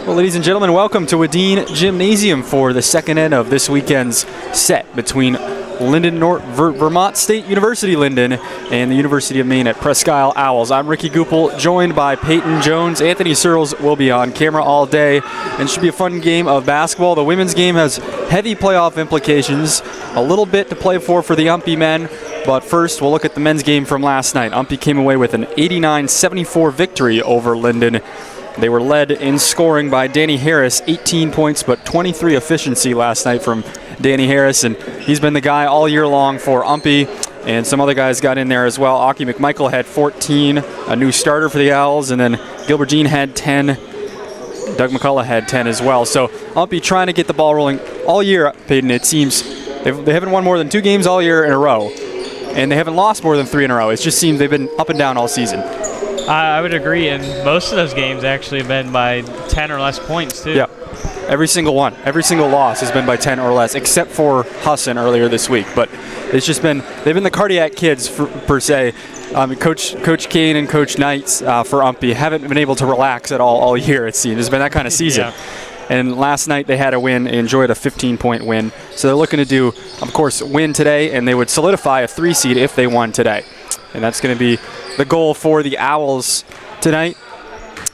Well, ladies and gentlemen, welcome to Wadeen Gymnasium for the second end of this weekend's set between Lyndon, Vermont State University, Lyndon, and the University of Maine at Presque Isle Owls. I'm Ricky Goupel, joined by Peyton Jones. Anthony Searles will be on camera all day, and it should be a fun game of basketball. The women's game has heavy playoff implications, a little bit to play for the UMPI men, but first we'll look at the men's game from last night. UMPI came away with an 89-74 victory over Lyndon. They were led in scoring by Danny Harris, 18 points, but 23 efficiency last night from Danny Harris, and he's been the guy all year long for UMPI, and some other guys got in there as well. Aki McMichael had 14, a new starter for the Owls, and then Gilbert Jean had 10. Doug McCullough had 10 as well. So UMPI trying to get the ball rolling all year, Peyton. It seems they haven't won more than 2 games all year in a row, and they haven't lost more than 3 in a row. It just seems they've been up and down all season. I would agree, and most of those games actually have been by 10 or less points, too. Yeah, every single one. Every single loss has been by 10 or less, except for Husson earlier this week. But it's just been, they've been the cardiac kids, per se. Coach Kane and Coach Knights for UMPI haven't been able to relax at all year, it seems. It's been that kind of season. Yeah. And last night they had a win, enjoyed a 15-point win. So they're looking to do, of course, win today, and they would solidify a 3 seed if they won today. And that's going to be the goal for the Owls tonight.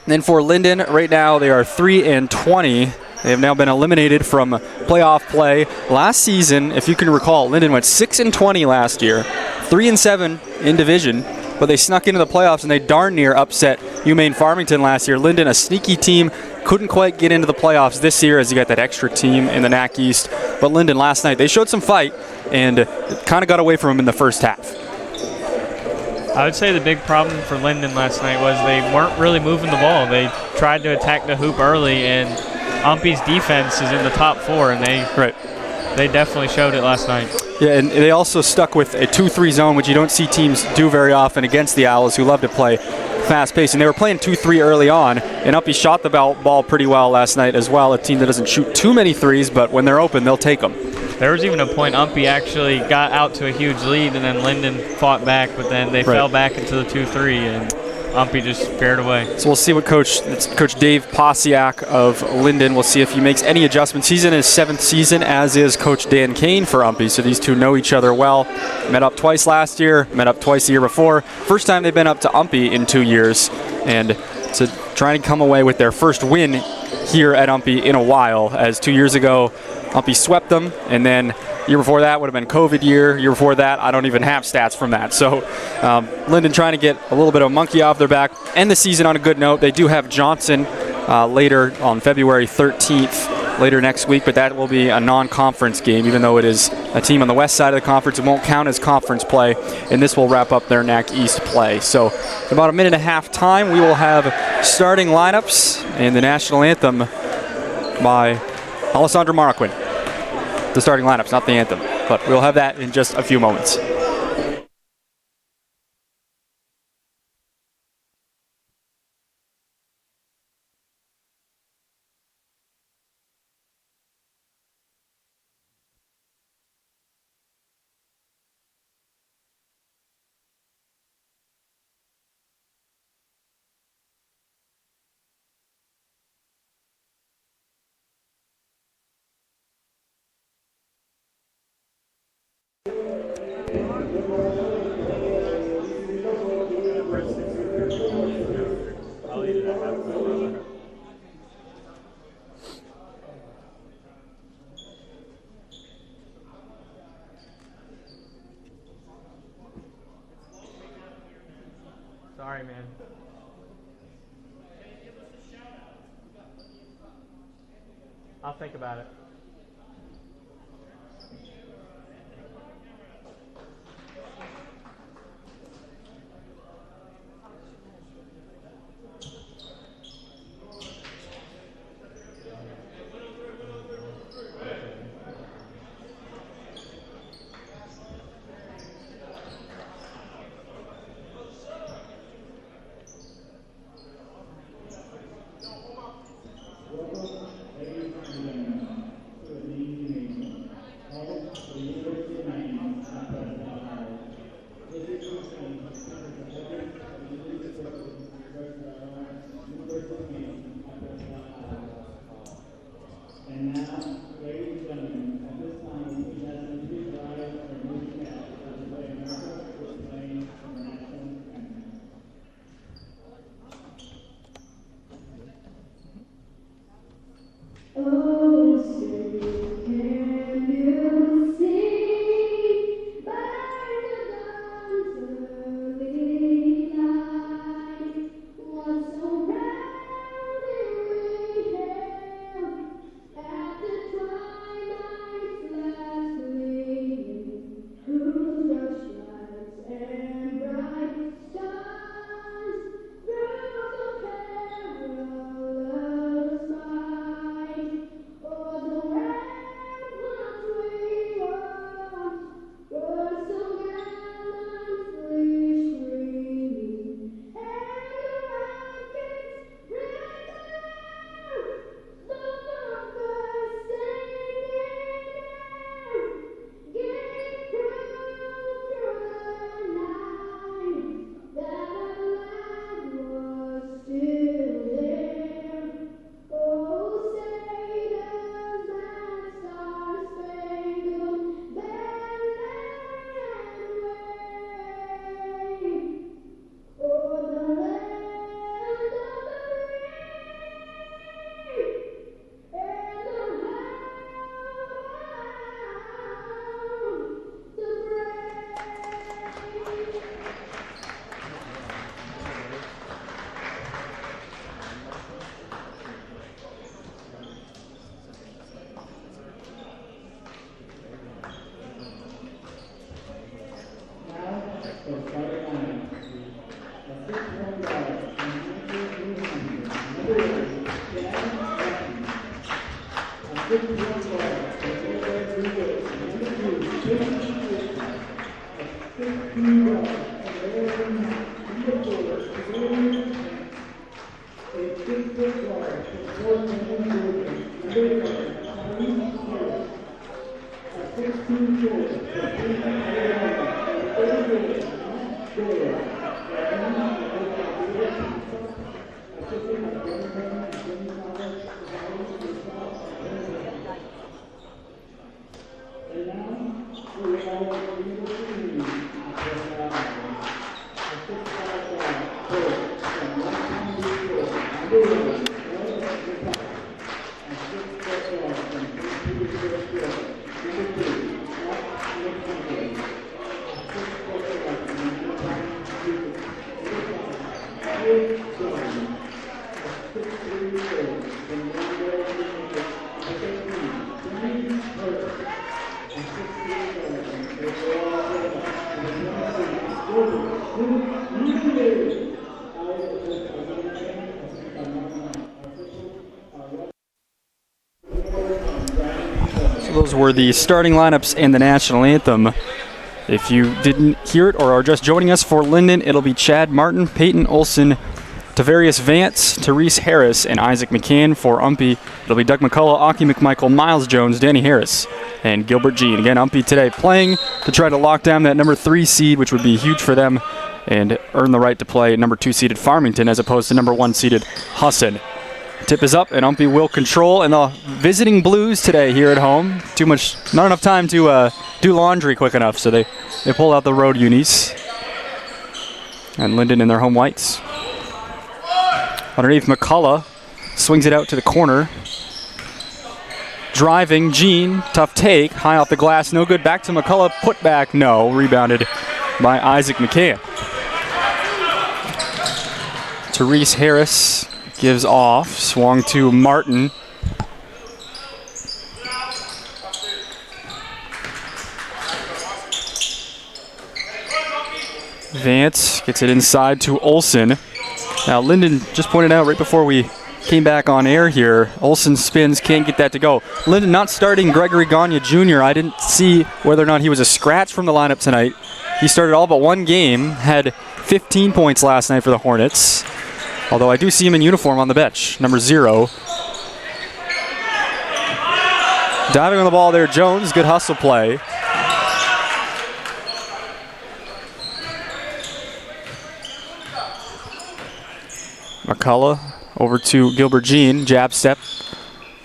And then for Lyndon, right now they are 3-20. They have now been eliminated from playoff play. Last season, if you can recall, Lyndon went 6-20 last year, 3-7 in division, but they snuck into the playoffs and they darn near upset UMaine Farmington last year. Lyndon, a sneaky team, couldn't quite get into the playoffs this year as you got that extra team in the NAC East. But Lyndon last night, they showed some fight and kind of got away from them in the first half. I would say the big problem for Lyndon last night was they weren't really moving the ball. They tried to attack the hoop early, and UMPI's defense is in the top 4, and they definitely showed it last night. Yeah, and they also stuck with a 2-3 zone, which you don't see teams do very often against the Owls, who love to play fast-paced. And they were playing 2-3 early on, and UMPI shot the ball pretty well last night as well, a team that doesn't shoot too many threes, but when they're open, they'll take them. There was even a point UMPI actually got out to a huge lead, and then Lyndon fought back, but then they fell back into the 2-3, and UMPI just scared away. So we'll see what Coach Dave Posiak of Lyndon, we'll see if he makes any adjustments. He's in his 7th season, as is Coach Dan Kane for UMPI, so these two know each other well. Met up twice last year, met up twice the year before. First time they've been up to UMPI in 2 years, and to try to come away with their first win here at UMPI in a while, as 2 years ago UMPI swept them, and then year before that would have been COVID year. Year before that, I don't even have stats from that. So Lyndon trying to get a little bit of a monkey off their back, end the season on a good note. They do have Johnson later on February 13th, later next week, but that will be a non-conference game, even though it is a team on the west side of the conference. It won't count as conference play, and this will wrap up their NAC East play. So in about a minute and a half time, we will have starting lineups and the national anthem by Alessandro Marroquin. The starting lineups, not the anthem, but we'll have that in just a few moments. Sorry, man. I'll think about it. Those were the starting lineups and the national anthem. If you didn't hear it or are just joining us, for Lyndon, it'll be Chad Martin, Peyton Olson, Tavarius Vance, Therese Harris, and Isaac McCann. For UMPI, it'll be Doug McCullough, Aki McMichael, Miles Jones, Danny Harris, and Gilbert Jean. Again, UMPI today playing to try to lock down that number 3 seed, which would be huge for them, and earn the right to play number 2 seeded Farmington as opposed to number 1 seeded Husson. Tip is up, and UMPI will control. And the visiting Blues today here at home. Not enough time to do laundry quick enough, so they pull out the road unis. And Lyndon in their home whites. Underneath, McCullough swings it out to the corner. Driving, Jean, tough take, high off the glass, no good. Back to McCullough, put back, no. Rebounded by Isaac McCann. Therese Harris gives off, swung to Martin. Vance gets it inside to Olson. Now Lyndon just pointed out right before we came back on air here, Olson spins, can't get that to go. Lyndon not starting Gregory Gagne Jr. I didn't see whether or not he was a scratch from the lineup tonight. He started all but one game, had 15 points last night for the Hornets. Although I do see him in uniform on the bench, number 0. Diving on the ball there, Jones, good hustle play. McCullough over to Gilbert Jean, jab step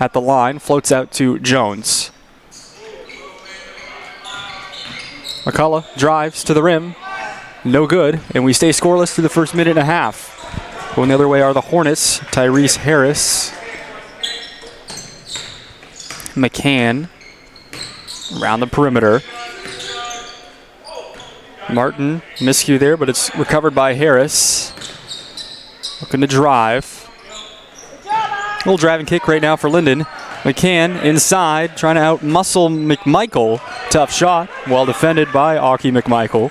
at the line, floats out to Jones. McCullough drives to the rim, no good, and we stay scoreless through the first minute and a half. Going the other way are the Hornets. Tyrese Harris. McCann around the perimeter. Martin, miscue there, but it's recovered by Harris. Looking to drive. A little driving kick right now for Lyndon. McCann inside, trying to out-muscle McMichael. Tough shot, well defended by Aki McMichael.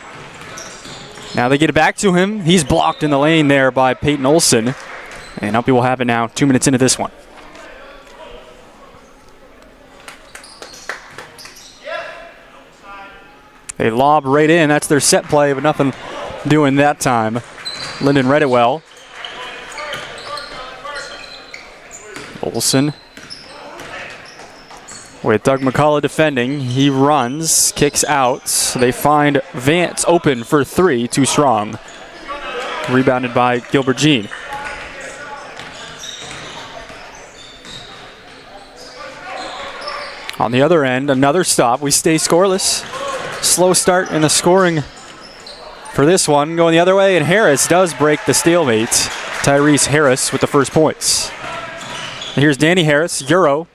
Now they get it back to him. He's blocked in the lane there by Peyton Olson. And UMPI will have it now 2 minutes into this one. They lob right in. That's their set play, but nothing doing that time. Lyndon read it well. Olson with Doug McCullough defending. He runs, kicks out. They find Vance open for 3, too strong. Rebounded by Gilbert Jean. On the other end, another stop. We stay scoreless. Slow start in the scoring for this one. Going the other way, and Harris does break the stalemate. Tyrese Harris with the first points. And here's Danny Harris, Euro.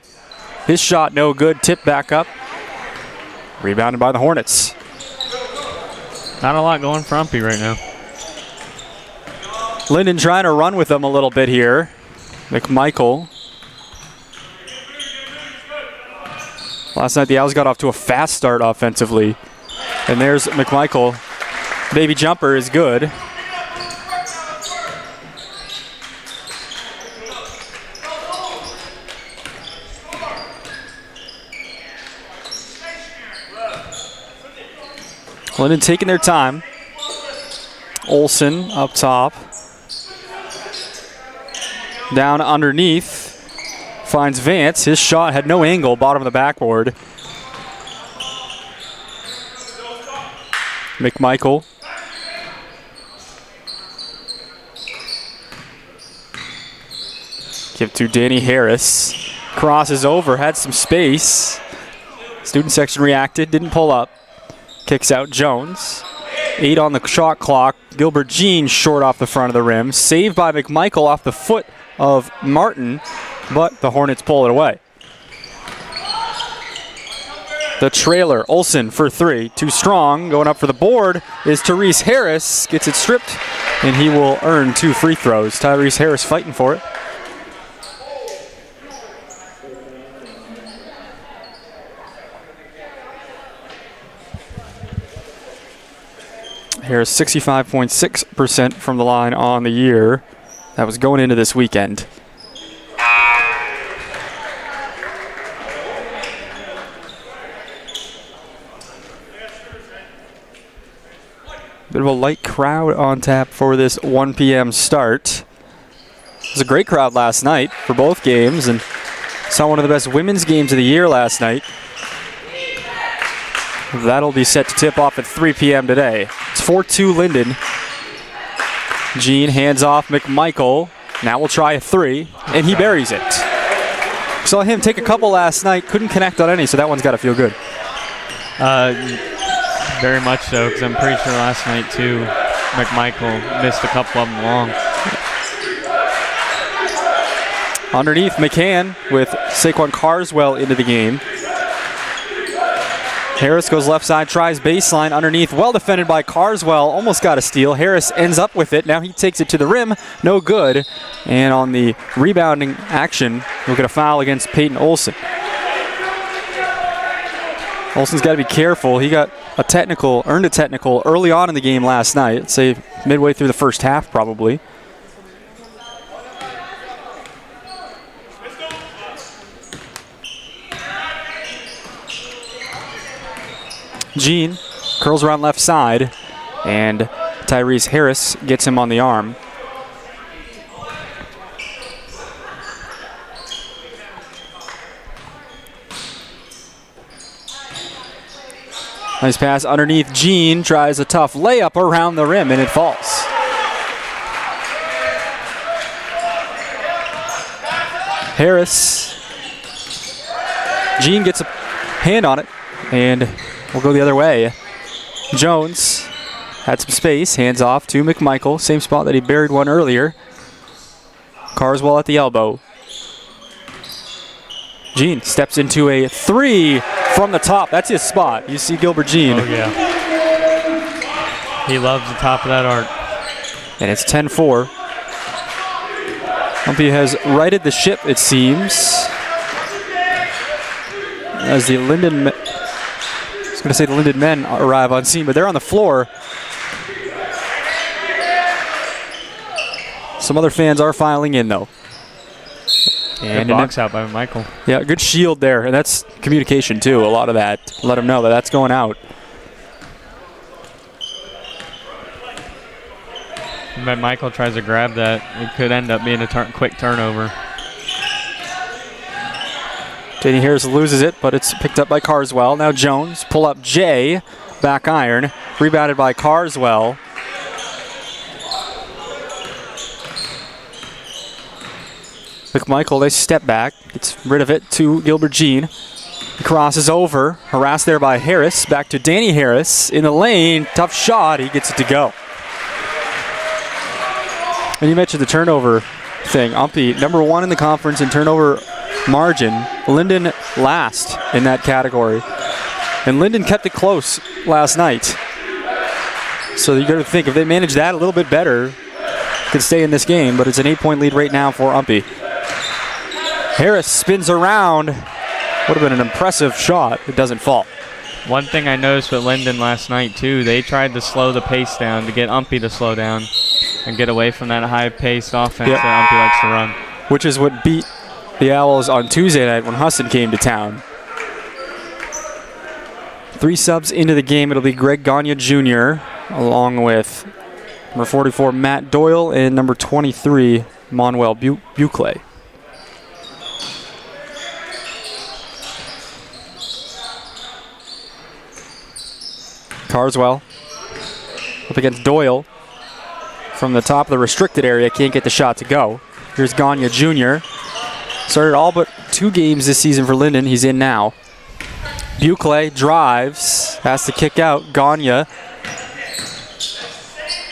His shot no good, tip back up. Rebounded by the Hornets. Not a lot going for UMPI right now. Lyndon trying to run with them a little bit here. McMichael. Last night the Owls got off to a fast start offensively. And there's McMichael. Baby jumper is good. Lyndon taking their time. Olson up top. Down underneath. Finds Vance. His shot had no angle, bottom of the backboard. McMichael. Give to Danny Harris. Crosses over, had some space. Student section reacted, didn't pull up. Kicks out Jones. 8 on the shot clock. Gilbert Jean short off the front of the rim. Saved by McMichael off the foot of Martin, but the Hornets pull it away. The trailer, Olsen for 3. Too strong. Going up for the board is Tyrese Harris. Gets it stripped, and he will earn 2 free throws. Tyrese Harris fighting for it. Harris 65.6% from the line on the year. That was going into this weekend. Bit of a light crowd on tap for this 1 p.m. start. It was a great crowd last night for both games, and saw one of the best women's games of the year last night. That'll be set to tip off at 3 p.m. today. It's 4-2 Lyndon. Jean hands off McMichael. Now we'll try a 3, and he buries it. Saw him take a couple last night, couldn't connect on any, so that one's got to feel good. Very much so, because I'm pretty sure last night, too, McMichael missed a couple of them long. Underneath, McCann with Saquon Carswell into the game. Harris goes left side, tries baseline underneath. Well defended by Carswell. Almost got a steal. Harris ends up with it. Now he takes it to the rim. No good. And on the rebounding action, we'll get a foul against Peyton Olsen. Olsen's got to be careful. He got a technical, earned a technical early on in the game last night. I'd say midway through the first half probably. Jean curls around left side, and Tyrese Harris gets him on the arm. Nice pass underneath. Jean tries a tough layup around the rim, and it falls. Harris. Jean gets a hand on it, and we'll go the other way. Jones had some space, hands off to McMichael, same spot that he buried one earlier. Carswell at the elbow. Jean steps into a 3 from the top. That's his spot. You see Gilbert Jean. Oh, yeah. He loves the top of that arc. And it's 10-4. UMPI has righted the ship, it seems, as the Lyndon men arrive on scene, but they're on the floor. Some other fans are filing in, though. And good box out by Michael. Yeah, good shield there, and that's communication, too, a lot of that. Let him know that that's going out. But Michael tries to grab that. It could end up being a quick turnover. Danny Harris loses it, but it's picked up by Carswell. Now Jones, pull up Jay, back iron, rebounded by Carswell. McMichael, they step back, gets rid of it to Gilbert Jean. He crosses over, harassed there by Harris, back to Danny Harris in the lane, tough shot, he gets it to go. And you mentioned the turnover thing. UMPI, number 1 in the conference in turnover margin. Lyndon last in that category. And Lyndon kept it close last night. So you got to think, if they manage that a little bit better, could stay in this game, but it's an 8-point lead right now for UMPI. Harris spins around. Would have been an impressive shot. It doesn't fall. One thing I noticed with Lyndon last night, too, they tried to slow the pace down to get UMPI to slow down and get away from that high-paced offense that UMPI likes to run. Which is what beat the Owls on Tuesday night when Husson came to town. 3 subs into the game. It'll be Greg Gagne Jr. along with number 44, Matt Doyle, and number 23, Manuel Buclay. Carswell up against Doyle from the top of the restricted area. Can't get the shot to go. Here's Gagne Jr. Started all but 2 games this season for Lyndon. He's in now. Buckley drives, has to kick out. Gagne.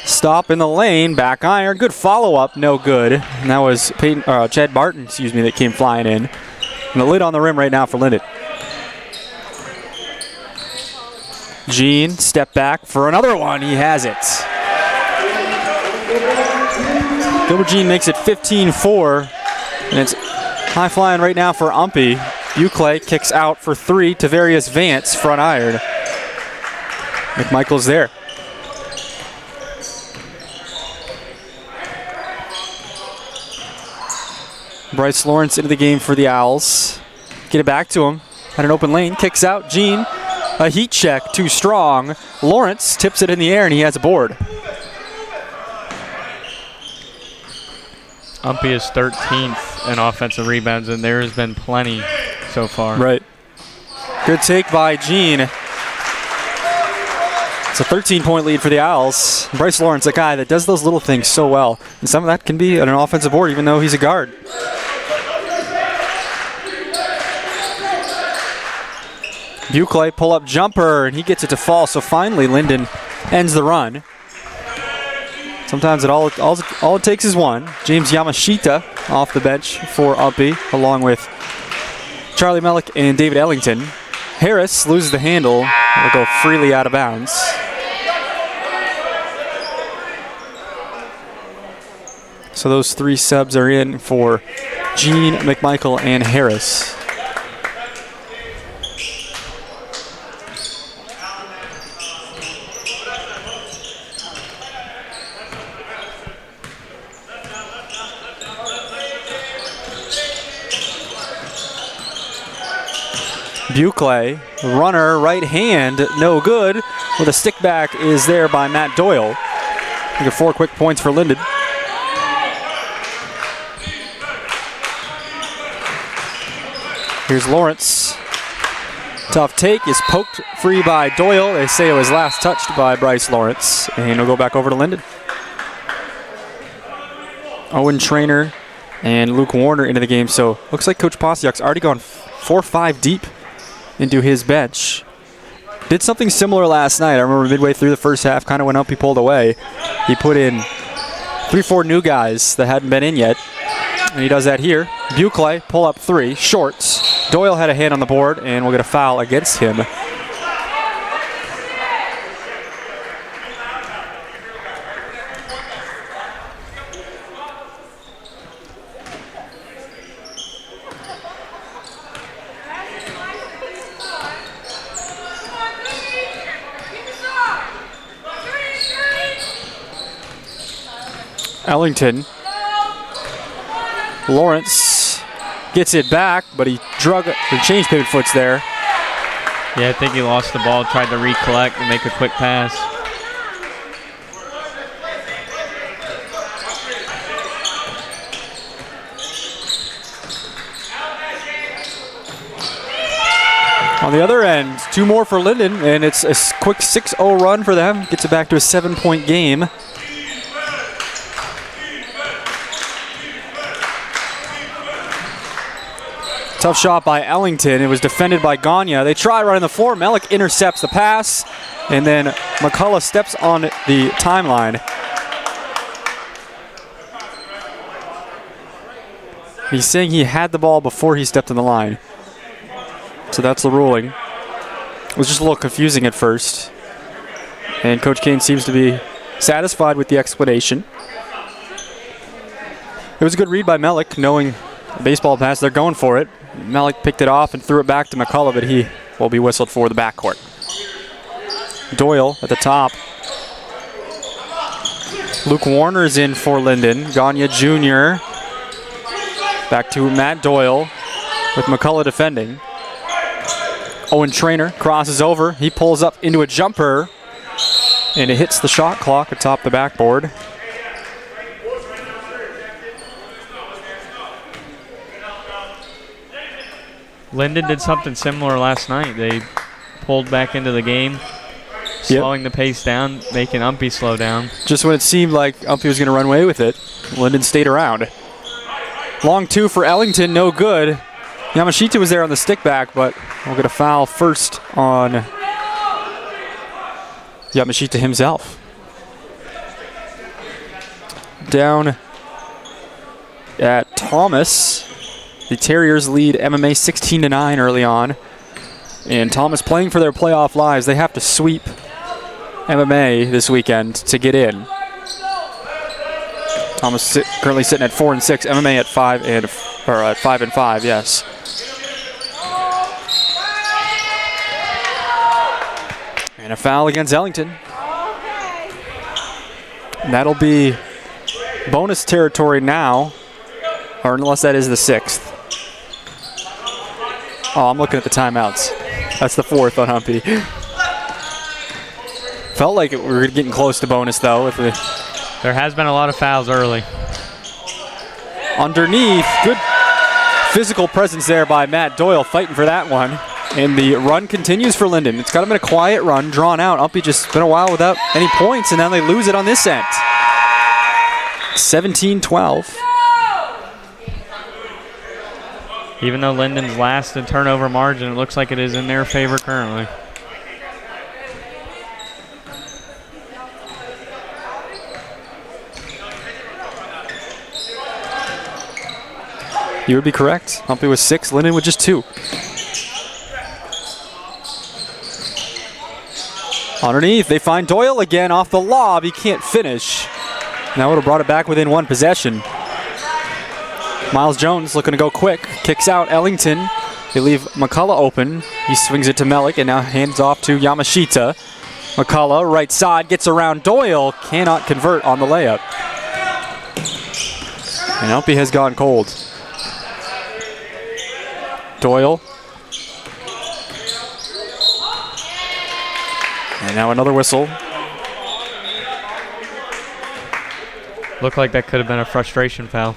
Stop in the lane, back iron. Good follow-up, no good. And that was Chad Barton, that came flying in. And the lid on the rim right now for Lyndon. Jean, step back for another one. He has it. Gilbert Jean makes it 15-4. And it's high flying right now for UMPI. Buckley kicks out for 3. Tavarius Vance, front iron. McMichael's there. Bryce Lawrence into the game for the Owls. Get it back to him. Had an open lane. Kicks out. Jean. A heat check. Too strong. Lawrence tips it in the air, and he has a board. UMPI is 13th in offensive rebounds, and there has been plenty so far. Right. Good take by Jean. It's a 13-point lead for the Owls. Bryce Lawrence, a guy that does those little things so well. And some of that can be an offensive board, even though he's a guard. Buckley pull-up jumper, and he gets it to fall. So finally, Lyndon ends the run. Sometimes all it takes is one. James Yamashita off the bench for UMPI, along with Charlie Mellick and David Ellington. Harris loses the handle. Will go freely out of bounds. So those 3 subs are in for Jean, McMichael, and Harris. Buckley, runner, right hand, no good. With a stick back is there by Matt Doyle. We get 4 quick points for Lyndon. Here's Lawrence. Tough take is poked free by Doyle. They say it was last touched by Bryce Lawrence. And we'll go back over to Lyndon. Owen Traynor and Luke Warner into the game. So looks like Coach Posiak's already gone 4-5 deep into his bench. Did something similar last night. I remember midway through the first half, kind of went up, he pulled away. He put in 3-4 new guys that hadn't been in yet. And he does that here. Buckley, pull up 3, shorts. Doyle had a hand on the board, and we'll get a foul against him. Ellington. Lawrence gets it back, but he changed pivot foots there. Yeah, I think he lost the ball, tried to recollect and make a quick pass. On the other end, 2 more for Lyndon, and it's a quick 6-0 run for them. Gets it back to a 7-point game. Tough shot by Ellington. It was defended by Gagne. They try running the floor. Mellick intercepts the pass, and then McCullough steps on the timeline. He's saying he had the ball before he stepped on the line. So that's the ruling. It was just a little confusing at first. And Coach Kane seems to be satisfied with the explanation. It was a good read by Mellick, knowing the baseball pass, they're going for it. Mellick picked it off and threw it back to McCullough, but he will be whistled for the backcourt. Doyle at the top. Luke Warner's in for Lyndon. Gagne Jr. Back to Matt Doyle with McCullough defending. Owen Traynor crosses over. He pulls up into a jumper, and it hits the shot clock atop the backboard. Lyndon did something similar last night. They pulled back into the game, slowing the pace down, making UMPI slow down. Just when it seemed like UMPI was going to run away with it, Lyndon stayed around. Long two for Ellington, no good. Yamashita was there on the stick back, but we'll get a foul first on Yamashita himself. Down at Thomas, the Terriers lead MMA 16-9 early on. And Thomas playing for their playoff lives. They have to sweep MMA this weekend to get in. Thomas currently sitting at 4-6. MMA at 5-5. Yes. And a foul against Ellington. And that'll be bonus territory now, or unless that is the 6th. Oh, I'm looking at the timeouts. That's the 4th on UMPI. Felt like we were getting close to bonus, though. There has been a lot of fouls early. Underneath, good physical presence there by Matt Doyle, fighting for that one. And the run continues for Lyndon. It's kind of been a quiet run, drawn out. UMPI just been a while without any points, and now they lose it on this end. 17-12. Even though Lyndon's last in turnover margin, it looks like it is in their favor currently. You would be correct. UMPI was 6, Lyndon with just 2. Underneath, they find Doyle again off the lob. He can't finish. That would have brought it back within 1 possession. Miles Jones looking to go quick. Kicks out Ellington. They leave McCullough open. He swings it to Melik and now hands off to Yamashita. McCullough, right side, gets around Doyle. Cannot convert on the layup. And UMPI has gone cold. Doyle. And now another whistle. Looked like that could have been a frustration foul.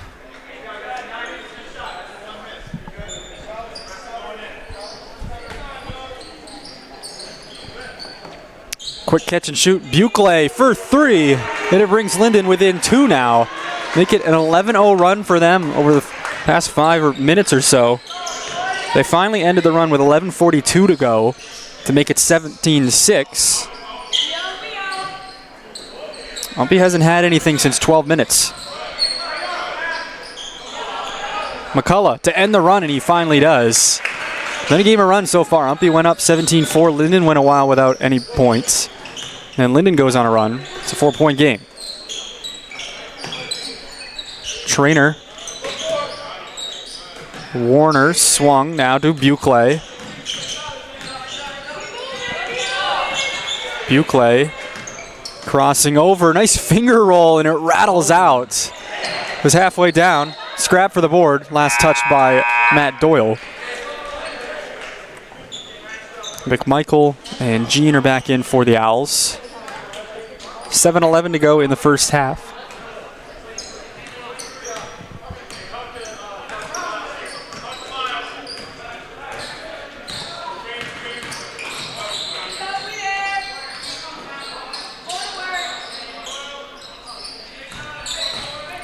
Quick catch and shoot. Buckley for 3. And it brings Lyndon within 2 now. Make it an 11-0 run for them over the past 5 minutes or so. They finally ended the run with 11:42 to go to make it 17-6. UMPI hasn't had anything since 12 minutes. McCullough to end the run, and he finally does. Then he gave a run so far. UMPI went up 17-4. Lyndon went a while without any points. And Lyndon goes on a run. It's a 4-point game. Trainer. Warner swung now to Buckley. Buckley crossing over. Nice finger roll, and it rattles out. It was halfway down. Scrap for the board. Last touch by Matt Doyle. McMichael and Jean are back in for the Owls. 7:11 to go in the first half.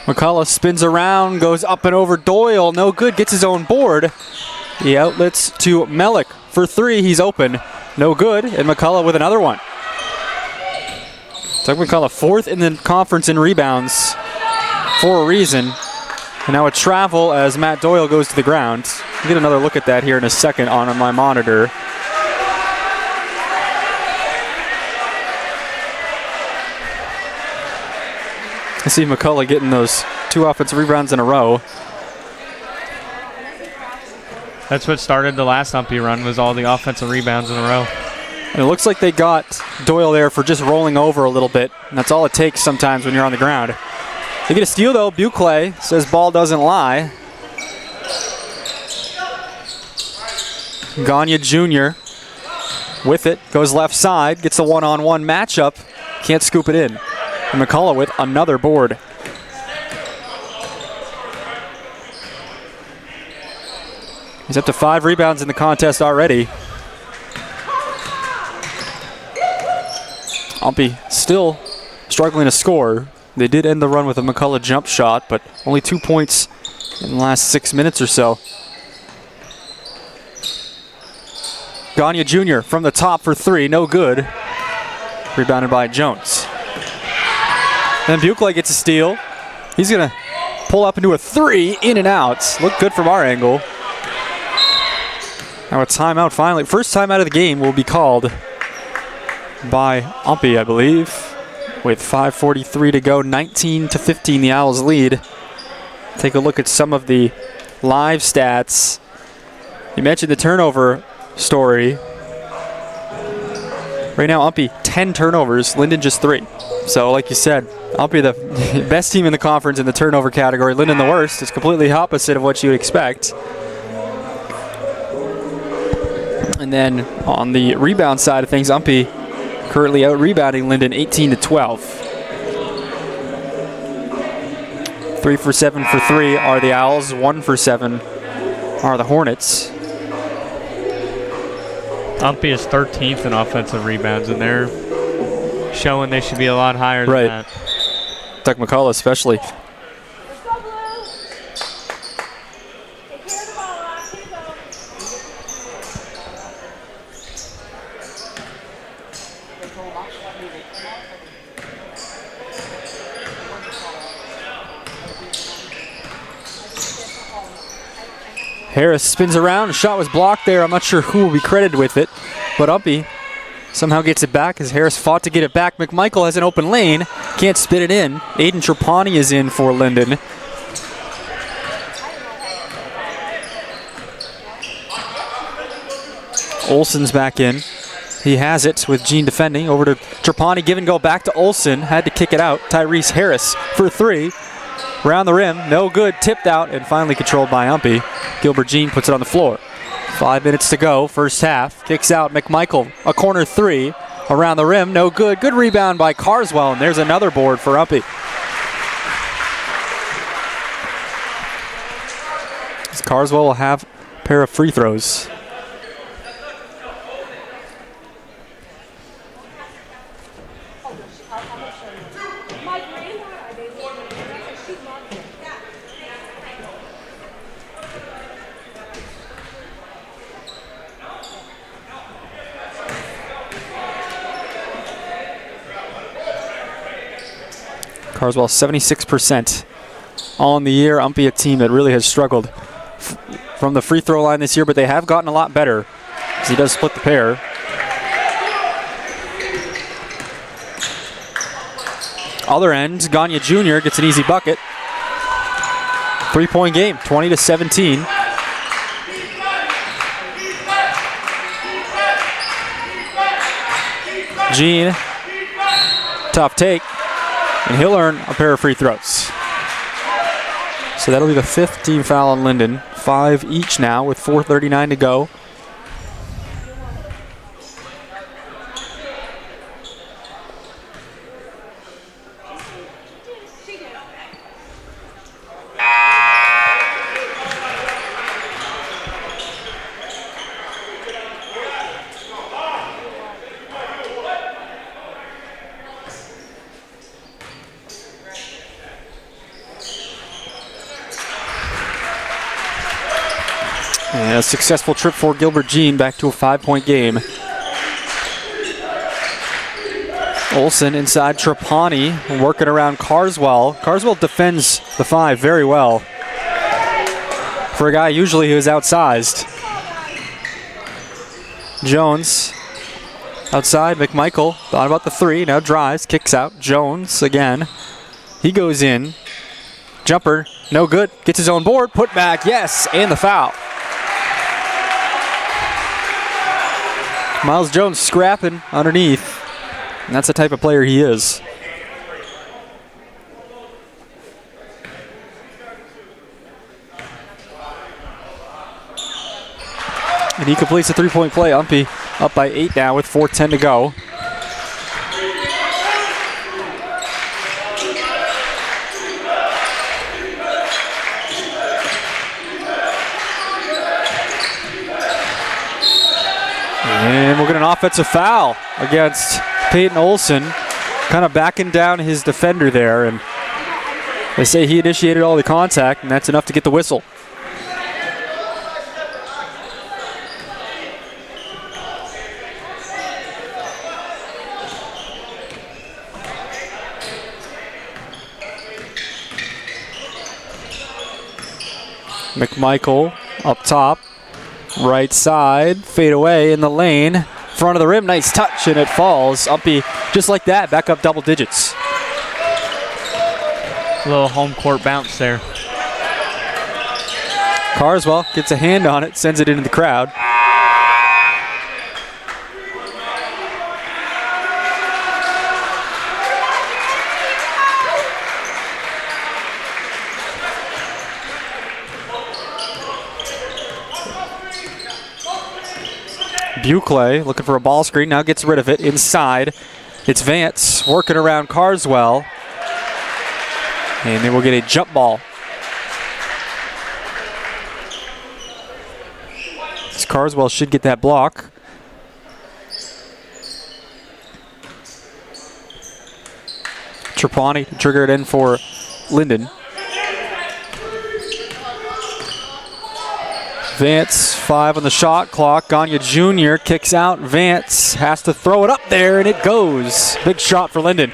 McCullough spins around, goes up and over Doyle. No good, gets his own board. The outlets to Melik for 3. He's open. No good, and McCullough with another one. Doug McCullough 4th in the conference in rebounds for a reason. And now a travel as Matt Doyle goes to the ground. We'll get another look at that here in a second on my monitor. I see McCullough getting those 2 offensive rebounds in a row. That's what started the last UMPI run, was all the offensive rebounds in a row. And it looks like they got Doyle there for just rolling over a little bit. And that's all it takes sometimes when you're on the ground. They get a steal though. Buckley says ball doesn't lie. Gagne Jr. with it, goes left side, gets a one-on-one matchup. Can't scoop it in. And McCullough with another board. He's up to 5 rebounds in the contest already. UMPI still struggling to score. They did end the run with a McCullough jump shot, but only 2 points in the last 6 minutes or so. Gagne Jr. from the top for three, no good. Rebounded by Jones. And Buchla gets a steal. He's going to pull up into a three, in and out. Looked good from our angle. Now a timeout finally. First timeout of the game will be called by UMPI, I believe. With 5:43 to go, 19-15 the Owls lead. Take a look at some of the live stats. You mentioned the turnover story. Right now, UMPI 10 turnovers, Lyndon just 3. So, like you said, UMPI the best team in the conference in the turnover category. Lyndon the worst. It's completely opposite of what you would expect. And then on the rebound side of things, UMPI currently out-rebounding Lyndon 18-12. 3 for 7 for 3 are the Owls. 1 for 7 are the Hornets. UMPI is 13th in offensive rebounds, and they're showing they should be a lot higher than that. Doug McCullough especially. Harris spins around. The shot was blocked there. I'm not sure who will be credited with it, but UMPI somehow gets it back as Harris fought to get it back. McMichael has an open lane. Can't spit it in. Aiden Trapani is in for Lyndon. Olsen's back in. He has it with Gene defending. Over to Trapani. Give and go back to Olsen. Had to kick it out. Tyrese Harris for three. Round the rim. No good. Tipped out and finally controlled by UMPI. Gilbert Jean puts it on the floor. 5 minutes to go. First half. Kicks out McMichael. A corner three. Around the rim. No good. Good rebound by Carswell. And there's another board for UMPI. Carswell will have a pair of free throws. Carswell 76% on the year. UMPI, a team that really has struggled from the free throw line this year, but they have gotten a lot better as he does split the pair. Other end, Gagne Jr. gets an easy bucket. 3-point game, 20-17. Jean, tough take. And he'll earn a pair of free throws. So that'll be the fifth team foul on Lyndon. 5 each now with 4:39 to go. And a successful trip for Gilbert Jean back to a 5-point game. Olsen inside Trapani, working around Carswell. Carswell defends the 5 very well. For a guy usually who is outsized. Jones outside, McMichael thought about the 3, now drives, kicks out. Jones again. He goes in. Jumper, no good. Gets his own board, put back, yes, and the foul. Miles Jones scrapping underneath. And that's the type of player he is. And he completes a 3-point play. UMPI up by 8 now with 4:10 to go. And we'll get an offensive foul against Peyton Olson kind of backing down his defender there, and they say he initiated all the contact, and that's enough to get the whistle. McMichael up top, right side, fade away in the lane, front of the rim, nice touch, and it falls. UMPI, just like that, back up double digits. A little home court bounce there. Carswell gets a hand on it, sends it into the crowd. Buckley looking for a ball screen, now gets rid of it inside. It's Vance working around Carswell, and they will get a jump ball. This Carswell should get that block. Trapani to trigger it in for Lyndon. Vance, 5 on the shot clock. Gagne Jr. kicks out. Vance has to throw it up there, and it goes. Big shot for Lyndon.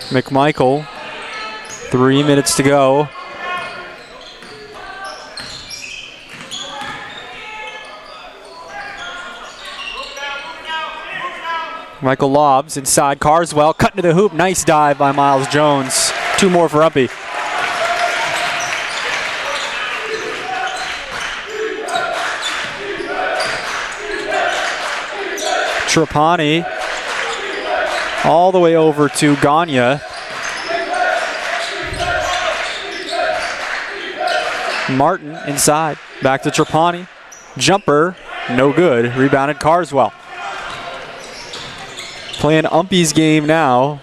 McMichael, 3 minutes to go. Michael lobs inside. Carswell cut into the hoop. Nice dive by Miles Jones. 2 more for UMPI. Trapani all the way over to Gagne. Martin inside. Back to Trapani. Jumper, no good. Rebounded Carswell. Playing UMPI's game now.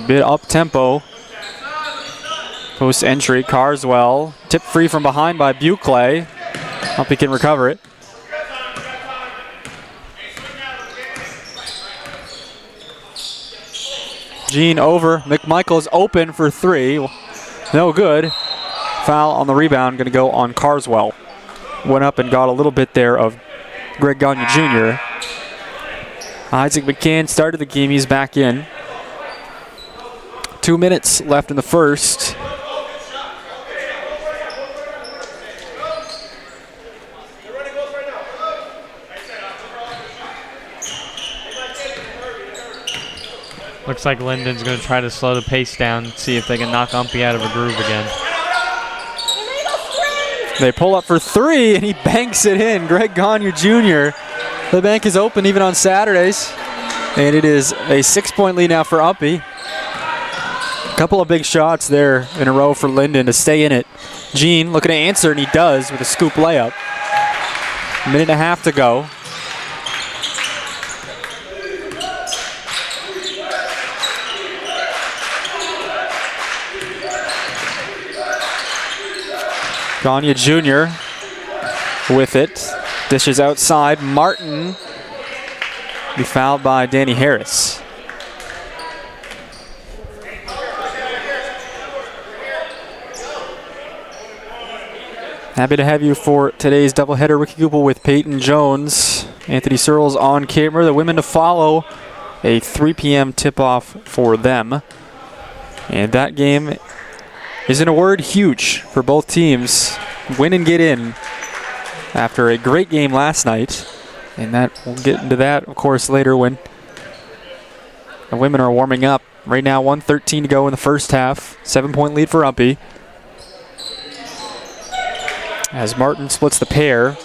Bit up tempo. Post entry, Carswell. Tip free from behind by Buckley. UMPI can recover it. Jean over. McMichael's open for 3. No good. Foul on the rebound, going to go on Carswell. Went up and got a little bit there of Greg Gagne Jr. Isaac McCann started the game. He's back in. 2 minutes left in the first. Looks like Lyndon's going to try to slow the pace down, see if they can knock UMPI out of a groove again. They pull up for 3, and he banks it in. Greg Gagne Jr. The bank is open even on Saturdays. And it is a 6-point lead now for UMPI. A couple of big shots there in a row for Lyndon to stay in it. Jean looking to answer, and he does with a scoop layup. 1.5 minutes to go. Gagne Jr. with it. Dishes outside. Martin be fouled by Danny Harris. Happy to have you for today's doubleheader. Ricky Goupil with Peyton Jones. Anthony Searles on camera. The women to follow. A 3 p.m. tip-off for them. And that game is, in a word, huge for both teams. Win and get in after a great game last night. And that we'll get into that, of course, later when the women are warming up. Right now, 1:13 to go in the first half. 7-point lead for UMPI. As Martin splits the pair.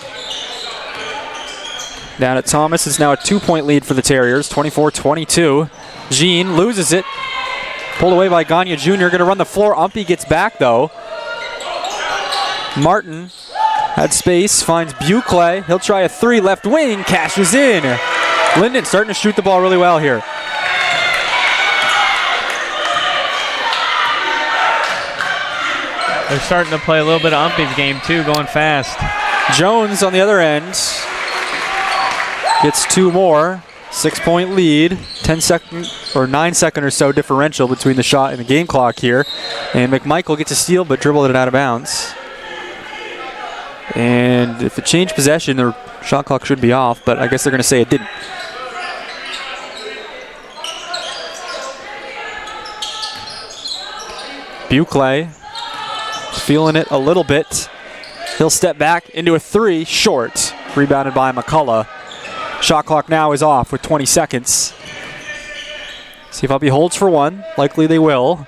Down at Thomas, it's now a 2-point lead for the Terriers, 24-22. Jean loses it. Pulled away by Gagne Jr. Going to run the floor. UMPI gets back, though. Martin had space, finds Buckley. He'll try a 3, left wing, cashes in. Lyndon starting to shoot the ball really well here. They're starting to play a little bit of UMPI's game, too, going fast. Jones on the other end. gets 2 more. 6-point lead. 10-second or 9-second or so differential between the shot and the game clock here. And McMichael gets a steal but dribbled it out of bounds. And if it changed possession, the shot clock should be off, but I guess they're going to say it didn't. Buckley feeling it a little bit. He'll step back into a 3, short. Rebounded by McCullough. Shot clock now is off with 20 seconds. See if UMPI holds for 1. Likely they will.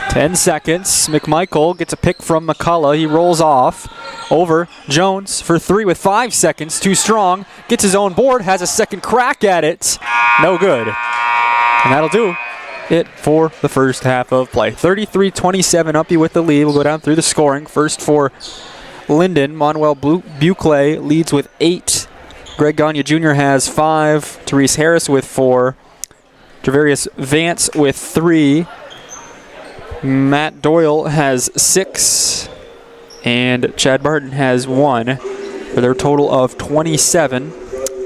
10 seconds. McMichael gets a pick from McCullough. He rolls off. Over. Jones for 3 with 5 seconds. Too strong. Gets his own board. Has a second crack at it. No good. And that'll do it for the first half of play. 33-27, UMPI with the lead. We'll go down through the scoring. First for Lyndon, Manuel Buckley leads with 8. Greg Gagne Jr. has 5. Therese Harris with 4. Javarius Vance with 3. Matt Doyle has 6. And Chad Barton has 1 for their total of 27.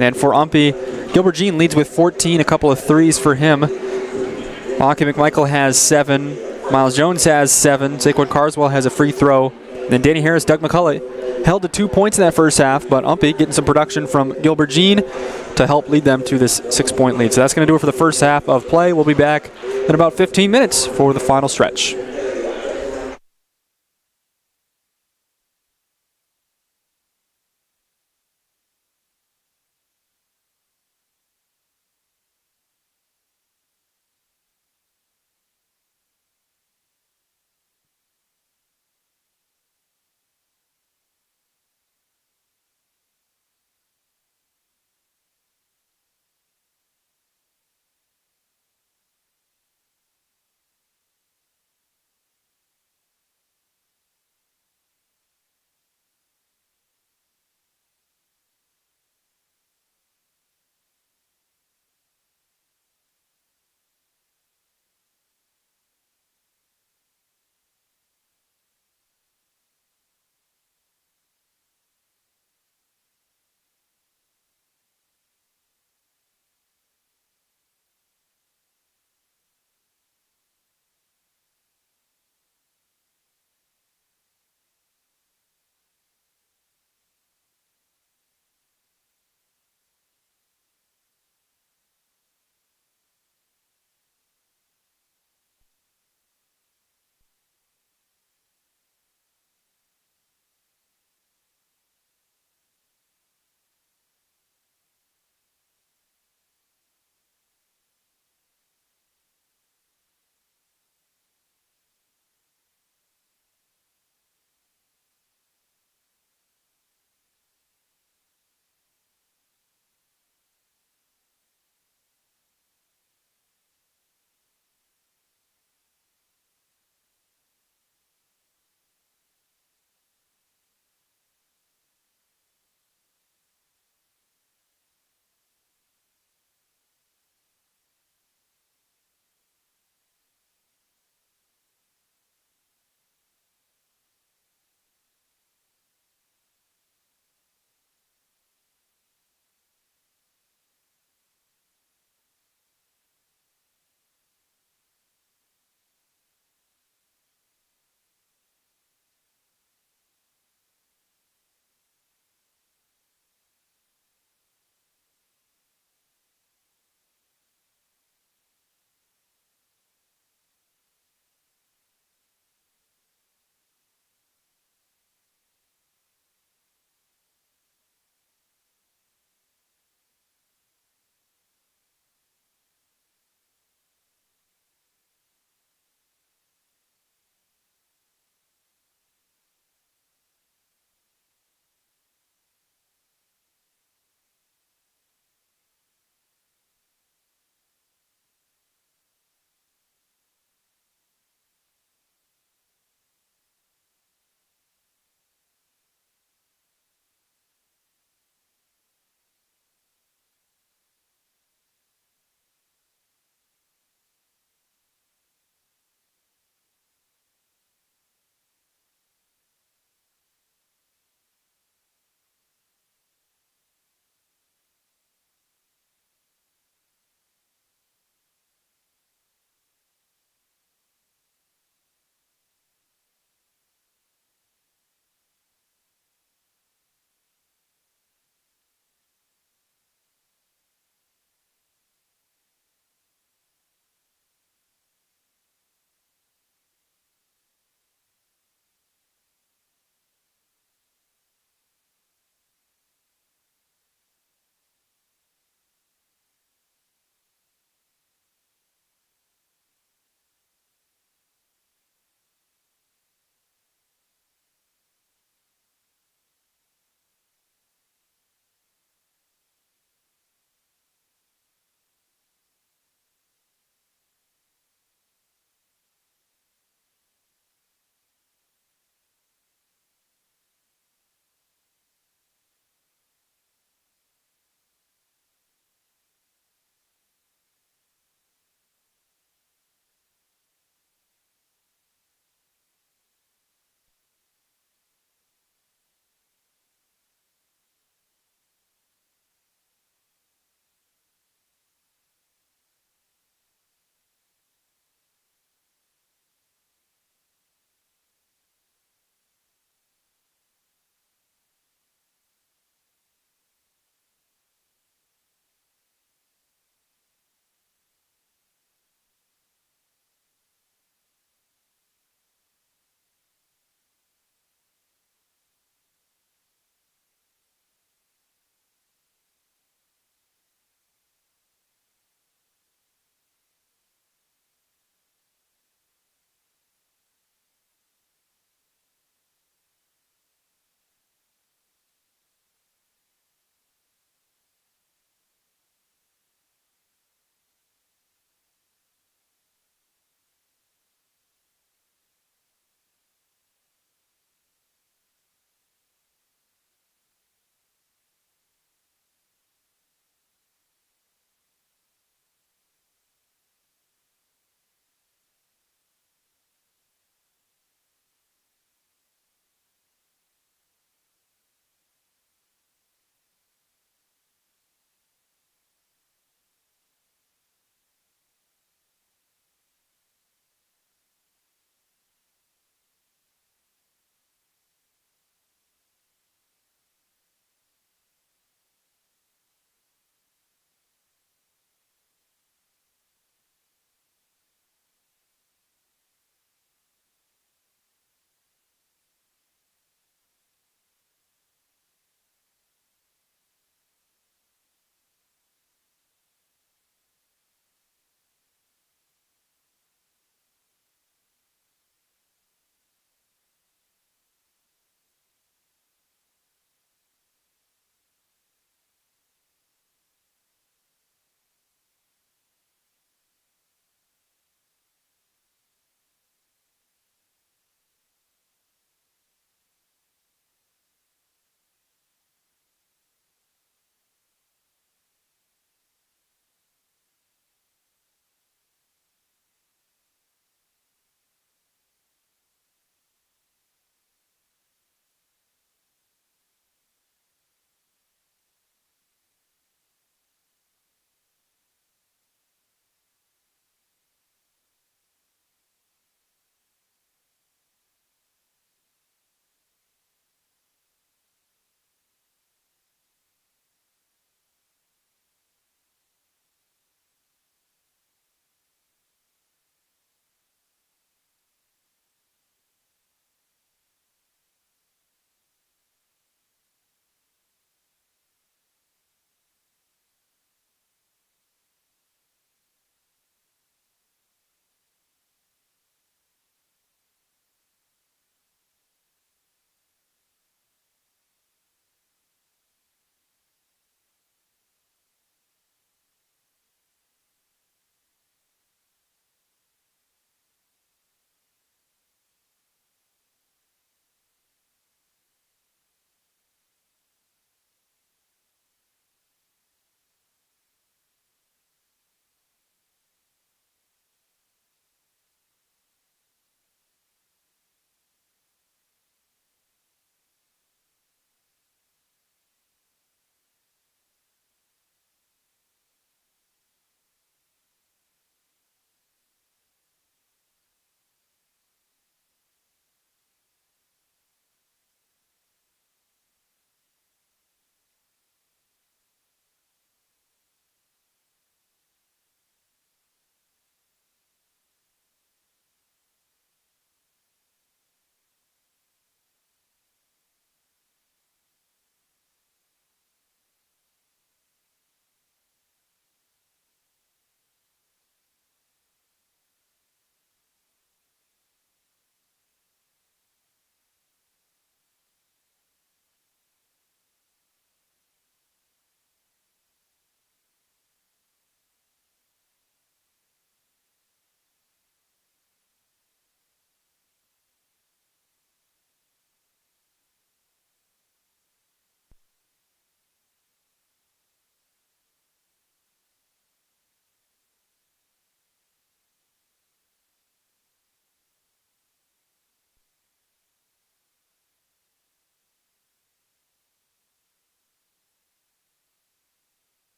And for UMPI, Gilbert Jean leads with 14, a couple of threes for him. Aki McMichael has 7. Miles Jones has 7. Saquon Carswell has a free throw. Then Danny Harris, Doug McCullough held to 2 points in that first half, but UMPI getting some production from Gilbert Jean to help lead them to this 6-point lead. So that's going to do it for the first half of play. We'll be back in about 15 minutes for the final stretch.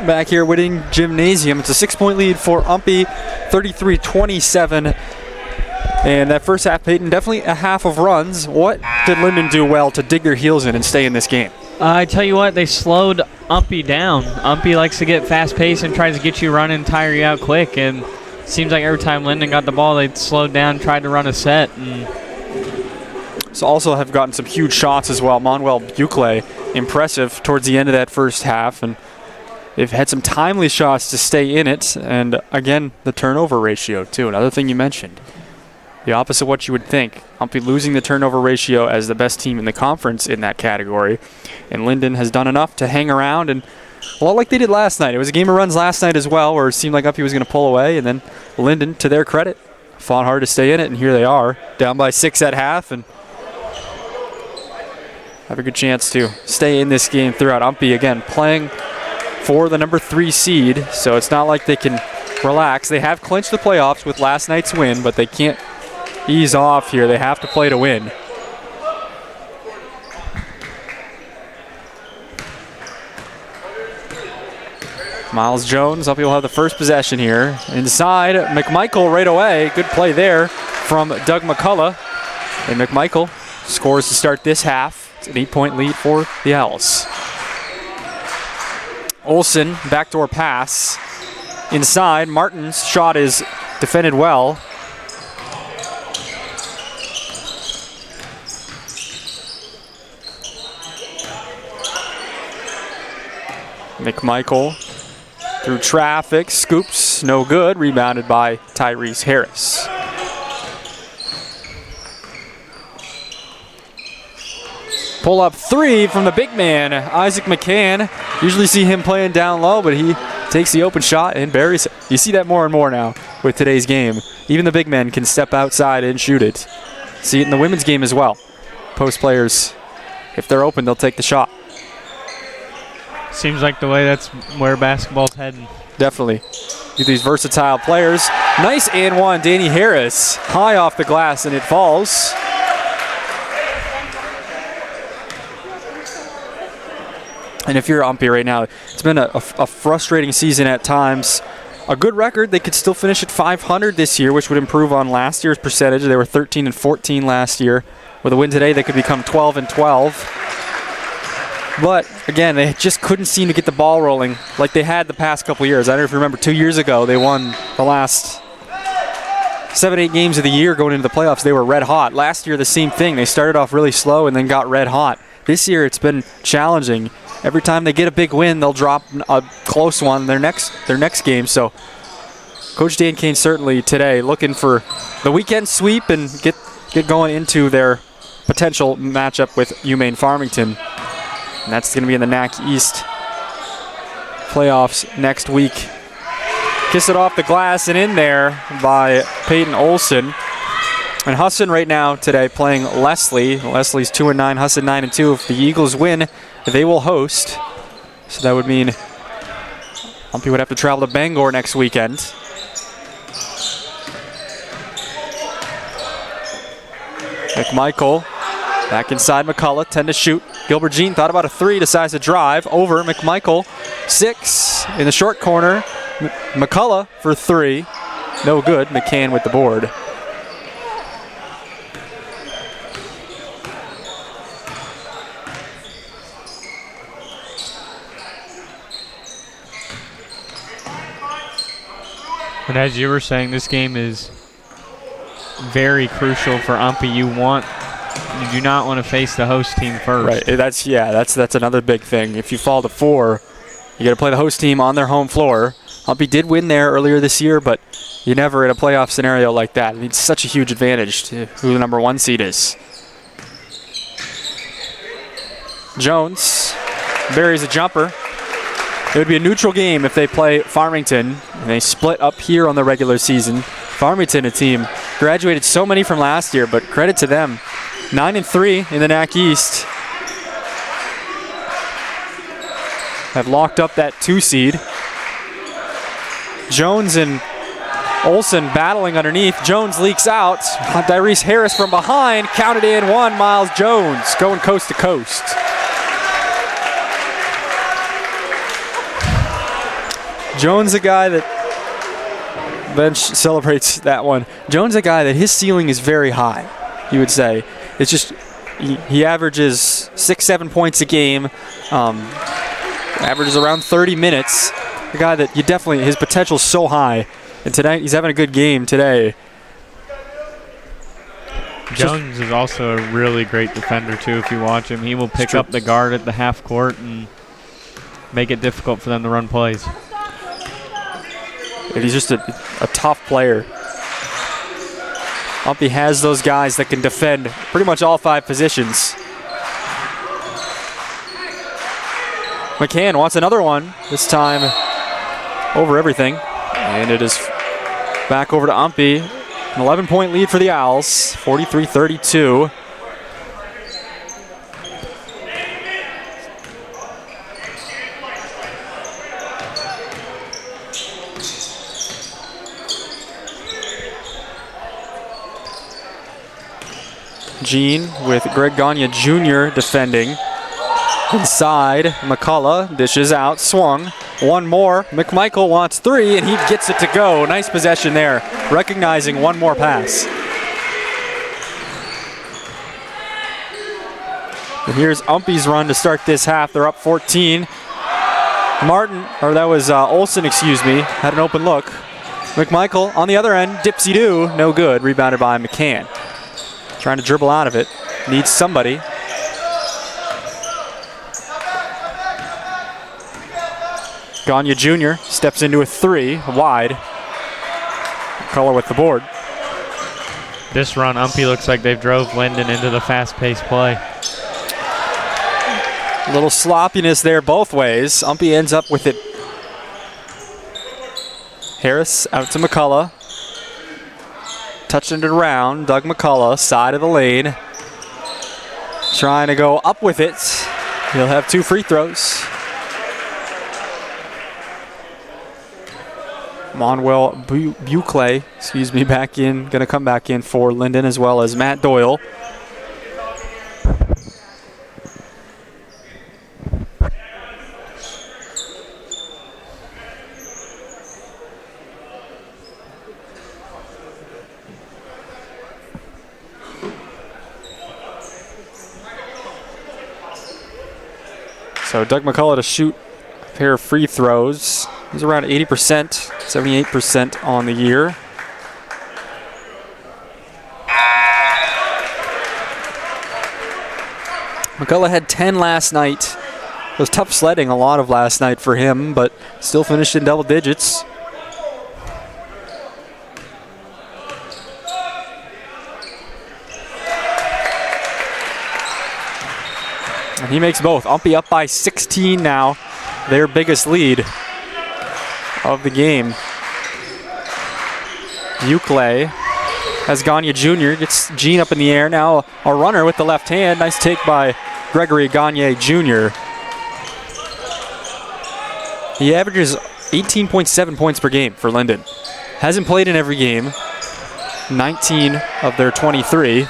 back here at Whitting Gymnasium. It's a 6-point lead for UMPI, 33-27. And that first half, Peyton, definitely a half of runs. What did Lyndon do well to dig their heels in and stay in this game? I tell you what, they slowed UMPI down. UMPI likes to get fast-paced and tries to get you running, tire you out quick. And it seems like every time Lyndon got the ball, they slowed down, tried to run a set. And so also have gotten some huge shots as well. Manuel Bucle, impressive towards the end of that first half. And they've had some timely shots to stay in it. And again, the turnover ratio, too. Another thing you mentioned. The opposite of what you would think. UMPI losing the turnover ratio as the best team in the conference in that category. And Lyndon has done enough to hang around, and a lot like they did last night. It was a game of runs last night as well, where it seemed like UMPI was going to pull away, and then Lyndon, to their credit, fought hard to stay in it, and here they are, down by 6 at half, and have a good chance to stay in this game throughout. UMPI, again, playing for the number 3 seed, so it's not like they can relax. They have clinched the playoffs with last night's win, but they can't ease off here. They have to play to win. Miles Jones, UMPI will have the first possession here. Inside, McMichael right away. Good play there from Doug McCullough. And McMichael scores to start this half. It's an 8-point lead for the Owls. Olsen, backdoor pass. Inside, Martin's shot is defended well. McMichael through traffic, scoops, no good, rebounded by Tyrese Harris. Pull up 3 from the big man, Isaac McCann. Usually see him playing down low, but he takes the open shot and buries it. You see that more and more now with today's game. Even the big men can step outside and shoot it. See it in the women's game as well. Post players, if they're open, they'll take the shot. seems like the way that's where basketball's heading. Definitely. These versatile players. Nice and one, Danny Harris. High off the glass and it falls. And if you're UMPI right now, it's been a frustrating season at times. A good record, they could still finish at 500 this year, which would improve on last year's percentage. They were 13-14 last year. With a win today, they could become 12-12. But again, they just couldn't seem to get the ball rolling like they had the past couple years. I don't know if you remember, 2 years ago, they won the last 7-8 games of the year going into the playoffs. They were red hot. Last year, the same thing. They started off really slow and then got red hot. This year, it's been challenging. Every time they get a big win, they'll drop a close one their next game. So Coach Dan Kane certainly today looking for the weekend sweep and get going into their potential matchup with UMaine Farmington. And that's going to be in the NAC East playoffs next week. Kiss it off the glass and in there by Peyton Olsen. And Husson right now today playing Leslie. Leslie's 2-9, Husson 9-2. If the Eagles win, they will host. So that would mean UMPI would have to travel to Bangor next weekend. McMichael back inside McCullough, 10 to shoot. Gilbert Jean thought about a 3, decides to drive over McMichael. 6 in the short corner. McCullough for 3. No good. McCann with the board. And as you were saying, this game is very crucial for UMPI. You do not want to face the host team first. Right. That's another big thing. If you fall to 4, you got to play the host team on their home floor. UMPI did win there earlier this year, but you never in a playoff scenario like that. It's such a huge advantage to who the number 1 seed is. Jones buries a jumper. It would be a neutral game if they play Farmington, and they split up here on the regular season. Farmington, a team, graduated so many from last year, but credit to them. 9-3 in the NAC East. Have locked up that 2 seed. Jones and Olsen battling underneath. Jones leaks out. Tyrese Harris from behind. Counted in one. Miles Jones going coast to coast. Jones, a guy that bench celebrates that one. Jones, a guy that his ceiling is very high, you would say. It's just he averages 6-7 points a game, averages around 30 minutes. A guy that you definitely, his potential is so high. And tonight he's having a good game today. Jones is also a really great defender too. If you watch him, he will pick up the guard at the half court and make it difficult for them to run plays. And he's just a tough player. UMPI has those guys that can defend pretty much all 5 positions. McCann wants another one, this time over everything. And it is back over to UMPI. An 11-point lead for the Owls, 43-32. Jean with Greg Gagne Jr. defending. Inside, McCullough dishes out, swung. One more. McMichael wants 3, and he gets it to go. Nice possession there, recognizing one more pass. And here's UMPI's run to start this half. They're up 14. Martin, or that was Olsen, excuse me, had an open look. McMichael on the other end, dipsy-do, no good. Rebounded by McCann. Trying to dribble out of it. Needs somebody. Gagne Jr. steps into a 3, wide. Color with the board. This run, UMPI looks like they've drove Lyndon into the fast-paced play. A little sloppiness there both ways. UMPI ends up with it. Harris out to McCullough. Touching it around. Doug McCullough, side of the lane. Trying to go up with it. He'll have 2 free throws. Manuel Buclay, back in. Going to come back in for Lyndon, as well as Matt Doyle. So Doug McCullough to shoot a pair of free throws. He's around 80%, 78% on the year. McCullough had 10 last night. It was tough sledding a lot of last night for him, but still finished in double digits. And he makes both. UMPI up by 16 now, their biggest lead of the game. Buclay has Gagne Jr. Gets Jean up in the air. Now a runner with the left hand. Nice take by Gregory Gagne Jr. He averages 18.7 points per game for Lyndon. Hasn't played in every game. 19 of their 23.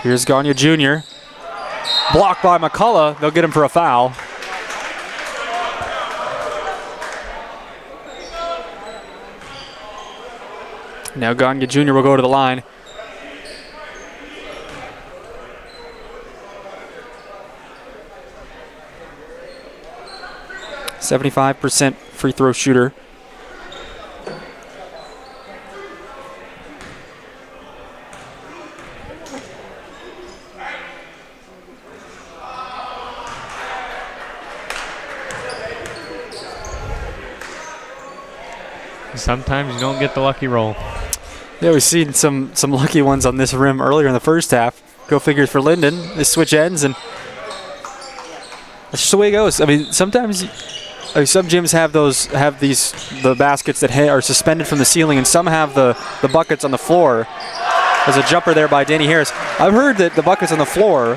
Here's Gagne Jr. Blocked by McCullough. They'll get him for a foul. Now Gagne Jr. will go to the line. .75% free throw shooter. Sometimes you don't get the lucky roll. Yeah, we've seen some lucky ones on this rim earlier in the first half. Go figures for Lyndon. They switch ends, and that's just the way it goes. I mean, sometimes some gyms have the baskets that are suspended from the ceiling, and some have the buckets on the floor. There's a jumper there by Danny Harris. I've heard that the buckets on the floor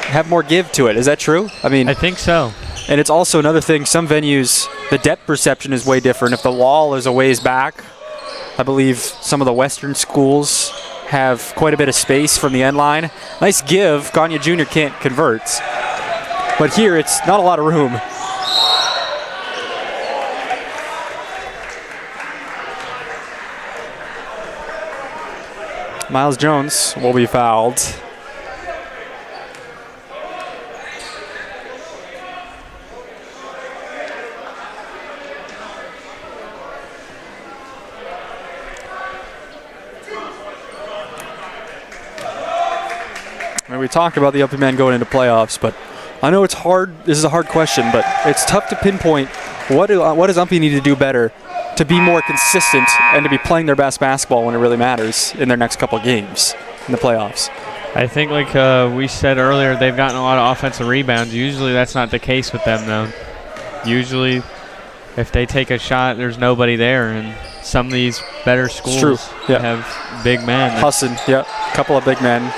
have more give to it. Is that true? I mean, I think so. And it's also another thing, some venues, the depth perception is way different. If the wall is a ways back, I believe some of the Western schools have quite a bit of space from the end line. Nice give. Gagne Jr. can't convert. But here, it's not a lot of room. Miles Jones will be fouled. We talked about the UMPI men going into playoffs, but I know it's hard. This is a hard question, but it's tough to pinpoint what does UMPI need to do better to be more consistent and to be playing their best basketball when it really matters in their next couple of games in the playoffs. I think, like we said earlier, they've gotten a lot of offensive rebounds. Usually that's not the case with them, though. Usually if they take a shot, there's nobody there, and some of these better schools have big men. Husson, a couple of big men.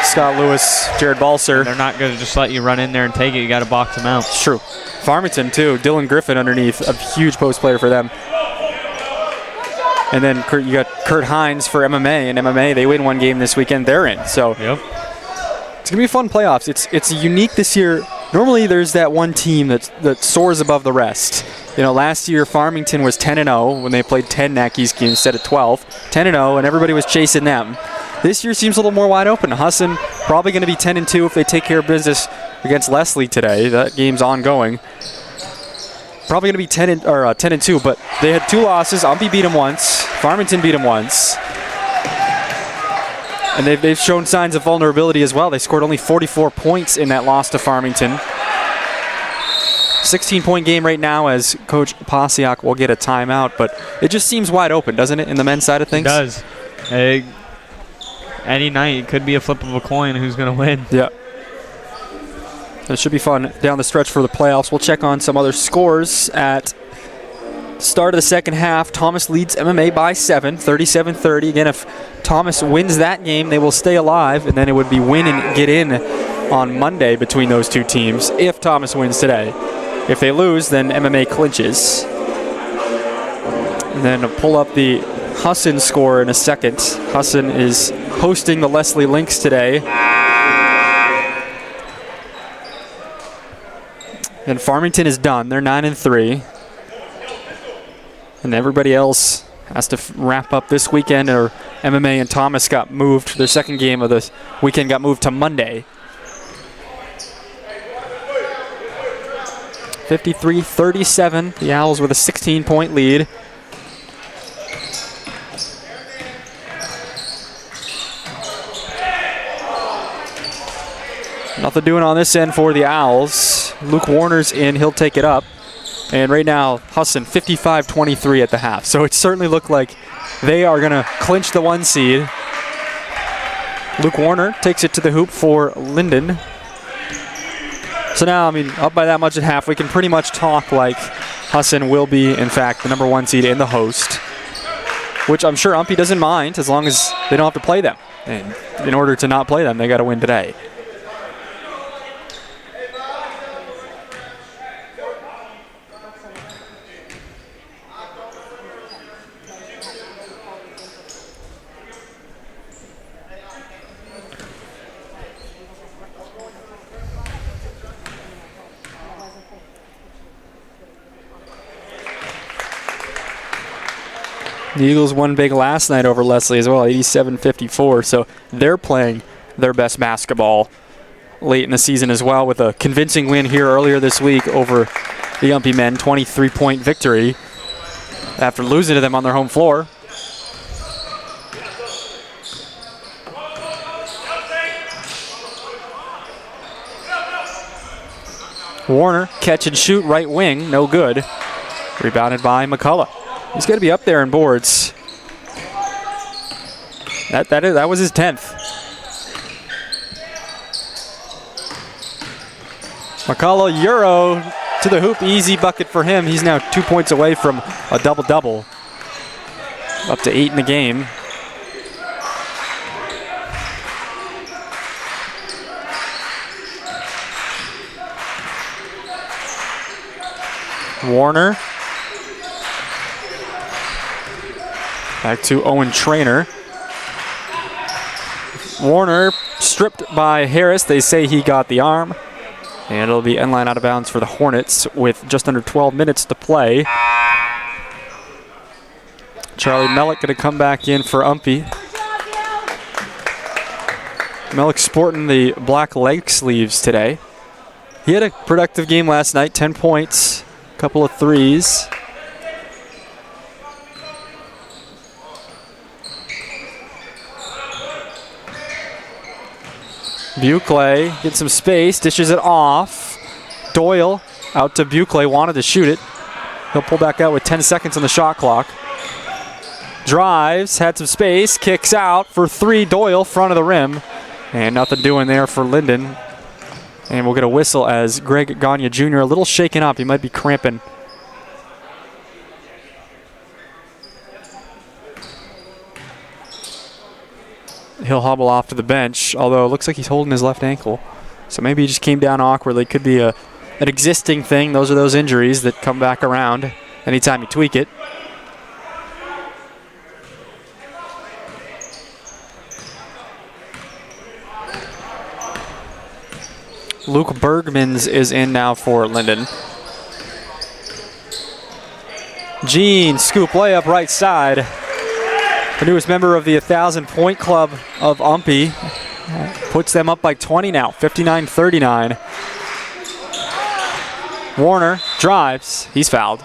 Scott Lewis, Jared Balser. They're not going to just let you run in there and take it. You got to box them out. It's true. Farmington, too. Dylan Griffin underneath, a huge post player for them. And then you got Kurt Hines for MMA, and MMA, they win one game this weekend. They're in. So it's going to be fun playoffs. It's unique this year. Normally there's that one team that soars above the rest. You know, last year Farmington was 10-0 when they played 10 Nackies games instead of 12. 10-0, and everybody was chasing them. This year seems a little more wide open. Husson probably going to be 10-2 if they take care of business against Leslie today. That game's ongoing. Probably going to be 10-2, but they had 2 losses. UMPI beat them once. Farmington beat them once. And they've shown signs of vulnerability as well. They scored only 44 points in that loss to Farmington. 16-point game right now as Coach Posiak will get a timeout, but it just seems wide open, doesn't it, in the men's side of things? It does. Any night, it could be a flip of a coin who's going to win. Yeah. It should be fun down the stretch for the playoffs. We'll check on some other scores at start of the second half. Thomas leads MMA by 7, 37-30. Again, if Thomas wins that game, they will stay alive, and then it would be win and get in on Monday between those two teams if Thomas wins today. If they lose, then MMA clinches. And then pull up the Husson score in a second. Husson is hosting the Leslie Lynx today. And Farmington is done. They're 9-3. And everybody else has to wrap up this weekend, or MMA and Thomas got moved. Their second game of the weekend got moved to Monday. 53-37. The Owls with a 16-point lead. Nothing doing on this end for the Owls. Luke Warner's in. He'll take it up. And right now, Husson 55-23 at the half. So it certainly looked like they are going to clinch the 1 seed. Luke Warner takes it to the hoop for Lyndon. So now, up by that much at half, we can pretty much talk like Husson will be, in fact, the number 1 seed in the host, which I'm sure UMPI doesn't mind as long as they don't have to play them. And in order to not play them, they got to win today. The Eagles won big last night over Leslie as well, 87-54. So they're playing their best basketball late in the season as well, with a convincing win here earlier this week over the UMPI men, 23-point victory after losing to them on their home floor. Warner, catch and shoot, right wing, no good. Rebounded by McCullough. He's going to be up there in boards. That was his 10th. McCullough, Euro to the hoop, easy bucket for him. He's now 2 points away from a double-double. Up to 8 in the game. Warner. Back to Owen Trainer. Warner stripped by Harris. They say he got the arm. And it'll be end line out of bounds for the Hornets with just under 12 minutes to play. Charlie Mellick going to come back in for UMPI. Mellick sporting the black leg sleeves today. He had a productive game last night, 10 points, a couple of threes. Buckley gets some space, dishes it off. Doyle out to Buckley, wanted to shoot it. He'll pull back out with 10 seconds on the shot clock. Drives, had some space, kicks out for three. Doyle, front of the rim. And nothing doing there for Lyndon. And we'll get a whistle as Greg Gagne Jr. a little shaken up. He might be cramping. He'll hobble off to the bench, although it looks like he's holding his left ankle. So maybe he just came down awkwardly. Could be an existing thing. Those are those injuries that come back around anytime you tweak it. Luke Bergmans is in now for Lyndon. Gene, scoop layup right side. The newest member of the 1,000-point club of UMPI puts them up by 20 now, 59-39. Warner drives. He's fouled.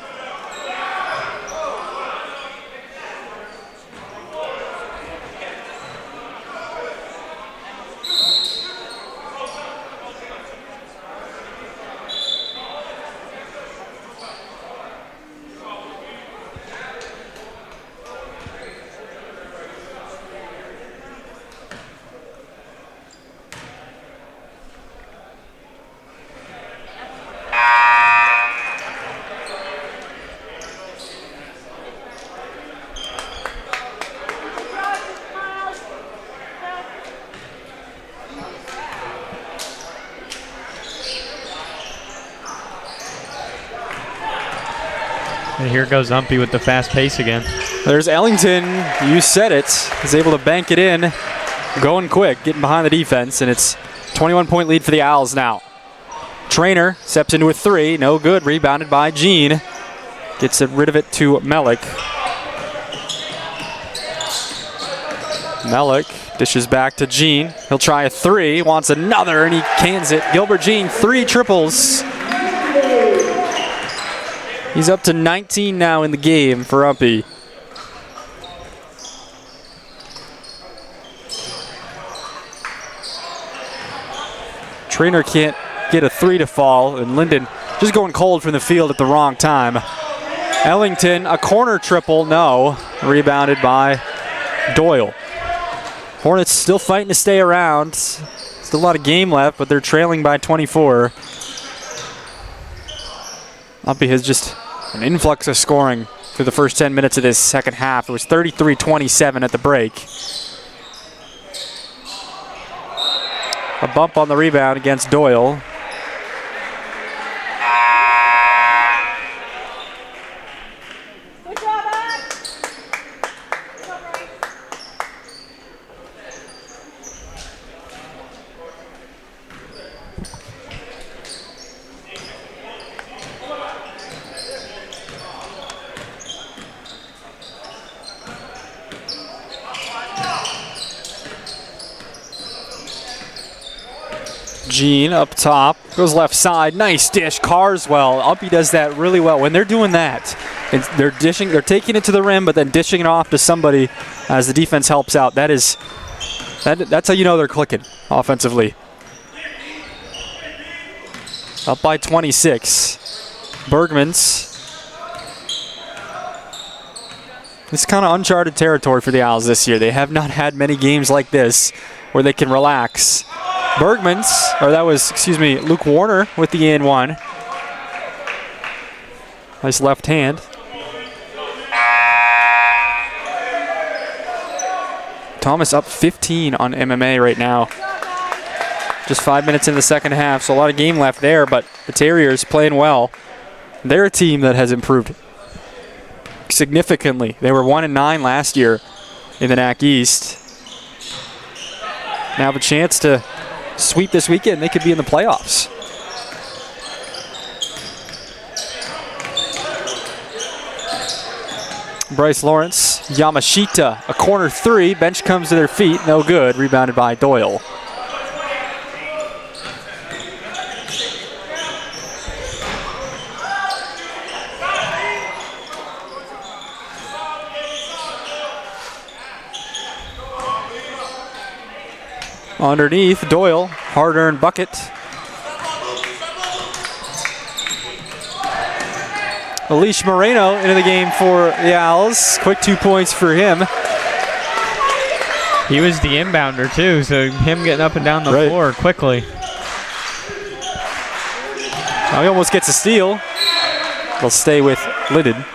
And here goes UMPI with the fast pace again. There's Ellington. You said it. He's able to bank it in. Going quick, getting behind the defense, and it's 21-point lead for the Owls now. Trainer steps into a three. No good. Rebounded by Gene. Gets rid of it to Mellick. Mellick dishes back to Gene. He'll try a three. Wants another, and he cans it. Gilbert Gene, 3 triples. He's up to 19 now in the game for UMPI. Trainer can't get a three to fall, and Lyndon just going cold from the field at the wrong time. Ellington, a corner triple, no. Rebounded by Doyle. Hornets still fighting to stay around. Still a lot of game left, but they're trailing by 24. UMPI has just an influx of scoring through the first 10 minutes of this second half. It was 33-27 at the break. A bump on the rebound against Doyle. Gene up top, goes left side, nice dish, Carswell. UMPI does that really well. When they're doing that, they're taking it to the rim, but then dishing it off to somebody as the defense helps out. That's how you know they're clicking offensively. Up by 26. Bergmans. This is kind of uncharted territory for the Owls this year. They have not had many games like this where they can relax. Luke Warner with the and one. Nice left hand. Thomas up 15 on MMA right now. Just 5 minutes in the second half, so a lot of game left there, but the Terriers playing well. They're a team that has improved significantly. They were 1-9 last year in the NAC East. Now have a chance to sweep this weekend. They could be in the playoffs. Bryce Lawrence, Yamashita, a corner three. Bench comes to their feet, no good. Rebounded by Doyle. Underneath, Doyle, hard-earned bucket. Alish Moreno into the game for the Owls. Quick 2 points for him. He was the inbounder too, so him getting up and down the floor quickly. Now he almost gets a steal. They'll stay with Lyndon.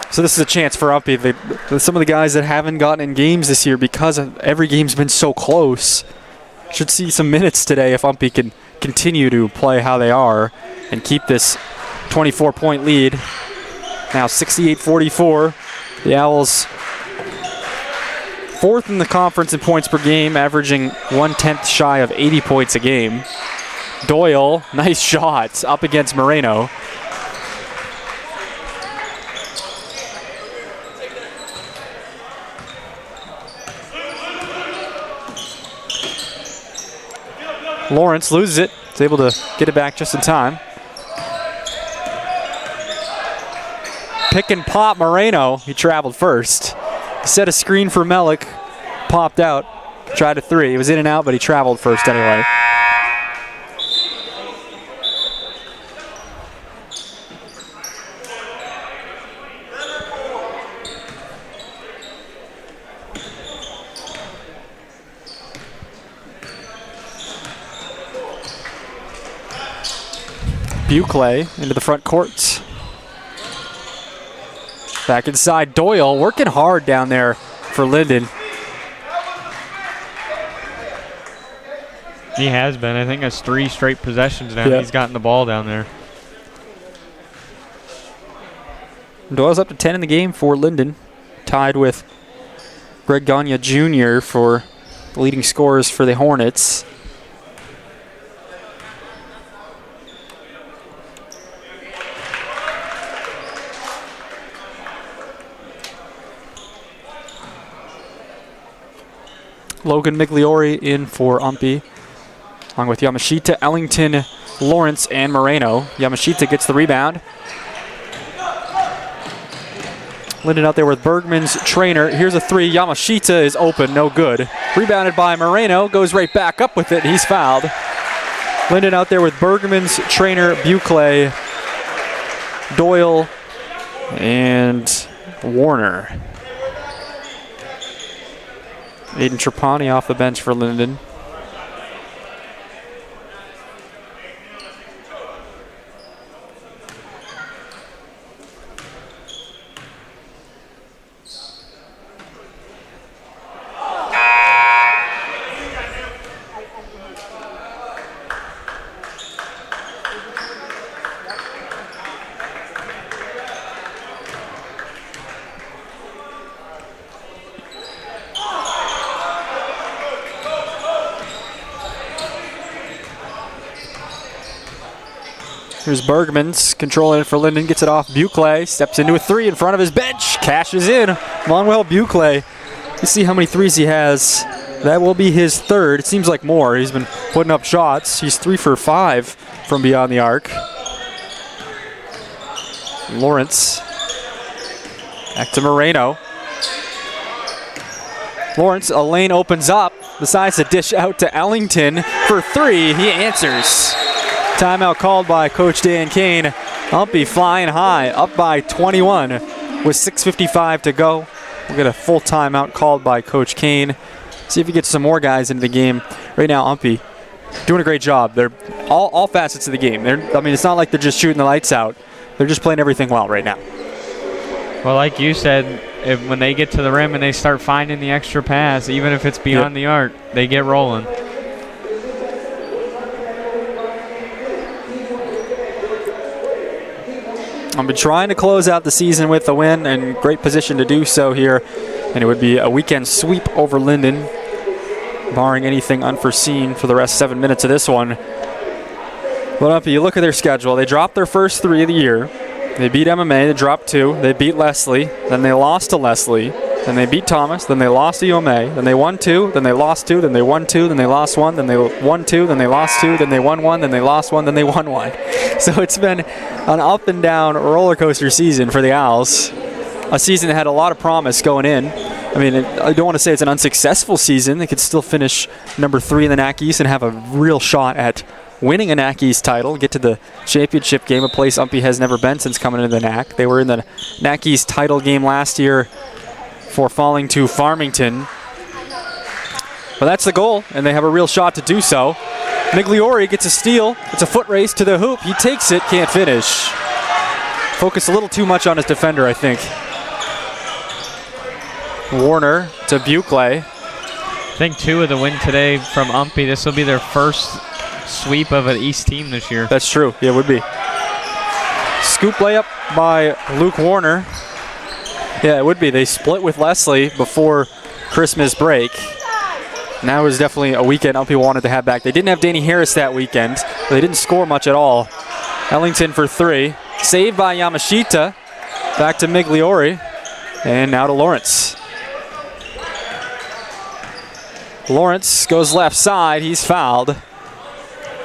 So this is a chance for UMPI. Some of the guys that haven't gotten in games this year because every game's been so close should see some minutes today if UMPI can continue to play how they are and keep this 24-point lead. Now 68-44. The Owls fourth in the conference in points per game, averaging 1/10 shy of 80 points a game. Doyle, nice shots up against Moreno. Lawrence loses it. Is able to get it back just in time. Pick and pop Moreno. He traveled first. Set a screen for Melick. Popped out. Tried a three. He was in and out, but he traveled first anyway. Buckley into the front court. Back inside, Doyle working hard down there for Lyndon. He has been. I think it's 3 straight possessions now. He's gotten the ball down there. Doyle's up to 10 in the game for Lyndon. Tied with Greg Gagne Jr. for the leading scorers for the Hornets. Logan Migliori in for UMPI, along with Yamashita, Ellington, Lawrence, and Moreno. Yamashita gets the rebound. Lyndon out there with Bergman's trainer. Here's a three. Yamashita is open, no good. Rebounded by Moreno, goes right back up with it. He's fouled. Lyndon out there with Bergman's trainer, Buckley, Doyle, and Warner. Aiden Trapani off the bench for Lyndon. Here's Bergman's controlling it for Lyndon, gets it off Buckley, steps into a three in front of his bench, cashes in. Longwell Buckley. You see how many threes he has. That will be his third. It seems like more. He's been putting up shots. He's 3 for 5 from beyond the arc. Lawrence. Back to Moreno. Lawrence, a lane opens up. Decides to dish out to Ellington for three. He answers. Timeout called by Coach Dan Kane. UMPI flying high, up by 21 with 6:55 to go. We'll get a full timeout called by Coach Kane. See if he gets some more guys into the game. Right now, UMPI doing a great job. They're all facets of the game. It's not like they're just shooting the lights out. They're just playing everything well right now. Well, like you said, when they get to the rim and they start finding the extra pass, even if it's beyond the arc, they get rolling. I've been trying to close out the season with a win, and great position to do so here. And it would be a weekend sweep over Lyndon, barring anything unforeseen for the rest 7 minutes of this one. But you look at their schedule. They dropped their first 3 of the year. They beat MMA, they dropped 2. They beat Leslie, then they lost to Leslie. Then they beat Thomas, then they lost to UMA. Then they won 2, then they lost 2, then they won 2, then they lost 1, then they won 2, then they lost 2, then they won 1, then they lost 1, then they won 1. So it's been an up and down roller coaster season for the Owls. A season that had a lot of promise going in. I mean, I don't want to say it's an unsuccessful season. They could still finish number 3 in the NAC East and have a real shot at winning a NAC East title, get to the championship game, a place UMPI has never been since coming into the NAC. They were in the NAC East title game last year for falling to Farmington. But that's the goal, and they have a real shot to do so. Migliori gets a steal. It's a foot race to the hoop. He takes it, can't finish. Focused a little too much on his defender, I think. Warner to Bukley. I think 2 of the win today from UMPI. This will be their first sweep of an East team this year. That's true. Yeah, it would be. Scoop layup by Luke Warner. Yeah, it would be. They split with Leslie before Christmas break. Now is definitely a weekend UMPI wanted to have back. They didn't have Danny Harris that weekend. But they didn't score much at all. Ellington for 3. Saved by Yamashita. Back to Migliori. And now to Lawrence. Lawrence goes left side. He's fouled.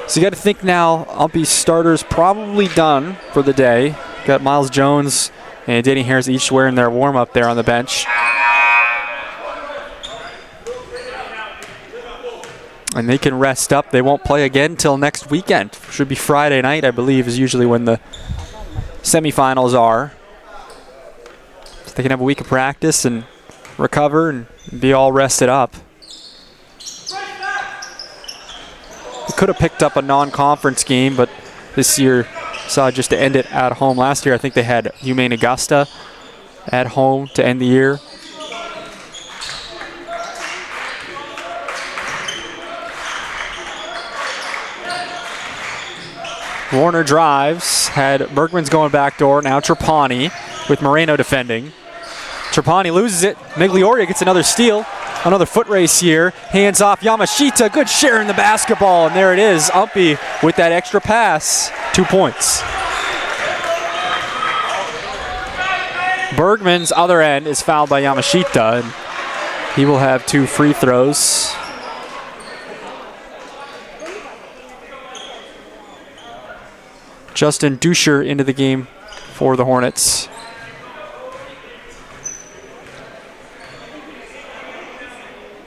So you got to think now UMPI's starters probably done for the day. Got Miles Jones and Danny Harris each wearing their warm-up there on the bench. And they can rest up. They won't play again until next weekend. Should be Friday night, I believe, is usually when the semifinals are. So they can have a week of practice and recover and be all rested up. They could have picked up a non-conference game, but this year decided just to end it at home. Last year, I think they had UMaine Augusta at home to end the year. Warner drives, had Bergman's going back door, now Trapani with Moreno defending. Trapani loses it, Migliori gets another steal, another foot race here, hands off Yamashita, good share in the basketball, and there it is, UMPI with that extra pass, 2 points. Bergman's other end is fouled by Yamashita, and he will have 2 free throws. Justin Duscher into the game for the Hornets.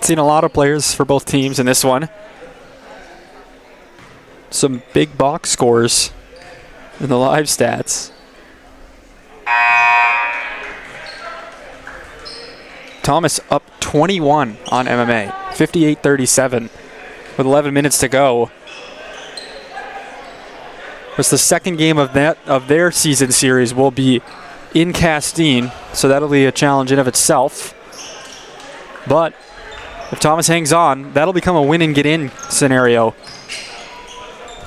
Seen a lot of players for both teams in this one. Some big box scores in the live stats. Thomas up 21 on MMA, 58-37 with 11 minutes to go. It's the second game of their season series will be in Castine, so that'll be a challenge in of itself. But if Thomas hangs on, that'll become a win and get in scenario.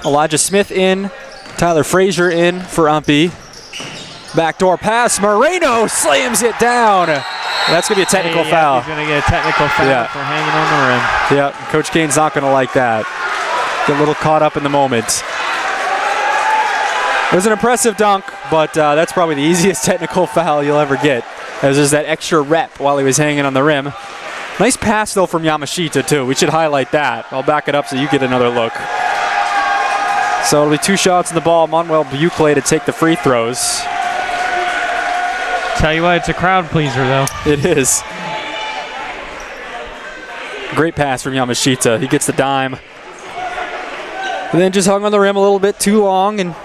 Elijah Smith in, Tyler Frazier in for UMPI. Backdoor pass, Moreno slams it down. That's going to be a technical foul. He's going to get a technical foul for hanging on the rim. Yeah, Coach Kane's not going to like that. Get a little caught up in the moment. It was an impressive dunk, but that's probably the easiest technical foul you'll ever get, as there's that extra rep while he was hanging on the rim. Nice pass, though, from Yamashita, too. We should highlight that. I'll back it up so you get another look. So it'll be 2 shots in the ball. Manuel Bukley to take the free throws. Tell you what, it's a crowd pleaser, though. It is. Great pass from Yamashita. He gets the dime. And then just hung on the rim a little bit too long, and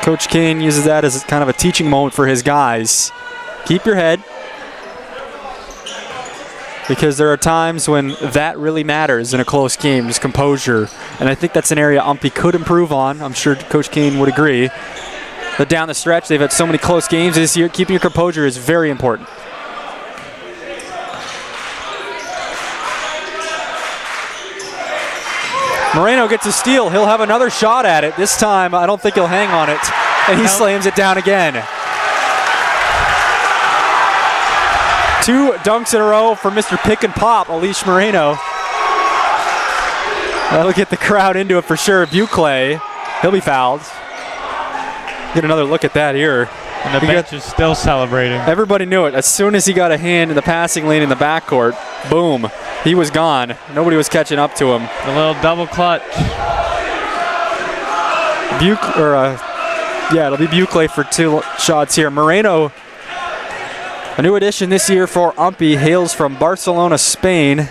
Coach Kane uses that as kind of a teaching moment for his guys. Keep your head, because there are times when that really matters in a close game, just composure. And I think that's an area UMPI could improve on. I'm sure Coach Kane would agree. But down the stretch, they've had so many close games this year. Keeping your composure is very important. Moreno gets a steal. He'll have another shot at it. This time, I don't think he'll hang on it. And he slams it down again. 2 dunks in a row for Mr. Pick and Pop, Alish Moreno. That'll get the crowd into it for sure. Buckley, he'll be fouled. Get another look at that here. And the bench is still celebrating. Everybody knew it. As soon as he got a hand in the passing lane in the backcourt, boom, he was gone. Nobody was catching up to him. A little double clutch. It'll be Buckley for 2 shots here. Moreno, a new addition this year for UMPI, hails from Barcelona, Spain.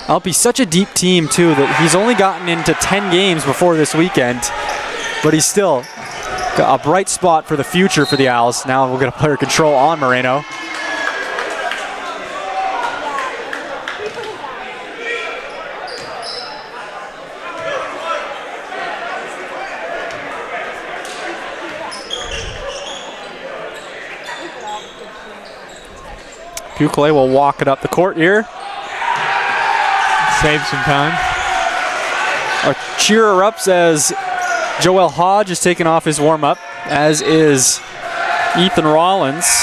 UMPI's such a deep team, too, that he's only gotten into 10 games before this weekend, but he's still got a bright spot for the future for the Owls. Now we'll get a player control on Moreno. Buckley will walk it up the court here. Save some time. A cheerer-ups as Joel Hodge is taking off his warm-up, as is Ethan Rollins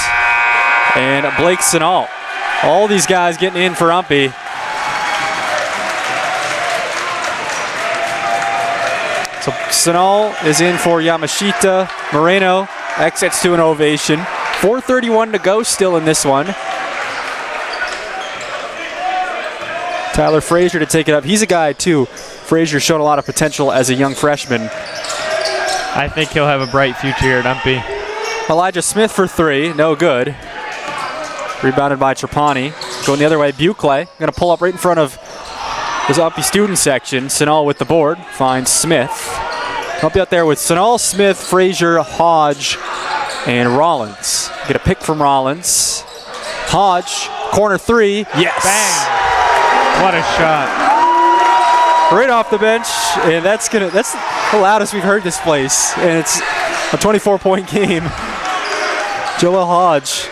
and Blake Sinal. All these guys getting in for UMPI. So Sinal is in for Yamashita. Moreno exits to an ovation. 4:31 to go still in this one. Tyler Frazier to take it up. He's a guy, too. Frazier showed a lot of potential as a young freshman. I think he'll have a bright future here at UMPI. Elijah Smith for 3. No good. Rebounded by Trapani. Going the other way, Buckley. Going to pull up right in front of his UMPI student section. Sinal with the board. Finds Smith. UMPI out there with Sinal, Smith, Frazier, Hodge, and Rollins. Get a pick from Rollins. Hodge, corner 3. Yes. Bang. What a shot. Right off the bench, and that's the loudest we've heard this place, and it's a 24-point game. Joel Hodge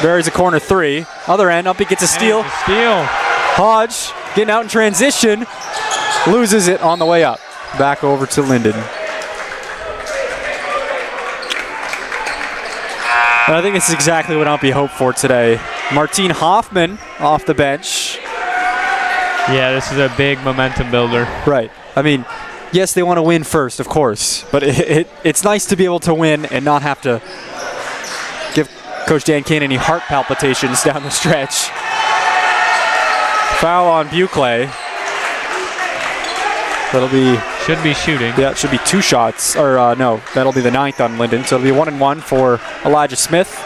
buries a corner 3. Other end, UMPI gets a steal. Hodge getting out in transition, loses it on the way up. Back over to Lyndon. And I think this is exactly what UMPI hoped for today. Martine Hoffman off the bench. Yeah, this is a big momentum builder. Right. I mean, yes, they want to win first, of course, but it's nice to be able to win and not have to give Coach Dan Kane any heart palpitations down the stretch. Foul on Buckley. Should be shooting. Yeah, it should be 2 shots. Or no, that'll be the 9th on Lyndon. So it'll be 1-1 for Elijah Smith.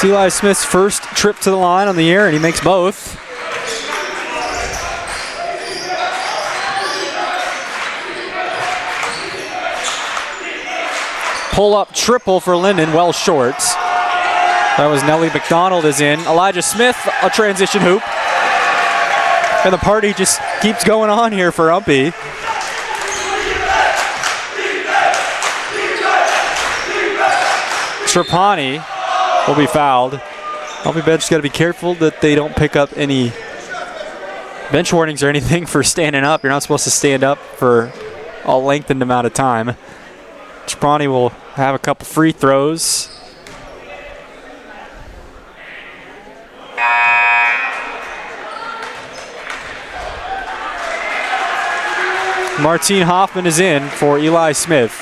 Eli Smith's first trip to the line on the year, and he makes both. Pull-up triple for Lyndon, well short. That was Nellie McDonald is in. Elijah Smith, a transition hoop. And the party just keeps going on here for UMPI. Trapani will be fouled. UMPI bench got to be careful that they don't pick up any bench warnings or anything for standing up. You're not supposed to stand up for a lengthened amount of time. Trapani will have a couple free throws. Martine Hoffman is in for Eli Smith.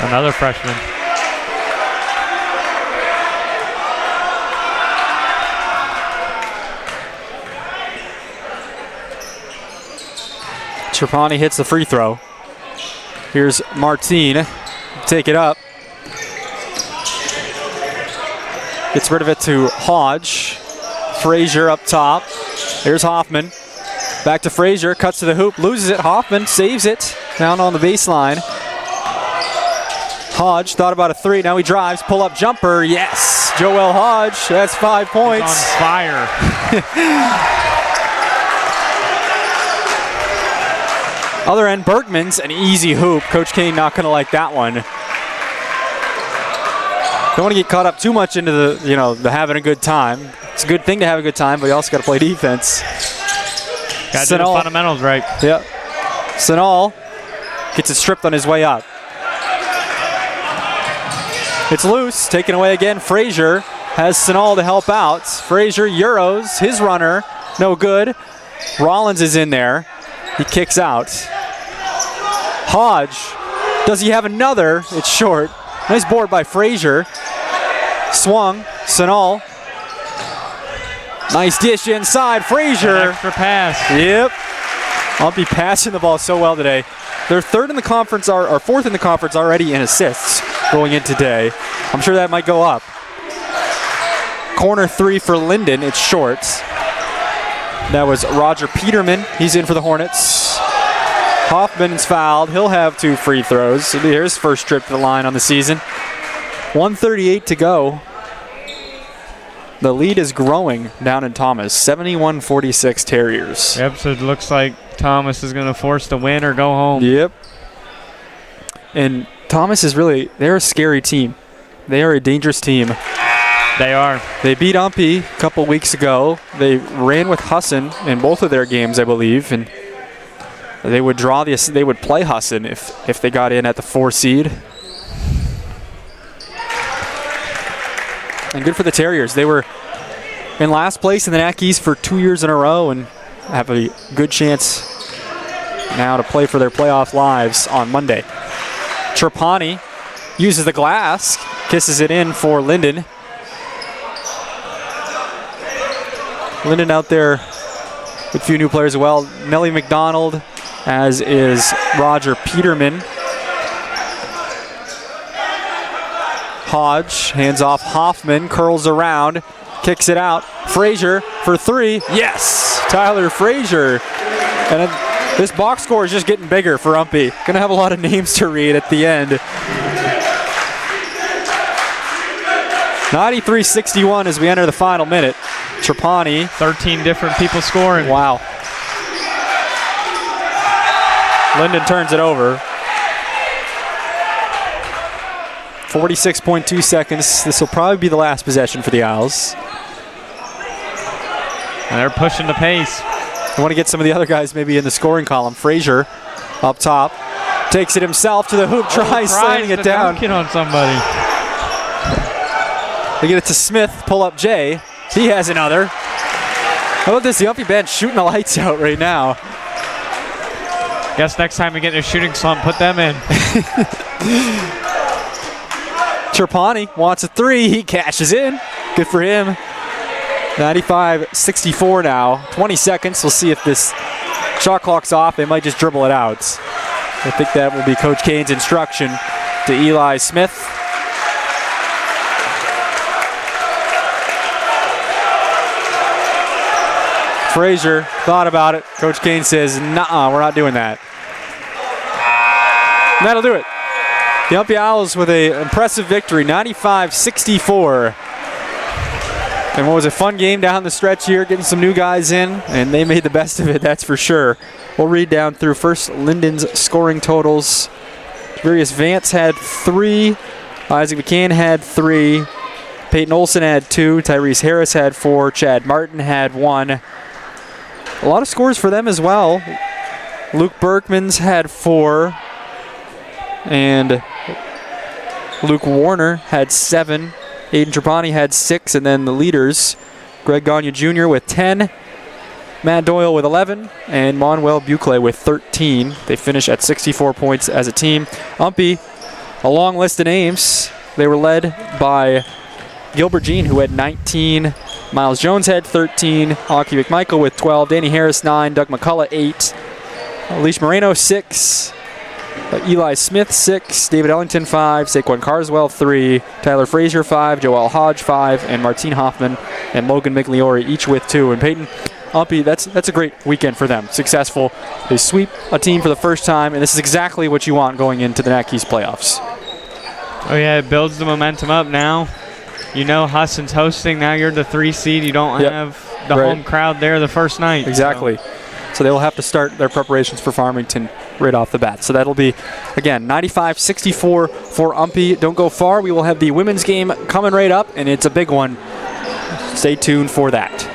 Another freshman. Trapani hits the free throw. Here's Martine. Take it up. Gets rid of it to Hodge. Frazier up top. Here's Hoffman. Back to Frazier, cuts to the hoop, loses it. Hoffman saves it down on the baseline. Hodge thought about a three, now he drives, pull-up jumper, yes! Joel Hodge, that's 5 points. He's on fire. Other end, Berkman's an easy hoop. Coach Kane not going to like that one. Don't want to get caught up too much into the having a good time. It's a good thing to have a good time, but you also got to play defense. Got to do the fundamentals right. Yep. Sinal gets it stripped on his way up. It's loose, taken away again. Frazier has Sinal to help out. Frazier Euros, his runner, no good. Rollins is in there. He kicks out. Hodge, does he have another? It's short. Nice board by Frazier. Swung, Sinal. Nice dish inside, Frazier. An extra pass. Yep. UMPI passing the ball so well today. They're third in the conference, or fourth in the conference already in assists going in today. I'm sure that might go up. Corner three for Lyndon, it's short. That was Roger Peterman. He's in for the Hornets. Hoffman's fouled. He'll have 2 free throws. It'll be his first trip to the line on the season. 1:38 to go. The lead is growing down in Thomas. 71-46 Terriers. Yep, so it looks like Thomas is going to force the win or go home. Yep. And Thomas is they're a scary team. They are a dangerous team. They are. They beat UMPI a couple weeks ago. They ran with Husson in both of their games, I believe, and they would play Husson if they got in at the 4 seed. And good for the Terriers. They were in last place in the NAC East for 2 years in a row and have a good chance now to play for their playoff lives on Monday. Trapani uses the glass, kisses it in for Lyndon. Lyndon out there with a few new players as well. Nellie McDonald, as is Roger Peterman. Hodge hands off Hoffman, curls around, kicks it out. Frazier for 3. Yes! Tyler Frazier. And this box score is just getting bigger for UMPI. Going to have a lot of names to read at the end. 93-61 as we enter the final minute. Trapani. 13 different people scoring. Wow. Lyndon turns it over. 46.2 seconds. This will probably be the last possession for the Owls. And they're pushing the pace. I want to get some of the other guys maybe in the scoring column. Frazier up top. Takes it himself to the hoop. Tries slamming it down. On somebody. They get it to Smith. Pull up Jay. He has another. How about this? The UMPI bench shooting the lights out right now. Guess next time we get in a shooting slump, put them in. Trapani wants a 3. He cashes in. Good for him. 95-64 now. 20 seconds. We'll see if this shot clock's off. They might just dribble it out. I think that will be Coach Kane's instruction to Eli Smith. Frazier thought about it. Coach Kane says, "Nuh-uh, we're not doing that." And that'll do it. The UMPI Owls with an impressive victory, 95-64. And what was a fun game down the stretch here, getting some new guys in, and they made the best of it, that's for sure. We'll read down through first Lyndon's scoring totals. Darius Vance had 3. Isaac McCann had 3. Peyton Olson had 2. Tyrese Harris had 4. Chad Martin had 1. A lot of scores for them as well. Luke Berkman's had 4. And Luke Warner had 7. Aiden Trapani had 6. And then the leaders, Greg Gagne Jr. with 10. Matt Doyle with 11. And Manuel Bucle with 13. They finish at 64 points as a team. UMPI, a long list of names. They were led by Gilbert Jean, who had 19. Miles Jones had 13. Aki McMichael with 12. Danny Harris, 9. Doug McCullough, 8. Alish Moreno, 6. Eli Smith, 6. David Ellington, 5. Saquon Carswell, 3. Tyler Frazier, 5. Joel Hodge, 5. And Martine Hoffman and Logan Migliori, each with 2. And Peyton, UMPI, that's a great weekend for them. Successful. They sweep a team for the first time, and this is exactly what you want going into the NAC East playoffs. Oh, yeah, it builds the momentum up now. You know Husson's hosting. Now you're the 3 seed. You don't have the home crowd there the first night. Exactly. So they will have to start their preparations for Farmington right off the bat. So that'll be, again, 95-64 for UMPI. Don't go far. We will have the women's game coming right up, and it's a big one. Stay tuned for that.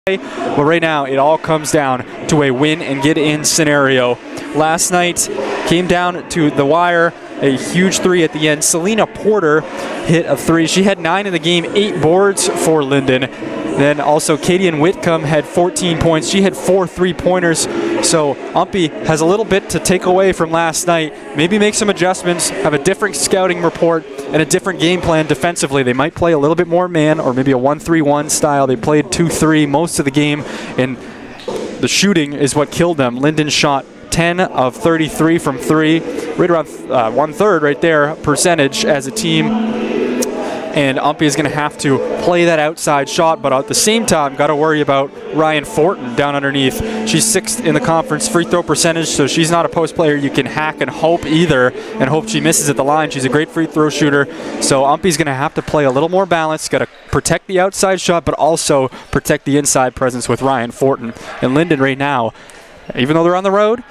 But right now, it all comes down to a win and get in scenario. Last night came down to the wire, a huge three at the end. Selena Porter hit a three. She had 9 in the game, 8 boards for Lyndon. Then also Katie and Whitcomb had 14 points. She had 4 3-pointers. So UMPI has a little bit to take away from last night. Maybe make some adjustments, have a different scouting report, and a different game plan defensively. They might play a little bit more man or maybe a 1-3-1 style. They played 2-3 most of the game, and the shooting is what killed them. Lyndon shot 10 of 33 from 3, right around 1/3 right there percentage as a team. And UMPI is going to have to play that outside shot, but at the same time, got to worry about Ryan Fortin down underneath. She's 6th in the conference free throw percentage, so she's not a post player you can hack and hope either, and hope she misses at the line. She's a great free throw shooter, so UMPI's going to have to play a little more balanced. Got to protect the outside shot, but also protect the inside presence with Ryan Fortin. And Lyndon right now, even though they're on the road,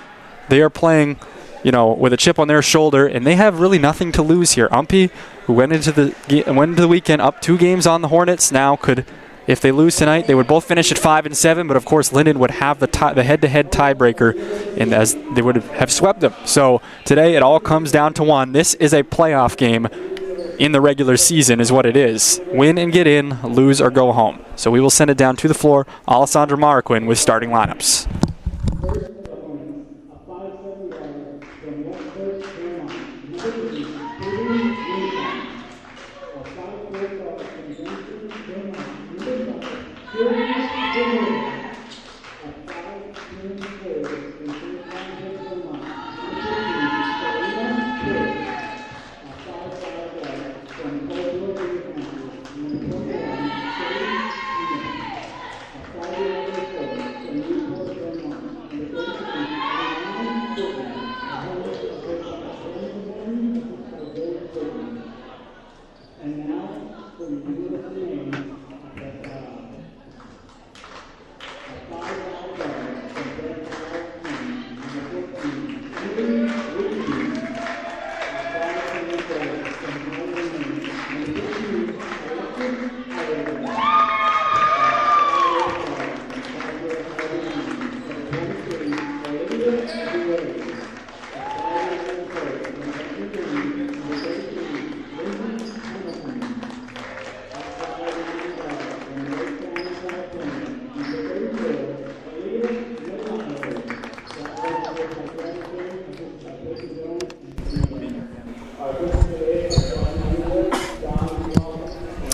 they are playing, with a chip on their shoulder, and they have really nothing to lose here. UMPI, who went into the weekend up 2 games on the Hornets, now could, if they lose tonight, they would both finish at 5-7. But of course, Lyndon would have the head-to-head tiebreaker, and as they would have swept them. So today, it all comes down to one. This is a playoff game in the regular season, is what it is. Win and get in, lose or go home. So we will send it down to the floor. Alessandra Marquin with starting lineups.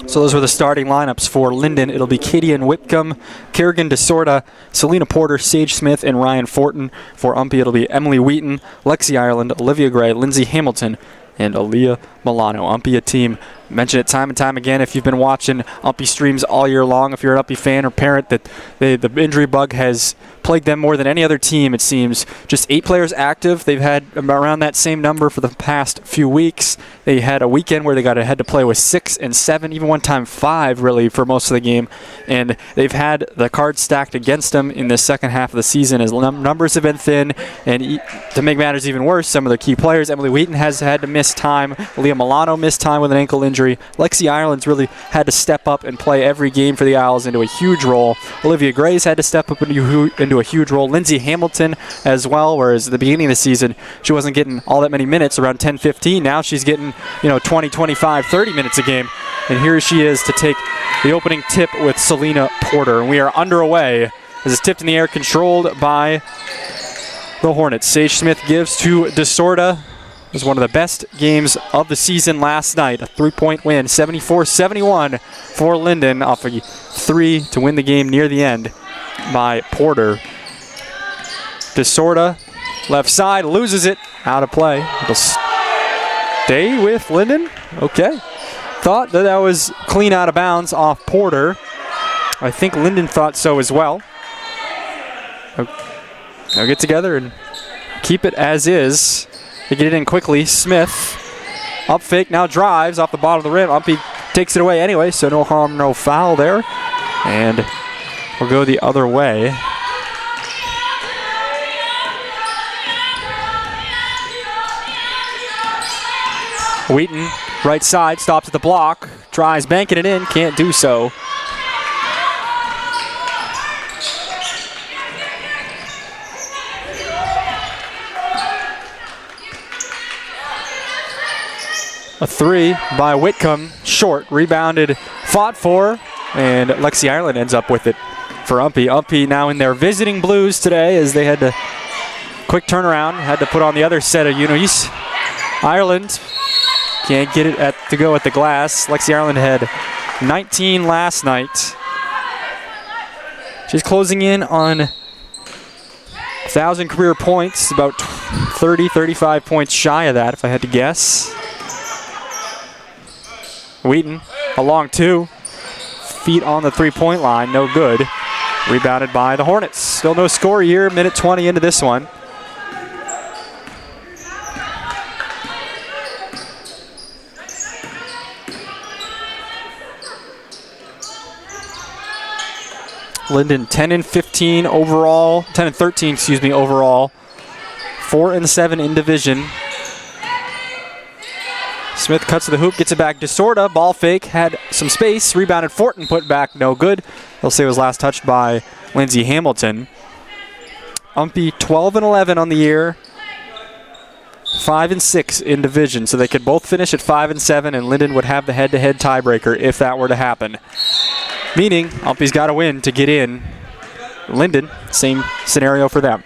So those were the starting lineups for Lyndon. It'll be Katie and Whitcomb, Kerrigan DeSorda, Selena Porter, Sage Smith, and Ryan Fortin. For UMPI, it'll be Emily Wheaton, Lexi Ireland, Olivia Gray, Lindsay Hamilton, and Aaliyah Milano. UMPI, a team, mention it time and time again if you've been watching UMPI streams all year long, if you're an UMPI fan or parent, that the injury bug has plagued them more than any other team, it seems. Just 8 players active. They've had around that same number for the past few weeks. They had a weekend where they had to play with 6 and 7, even one time 5, really, for most of the game. And they've had the cards stacked against them in the second half of the season as numbers have been thin. And to make matters even worse, some of the key players, Emily Wheaton has had to miss time. Leah Milano missed time with an ankle injury. Lexi Ireland's really had to step up and play every game for the Owls into a huge role. Olivia Gray's had to step up into a huge role. Lindsay Hamilton as well, whereas at the beginning of the season, she wasn't getting all that many minutes, around 10-15. Now she's getting 20, 25, 30 minutes a game. And here she is to take the opening tip with Selena Porter. And we are underway as it's tipped in the air, controlled by the Hornets. Sage Smith gives to DeSorda. It was one of the best games of the season last night. A 3-point win, 74-71 for Lyndon off a 3 to win the game near the end by Porter. DeSorda, left side, loses it, out of play. It'll stay with Lyndon. Okay. Thought that was clean out of bounds off Porter. I think Lyndon thought so as well. Now get together and keep it as is. They get it in quickly. Smith, up fake, now drives off the bottom of the rim. UMPI takes it away anyway, so no harm, no foul there. And we'll go the other way. Wheaton, right side, stops at the block, tries banking it in, can't do so. A three by Whitcomb, short, rebounded, fought for, and Lexi Ireland ends up with it for UMPI. UMPI now in their visiting blues today as they had to quick turnaround, had to put on the other set of unis. Ireland can't get it to go at the glass. Lexi Ireland had 19 last night. She's closing in on 1,000 career points, about 30, 35 points shy of that if I had to guess. Wheaton, a long two. Feet on the three-point line, no good. Rebounded by the Hornets. Still no score here, minute 20 into this one. Lyndon 10-15 overall, 10-13, excuse me, overall. 4-7 in division. Smith cuts to the hoop, gets it back. DeSorda, ball fake, had some space, rebounded Fortin, put back, no good. They'll say it was last touched by Lindsay Hamilton. UMPI 12-11 on the year, 5-6 in division, so they could both finish at 5-7, and Lyndon would have the head-to-head tiebreaker if that were to happen. Meaning, UMPI's got to win to get in. Lyndon, same scenario for them.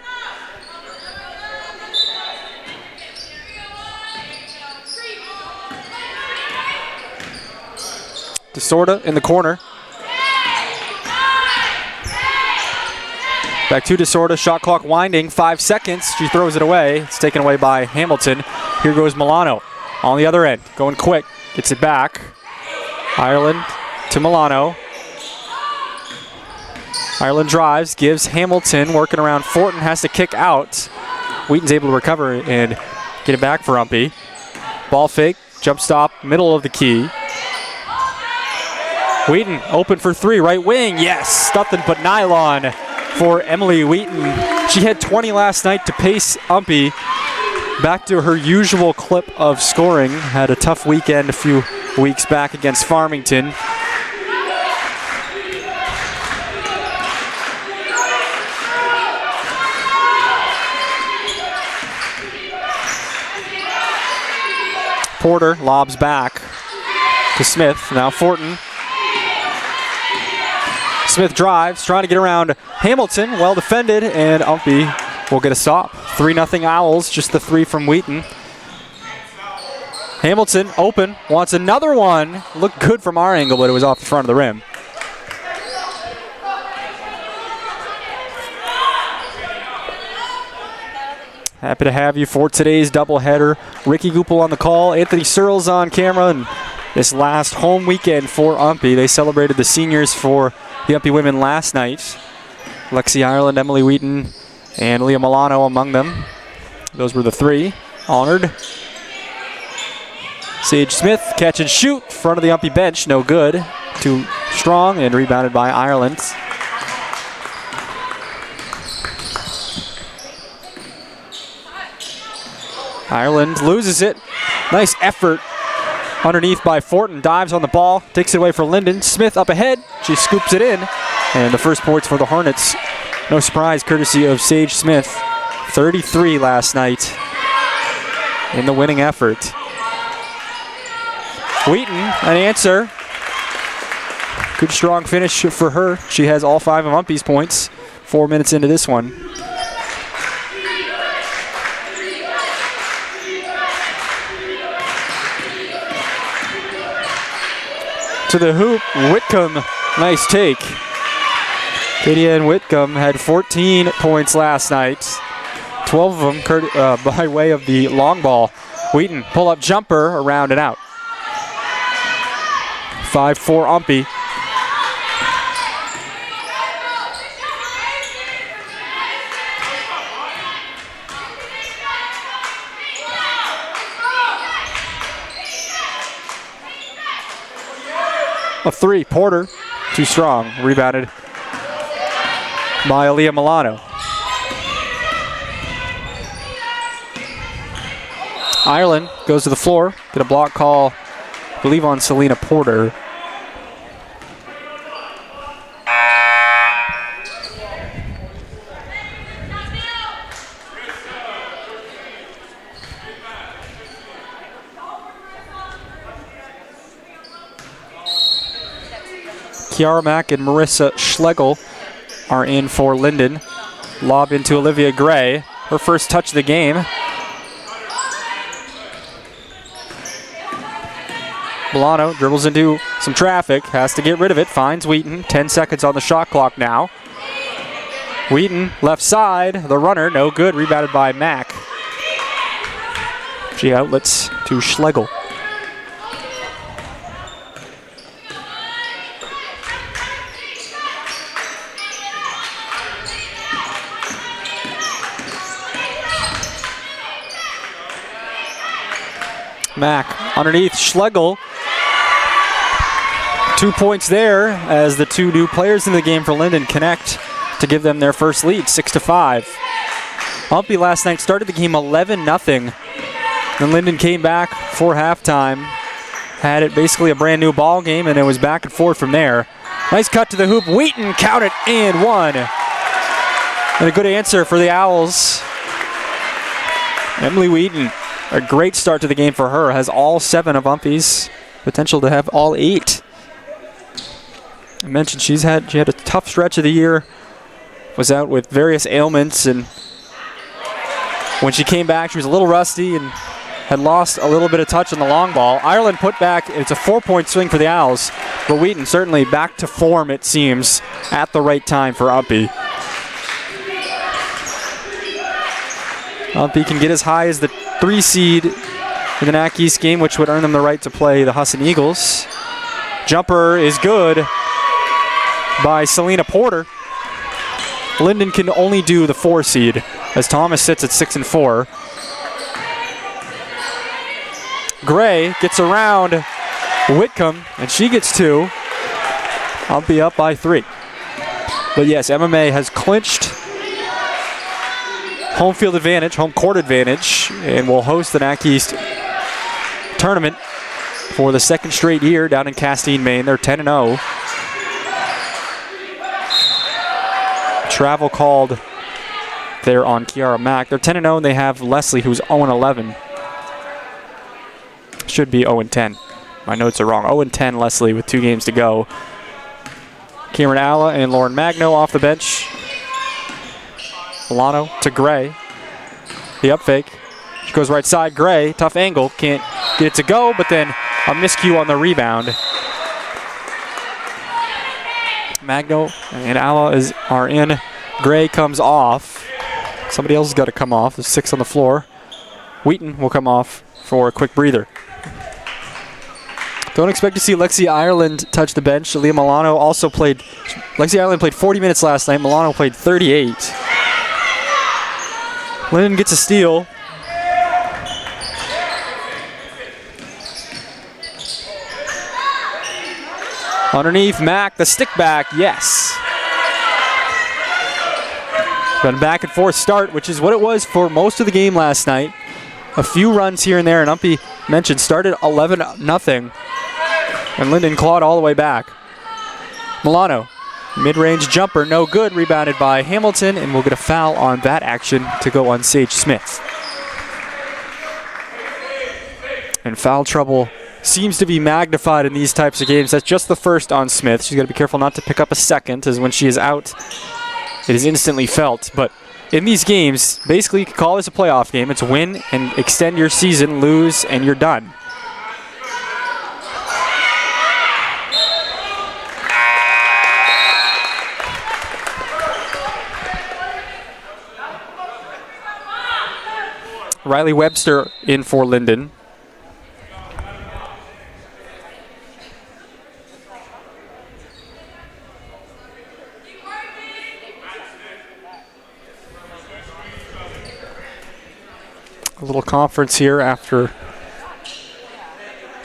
DeSorda in the corner. Back to DeSorda, shot clock winding, 5 seconds. She throws it away. It's taken away by Hamilton. Here goes Milano on the other end, going quick, gets it back. Ireland to Milano. Ireland drives, gives Hamilton, working around Fortin, has to kick out. Wheaton's able to recover and get it back for UMPI. Ball fake, jump stop, middle of the key. Wheaton open for three, right wing, yes, nothing but nylon for Emily Wheaton. She had 20 last night to pace UMPI back to her usual clip of scoring. Had a tough weekend a few weeks back against Farmington. Porter lobs back to Smith, now Fortin. Smith drives, trying to get around Hamilton, well defended, and UMPI will get a stop. 3-0 Owls, just the three from Wheaton. Hamilton, open, wants another one. Looked good from our angle, but it was off the front of the rim. Happy to have you for today's doubleheader. Ricky Goupel on the call, Anthony Searles on camera, and this last home weekend for UMPI. They celebrated the seniors for the UMPI women last night. Lexi Ireland, Emily Wheaton, and Leah Milano among them. Those were the three honored. Sage Smith, catch and shoot, front of the UMPI bench, no good. Too strong and rebounded by Ireland. Ireland loses it. Nice effort underneath by Fortin. Dives on the ball, takes it away for Lyndon. Smith up ahead, she scoops it in. And the first points for the Hornets. No surprise, courtesy of Sage Smith. 33 last night in the winning effort. Wheaton, an answer. Good strong finish for her. She has all 5 of UMPI's points. 4 minutes into this one. To the hoop, Whitcomb, nice take. Katie Ann Whitcomb had 14 points last night. 12 of them by way of the long ball. Wheaton, pull-up jumper, around and out. 5-4 UMPI. A three, Porter, too strong, rebounded by Aaliyah Milano. Ireland goes to the floor, get a block call, I believe on Selena Porter. Kiara Mack and Marissa Schlegel are in for Lyndon. Lob into Olivia Gray. Her first touch of the game. Milano dribbles into some traffic, has to get rid of it, finds Wheaton. 10 seconds on the shot clock now. Wheaton, left side, the runner, no good, rebounded by Mack. She outlets to Schlegel. Mack underneath Schlegel. 2 points there as the two new players in the game for Lyndon connect to give them their first lead, 6-5. UMPI last night started the game 11-0. Then Lyndon came back for halftime, had it basically a brand new ball game, and it was back and forth from there. Nice cut to the hoop. Wheaton counted and one. And a good answer for the Owls. Emily Wheaton, a great start to the game for her, has all 7 of UMPI's potential to have all 8. I mentioned she had a tough stretch of the year, was out with various ailments, and when she came back she was a little rusty and had lost a little bit of touch on the long ball. Ireland put back, it's a 4-point swing for the Owls, but Wheaton certainly back to form, it seems, at the right time for UMPI. UMPI can get as high as the 3 seed in the NAC East game, which would earn them the right to play the Husson Eagles. Jumper is good by Selena Porter. Lyndon can only do the 4 seed as Thomas sits at 6-4. Gray gets around Whitcomb and she gets 2. UMPI up by 3. But yes, MMA has clinched home field advantage, home court advantage, and will host the NAC East tournament for the 2nd straight year down in Castine, Maine. They're 10-0. Travel called there on Kiara Mack. They're 10-0 and they have Leslie, who's 0-11. Should be 0-10. My notes are wrong. 0-10 Leslie with 2 games to go. Cameron Alla and Lauren Magno off the bench. Milano to Gray. The up fake. She goes right side. Gray, tough angle. Can't get it to go, but then a miscue on the rebound. Magno and Alla are in. Gray comes off. Somebody else has got to come off. There's 6 on the floor. Wheaton will come off for a quick breather. Don't expect to see Lexi Ireland touch the bench. Leah Milano also played. Lexi Ireland played 40 minutes last night. Milano played 38. Lyndon gets a steal. Underneath Mack, the stick back, yes. Been back and forth start, which is what it was for most of the game last night. A few runs here and there, and UMPI mentioned started 11-0, and Lyndon clawed all the way back. Milano, mid-range jumper, no good, rebounded by Hamilton, and we'll get a foul on that action to go on Sage Smith. And foul trouble seems to be magnified in these types of games. That's just the first on Smith. She's got to be careful not to pick up a second, as when she is out, it is instantly felt. But in these games, basically you can call this a playoff game. It's win and extend your season, lose, and you're done. Riley Webster in for Lyndon. A little conference here after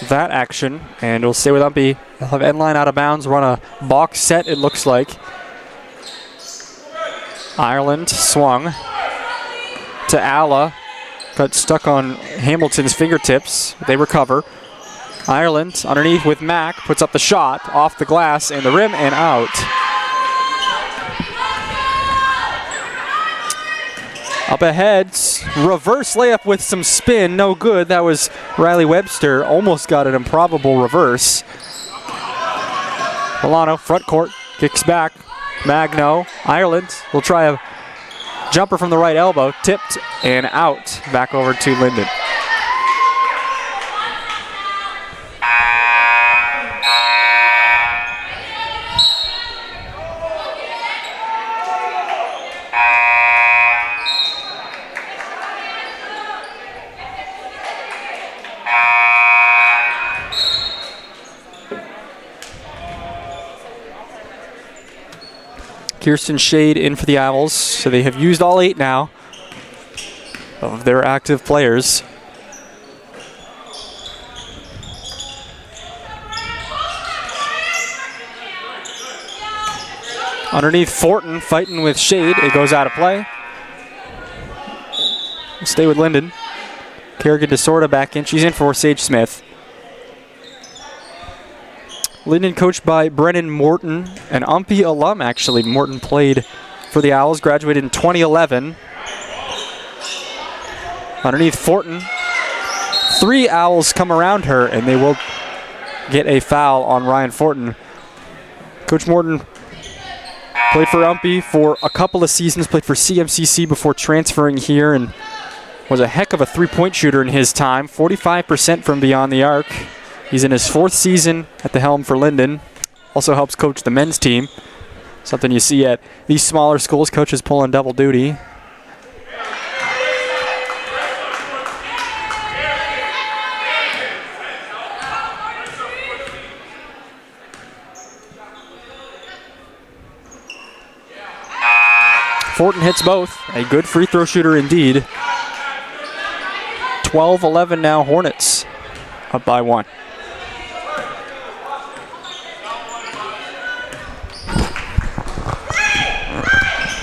that action, and we'll stay with UMPI. They'll have end line out of bounds, run a box set, it looks like. Ireland swung to Alla, got stuck on Hamilton's fingertips. They recover. Ireland underneath with Mack, puts up the shot, off the glass and the rim and out. Up ahead, reverse layup with some spin, no good. That was Riley Webster, almost got an improbable reverse. Milano, front court, kicks back. Magno, Ireland will try a jumper from the right elbow, tipped and out. Back over to Lyndon. Kirsten Shade in for the Owls, so they have used all 8 now of their active players. Underneath Fortin, fighting with Shade. It goes out of play. Stay with Lyndon. Kerrigan DeSorda back in. She's in for Sage Smith. Lyndon coached by Brennan Morton, an UMPI alum actually. Morton played for the Owls, graduated in 2011. Underneath Fortin, 3 Owls come around her and they will get a foul on Ryan Fortin. Coach Morton played for UMPI for a couple of seasons, played for CMCC before transferring here, and was a heck of a three-point shooter in his time, 45% from beyond the arc. He's in his 4th season at the helm for Lyndon. Also helps coach the men's team. Something you see at these smaller schools, coaches pulling double duty. Fortin hits both. A good free throw shooter indeed. 12-11 now, Hornets up by 1.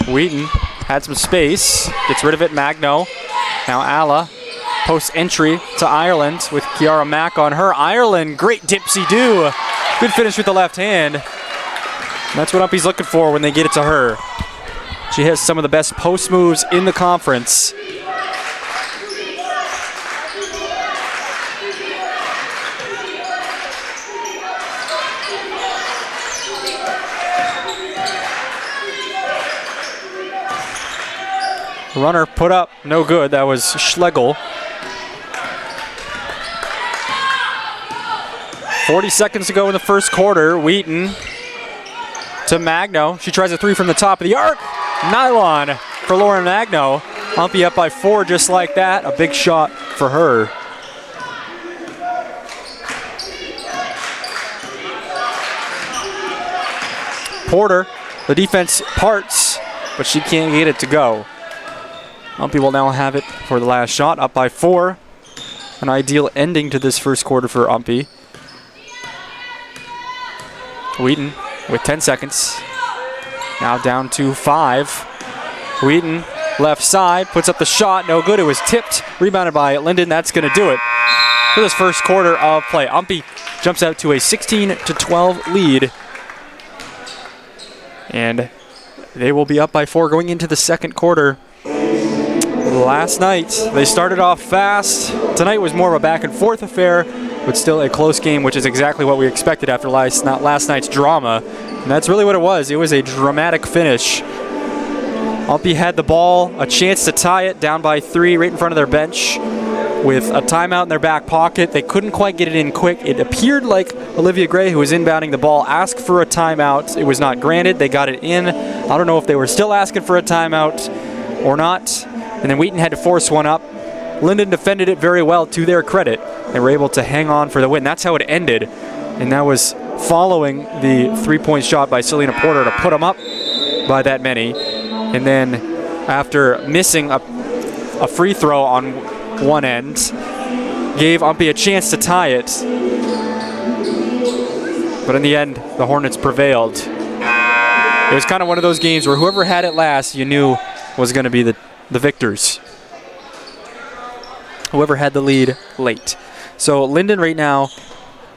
Wheaton had some space, gets rid of it, Magno. Now Alla, post entry to Ireland with Kiara Mack on her. Ireland, great dipsy-do. Good finish with the left hand. That's what UMPI's looking for when they get it to her. She has some of the best post moves in the conference. Runner put up, no good. That was Schlegel. 40 seconds to go in the first quarter. Wheaton to Magno. She tries a 3 from the top of the arc. Nylon for Lauren Magno. UMPI up by 4 just like that. A big shot for her. Porter, the defense parts, but she can't get it to go. UMPI will now have it for the last shot, up by 4. An ideal ending to this first quarter for UMPI. Wheaton with 10 seconds. Now down to 5. Wheaton, left side, puts up the shot, no good. It was tipped, rebounded by Lyndon. That's going to do it for this first quarter of play. UMPI jumps out to a 16-12 lead. And they will be up by 4 going into the second quarter. Last night, they started off fast. Tonight was more of a back-and-forth affair, but still a close game, which is exactly what we expected after last night's drama. And that's really what it was. It was a dramatic finish. UMPI had the ball, a chance to tie it, down by 3 right in front of their bench with a timeout in their back pocket. They couldn't quite get it in quick. It appeared like Olivia Gray, who was inbounding the ball, asked for a timeout. It was not granted. They got it in. I don't know if they were still asking for a timeout or not. And then Wheaton had to force one up. Lyndon defended it very well, to their credit. They were able to hang on for the win. That's how it ended. And that was following the 3-point shot by Selena Porter to put them up by that many. And then after missing a free throw on one end, gave UMPI a chance to tie it. But in the end, the Hornets prevailed. It was kind of one of those games where whoever had it last, you knew was going to be the victors. Whoever had the lead late. So Lyndon right now,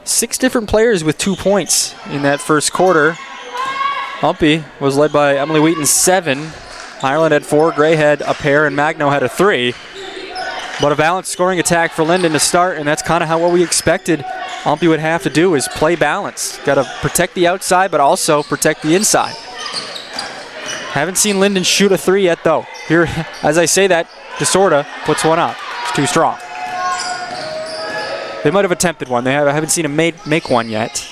6 different players with 2 points in that first quarter. UMPI was led by Emily Wheaton, 7. Ireland had 4, Gray had a pair, and Magno had a 3. But a balanced scoring attack for Lyndon to start, and that's kind of what we expected UMPI would have to do is play balance. Got to protect the outside, but also protect the inside. Haven't seen Lyndon shoot a 3 yet, though. Here, as I say that, DeSorda puts one up. It's too strong. They might have attempted one. I haven't seen him make one yet.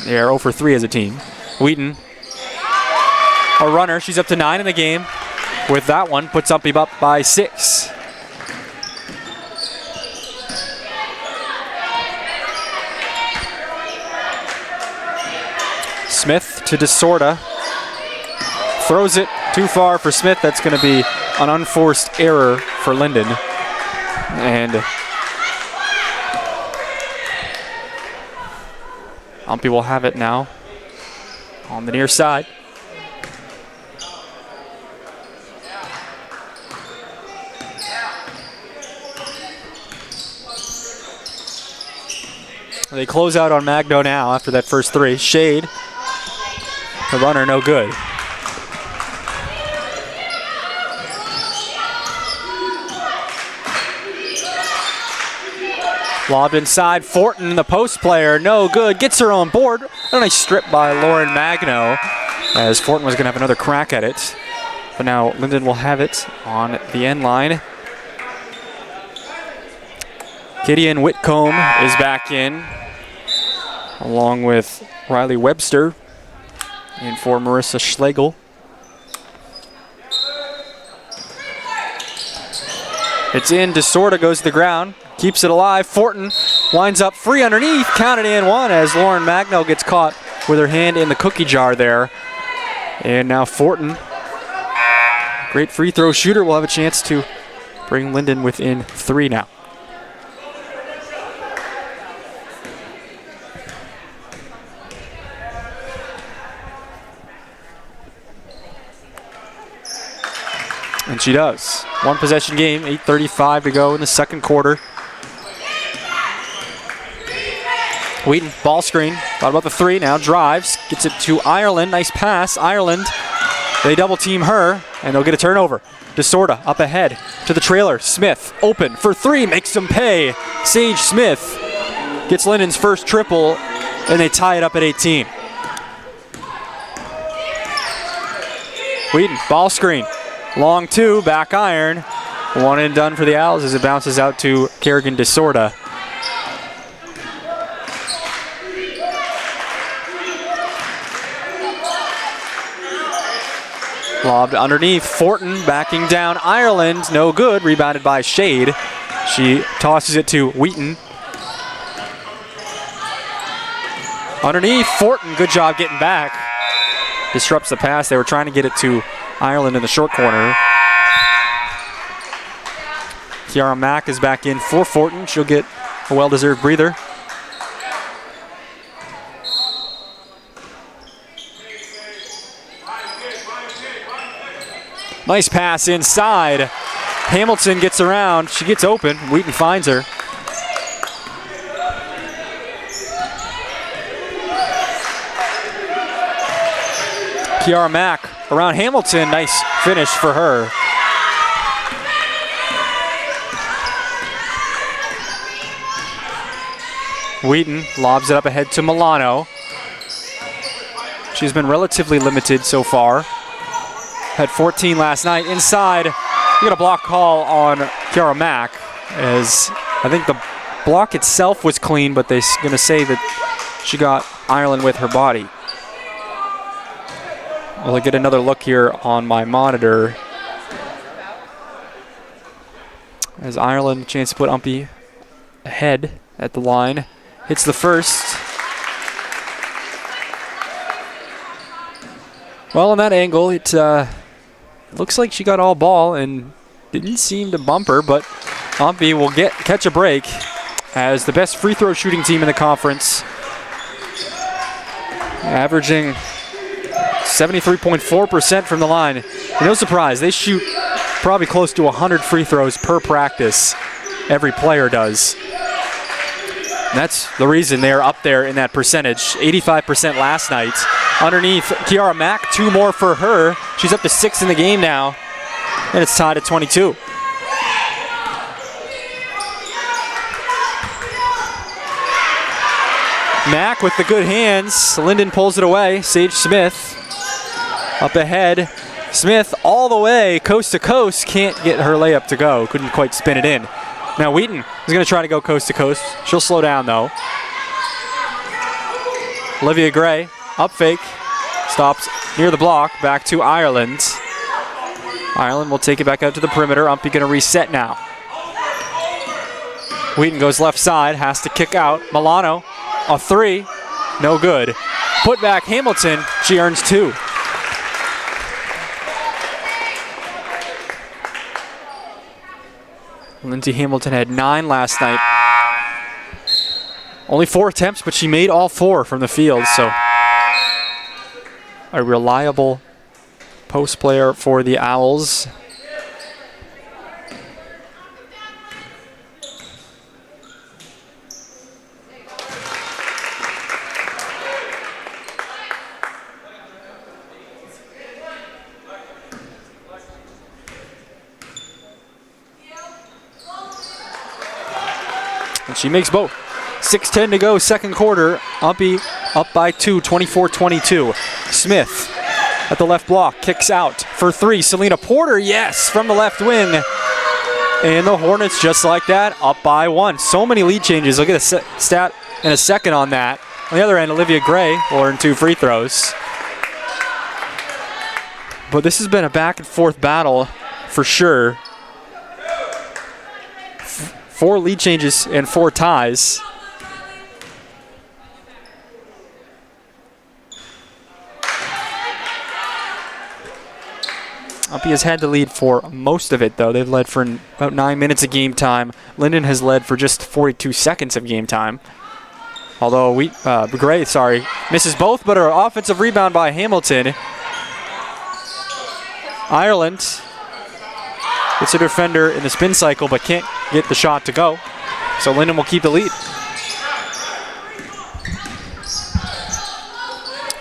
They're 0 for 3 as a team. Wheaton, a runner. She's up to 9 in the game. With that one, puts UMPI up by 6. Smith to DeSorda. Throws it too far for Smith. That's going to be an unforced error for Lyndon. And UMPI will have it now on the near side. They close out on Magno now after that first 3. Shade. The runner, no good. Lobbed inside. Fortin, the post player, no good. Gets her on board. A nice strip by Lauren Magno, as Fortin was going to have another crack at it. But now Lyndon will have it on the end line. Gideon Whitcomb is back in, along with Riley Webster, and for Marissa Schlegel. It's in. DeSorda goes to the ground. Keeps it alive. Fortin winds up free underneath. Counted and one as Lauren Magno gets caught with her hand in the cookie jar there. And now Fortin, great free throw shooter, will have a chance to bring Lyndon within 3 now. And she does. One possession game, 8:35 to go in the second quarter. Wheaton, ball screen. Thought about the 3, now drives. Gets it to Ireland. Nice pass. Ireland, they double team her, and they'll get a turnover. DeSorda up ahead to the trailer. Smith, open for 3, makes them pay. Sage Smith gets Lyndon's first triple, and they tie it up at 18. Wheaton, ball screen. Long 2, back iron. 1 and done for the Owls as it bounces out to Kerrigan DeSorda. Lobbed underneath. Fortin backing down. Ireland, no good. Rebounded by Shade. She tosses it to Wheaton. Underneath. Fortin, good job getting back. Disrupts the pass. They were trying to get it to Ireland in the short corner. Kiara Mack is back in for Fortin. She'll get a well-deserved breather. Nice pass inside. Hamilton gets around. She gets open. Wheaton finds her. Kiara Mack around Hamilton. Nice finish for her. Wheaton lobs it up ahead to Milano. She's been relatively limited so far. Had 14 last night. Inside, we got a block call on Kiara Mack, as I think the block itself was clean, but they're going to say that she got Ireland with her body. Well, I get another look here on my monitor, as Ireland a chance to put UMPI ahead at the line. Hits the first. Well, on that angle, it looks like she got all ball and didn't seem to bump her, but UMPI will catch a break as the best free throw shooting team in the conference, averaging 73.4% from the line. And no surprise, they shoot probably close to 100 free throws per practice. Every player does. And that's the reason they're up there in that percentage. 85% last night. Underneath, Kiara Mack, 2 more for her. She's up to 6 in the game now, and it's tied at 22. Mack with the good hands. Lyndon pulls it away. Sage Smith up ahead. Smith all the way, coast to coast. Can't get her layup to go. Couldn't quite spin it in. Now Wheaton is going to try to go coast to coast. She'll slow down though. Olivia Gray, up fake. Stops near the block. Back to Ireland. Ireland will take it back out to the perimeter. UMPI going to reset now. Wheaton goes left side. Has to kick out. Milano, a three. No good. Put back Hamilton. She earns 2. Lindsay Hamilton had 9 last night. Only 4 attempts, but she made all 4 from the field, so a reliable post player for the Owls. And she makes both. 6:10 to go, second quarter. UMPI up by 2, 24-22. Smith at the left block, kicks out for 3. Selena Porter, yes, from the left wing. And the Hornets, just like that, up by 1. So many lead changes. Look at the stat in a second on that. On the other end, Olivia Gray will earn 2 free throws. But this has been a back and forth battle for sure. 4 lead changes and 4 ties. UMPI has had the lead for most of it, though. They've led for about 9 minutes of game time. Lyndon has led for just 42 seconds of game time. Although Gray, misses both, but an offensive rebound by Hamilton. Ireland gets a defender in the spin cycle, but can't get the shot to go. So Lyndon will keep the lead.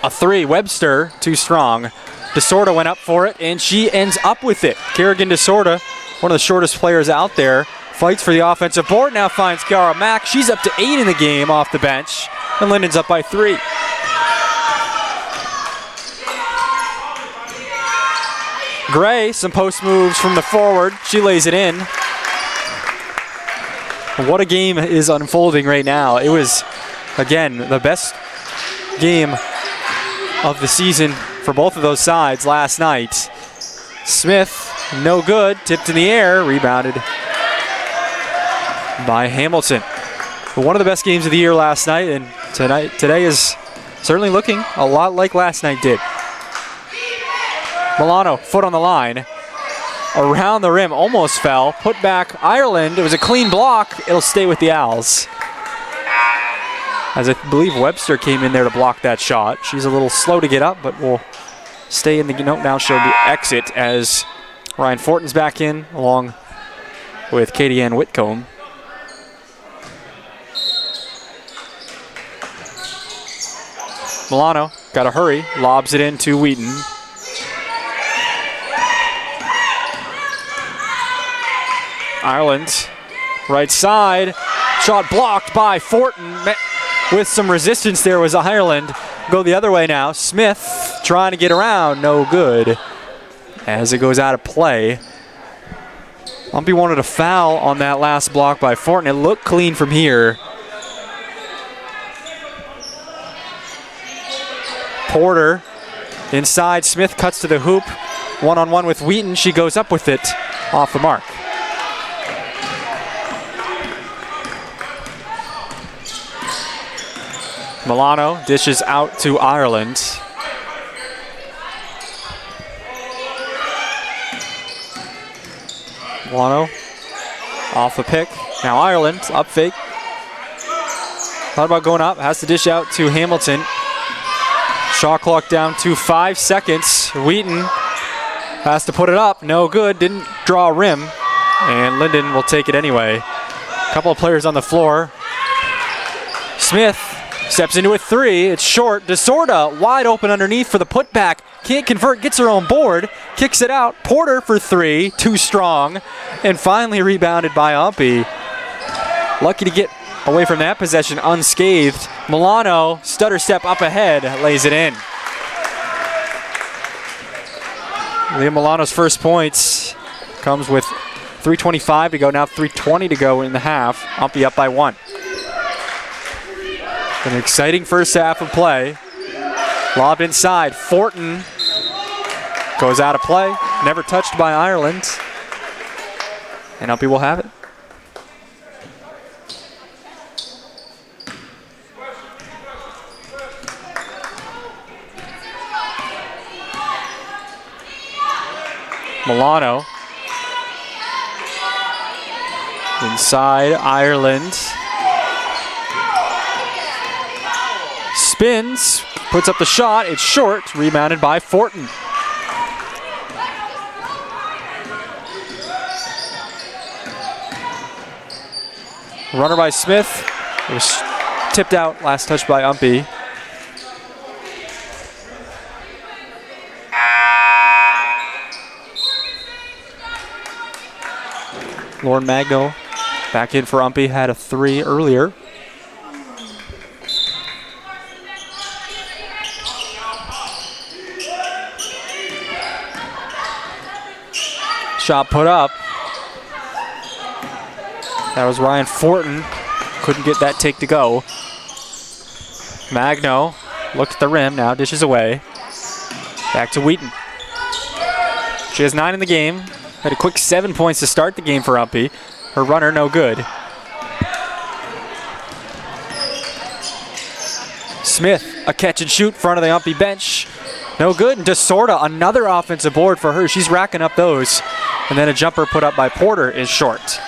A 3, Webster, too strong. DeSorda went up for it, and she ends up with it. Kerrigan DeSorda, one of the shortest players out there, fights for the offensive board, now finds Kiara Mack. She's up to 8 in the game off the bench, and Lyndon's up by 3. Gray, some post moves from the forward. She lays it in. What a game is unfolding right now. It was, again, the best game of the season for both of those sides last night. Smith, no good, tipped in the air, rebounded by Hamilton. But one of the best games of the year last night, and today is certainly looking a lot like last night did. Milano, foot on the line, around the rim, almost fell, put back Ireland. It was a clean block. It'll stay with the Owls. As I believe Webster came in there to block that shot. She's a little slow to get up, but will stay in the note. Now she'll exit as Ryan Fortin's back in, along with Katie Ann Whitcomb. Milano, got to hurry, lobs it into Wheaton. Ireland, right side, shot blocked by Fortin. With some resistance there was Ireland. Go the other way now. Smith trying to get around, no good. As it goes out of play. UMPI wanted a foul on that last block by Fortin. It looked clean from here. Porter inside. Smith cuts to the hoop. One-on-one with Wheaton. She goes up with it off the mark. Milano dishes out to Ireland. Milano off the pick. Now Ireland up fake. Thought about going up. Has to dish out to Hamilton. Shot clock down to 5 seconds. Wheaton has to put it up. No good. Didn't draw a rim. And Lyndon will take it anyway. A couple of players on the floor. Smith steps into a 3. It's short. DeSorda wide open underneath for the putback. Can't convert. Gets her own board. Kicks it out. Porter for 3. Too strong. And finally rebounded by UMPI. Lucky to get away from that possession unscathed. Milano, stutter step up ahead, lays it in. Liam Milano's first points comes with 3:25 to go, now 3:20 to go in the half. UMPI up by 1. An exciting first half of play. Lobbed inside. Fortin goes out of play. Never touched by Ireland. And UMPI will have it. Milano. Inside, Ireland. Spins, puts up the shot. It's short, rebounded by Fortin. Runner by Smith. It was tipped out, last touch by UMPI. Lauren Magno back in for UMPI, had a 3 earlier. Shot put up. That was Ryan Fortin. Couldn't get that take to go. Magno looked at the rim, now dishes away. Back to Wheaton. She has 9 in the game. Had a quick 7 points to start the game for UMPI. Her runner, no good. Smith, a catch and shoot front of the UMPI bench. No good. And DeSorda, another offensive board for her. She's racking up those. And then a jumper put up by Porter is short.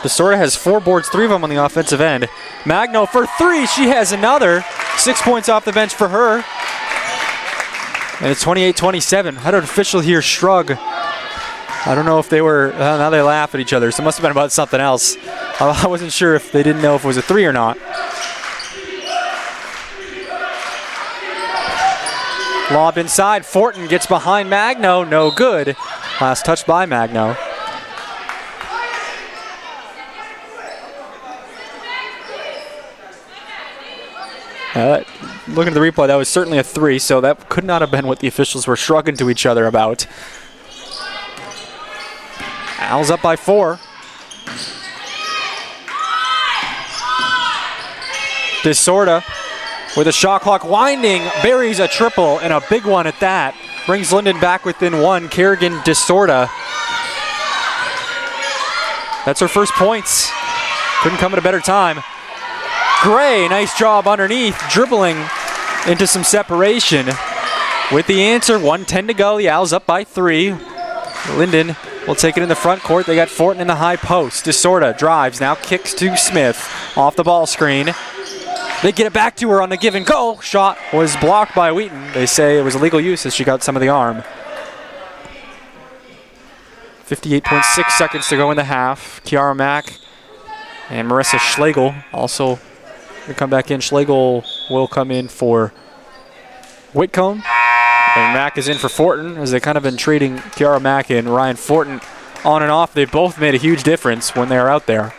DeSorda has 4 boards, 3 of them on the offensive end. Magno for 3. She has another. 6 points off the bench for her. And it's 28-27. Had an official here shrug. I don't know if they were, now they laugh at each other, so it must have been about something else. I wasn't sure if they didn't know if it was a 3 or not. Lob inside, Fortin gets behind Magno, no good. Last touch by Magno. Looking at the replay, that was certainly a 3, so that could not have been what the officials were shrugging to each other about. Owls up by 4. DeSorda with a shot clock winding, buries a triple and a big one at that. Brings Lyndon back within 1. Kerrigan DeSorda. That's her first points. Couldn't come at a better time. Gray, nice job underneath, dribbling into some separation. With the answer, 1:10 to go. The Owls up by 3. Lyndon will take it in the front court. They got Fortin in the high post. DeSorda drives, now kicks to Smith. Off the ball screen. They get it back to her on the give and go. Shot was blocked by Wheaton. They say it was illegal use as she got some of the arm. 58.6 seconds to go in the half. Kiara Mack and Marissa Schlegel also going to come back in. Schlegel will come in for Whitcomb. And Mack is in for Fortin, as they kind of been trading Kiara Mack and Ryan Fortin on and off. They both made a huge difference when they are out there.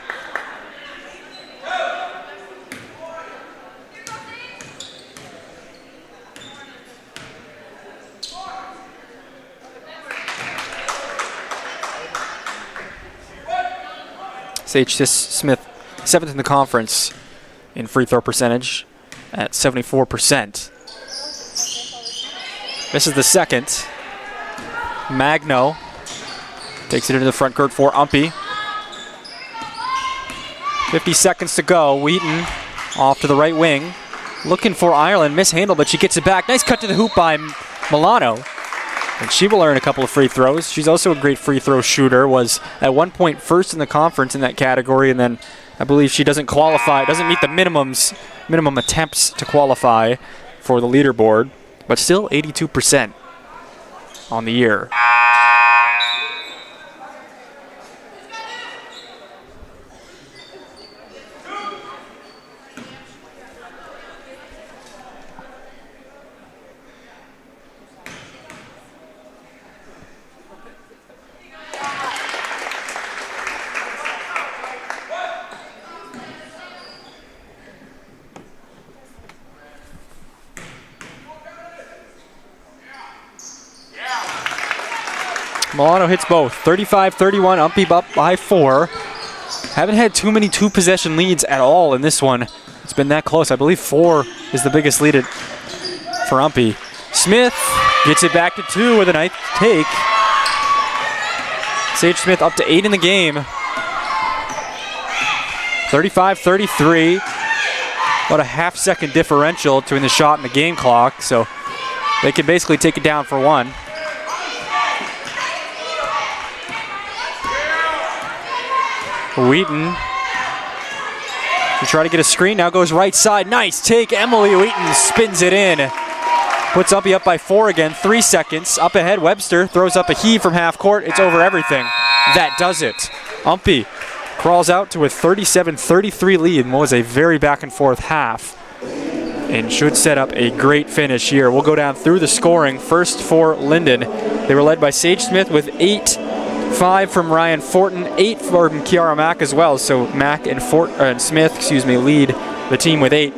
Sage Smith, 7th in the conference in free throw percentage at 74%. Misses the second. Magno takes it into the front court for UMPI. 50 seconds to go. Wheaton off to the right wing. Looking for Ireland. Mishandled, but she gets it back. Nice cut to the hoop by Milano. And she will earn a couple of free throws. She's also a great free throw shooter. Was at one point first in the conference in that category, and then I believe she doesn't qualify, doesn't meet the minimum attempts to qualify for the leaderboard, but still 82% on the year. Milano hits both. 35-31, UMPI up by 4. Haven't had too many two-possession leads at all in this one. It's been that close. I believe 4 is the biggest lead for UMPI. Smith gets it back to 2 with a nice take. Sage Smith up to 8 in the game. 35-33. About a half-second differential between the shot and the game clock, so they can basically take it down for 1. Wheaton to try to get a screen, now goes right side. Nice take, Emily Wheaton spins it in. Puts UMPI up by 4 again, 3 seconds. Up ahead, Webster throws up a heave from half court. It's over everything. That does it. UMPI crawls out to a 37-33 lead and was a very back and forth half. And should set up a great finish here. We'll go down through the scoring. First for Lyndon. They were led by Sage Smith with 8. 5 from Ryan Fortin, 8 from Kiara Mack as well. So Mack and Smith, lead the team with 8.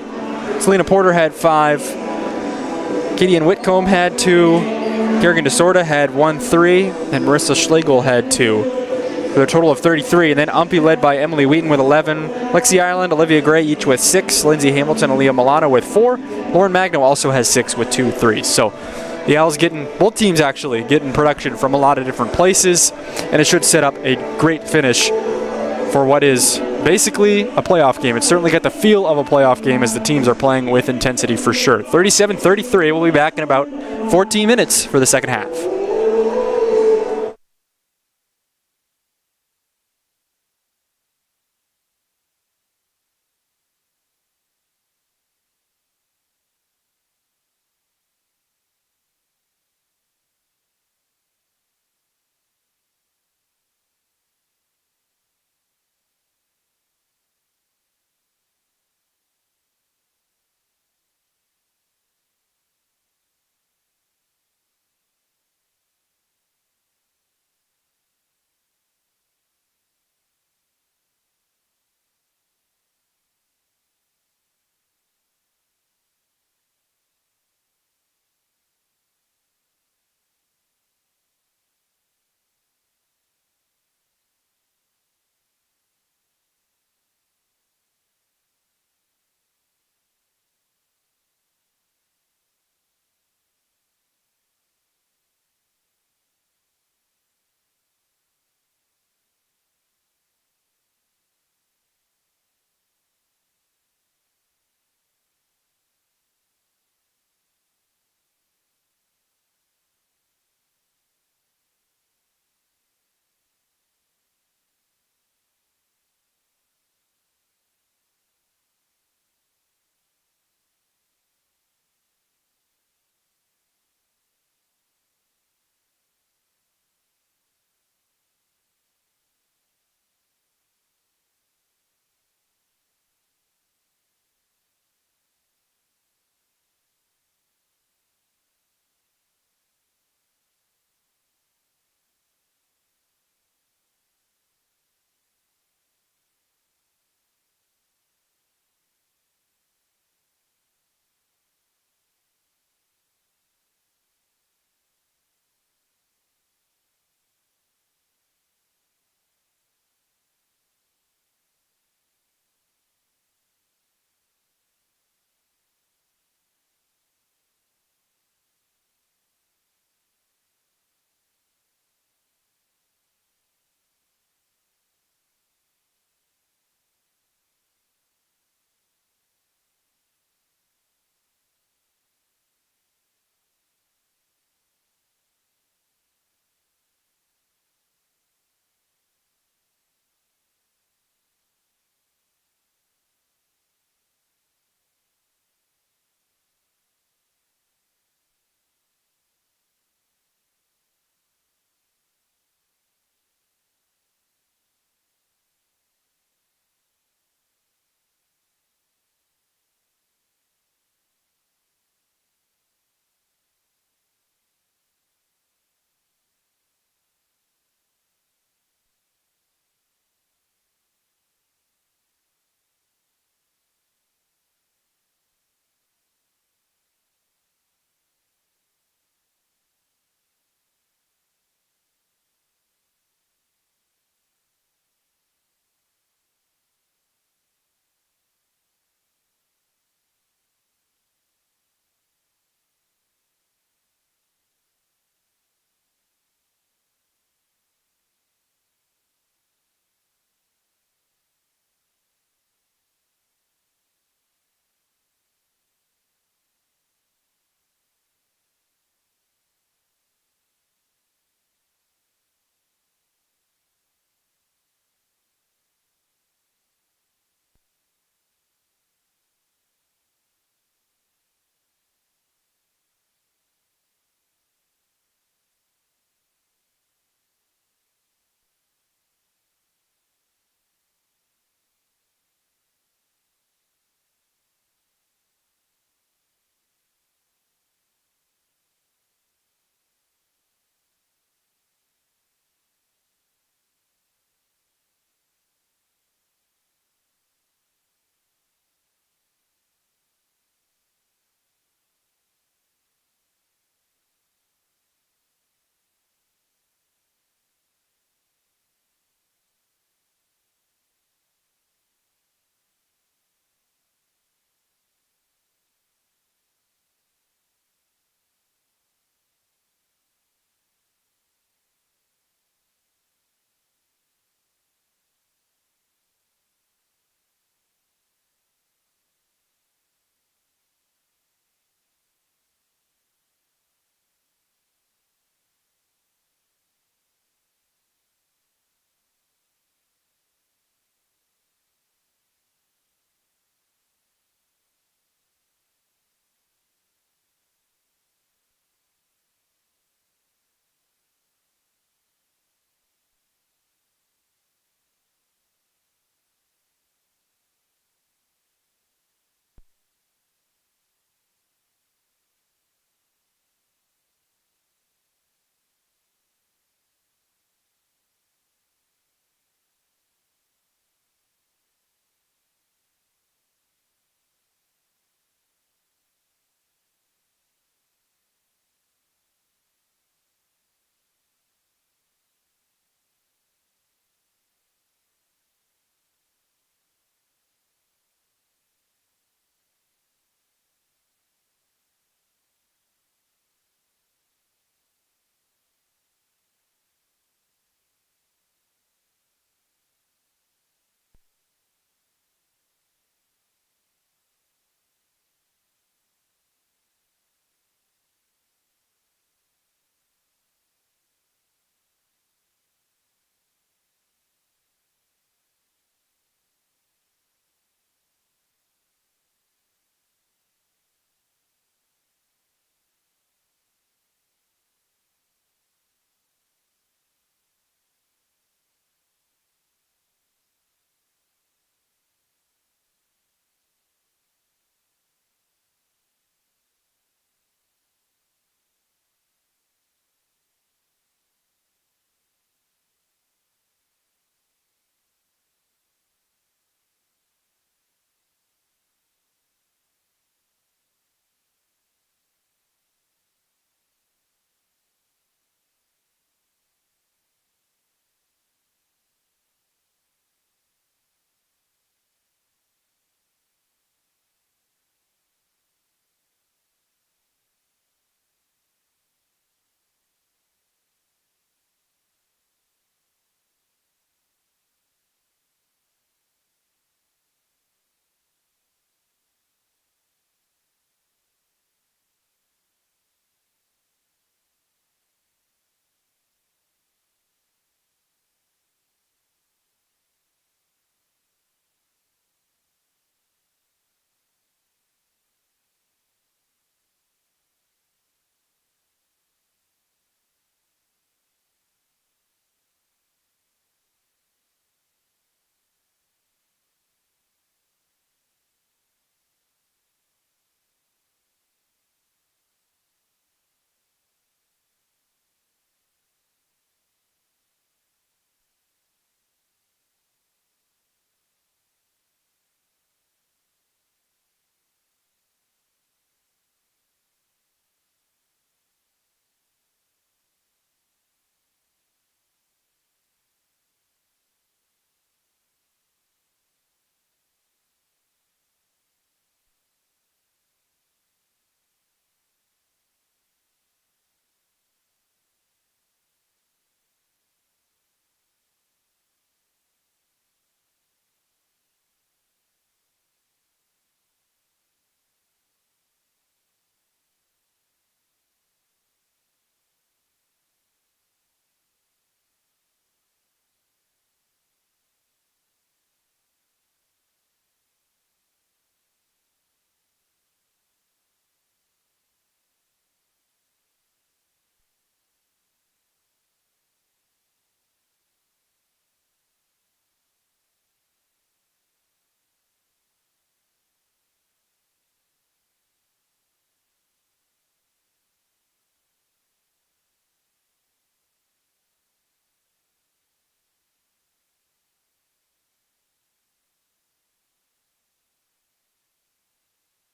Selena Porter had 5. Gideon Whitcomb had 2. Kerrigan DeSorda had 1-3, and Marissa Schlegel had 2. For a total of 33. And then UMPI led by Emily Wheaton with 11. Lexi Ireland, Olivia Gray each with 6. Lindsay Hamilton and Leah Milano with 4. Lauren Magno also has 6 with 2 threes. So the Owls both teams actually getting production from a lot of different places, and it should set up a great finish for what is basically a playoff game. It's certainly got the feel of a playoff game as the teams are playing with intensity for sure. 37-33, we'll be back in about 14 minutes for the second half.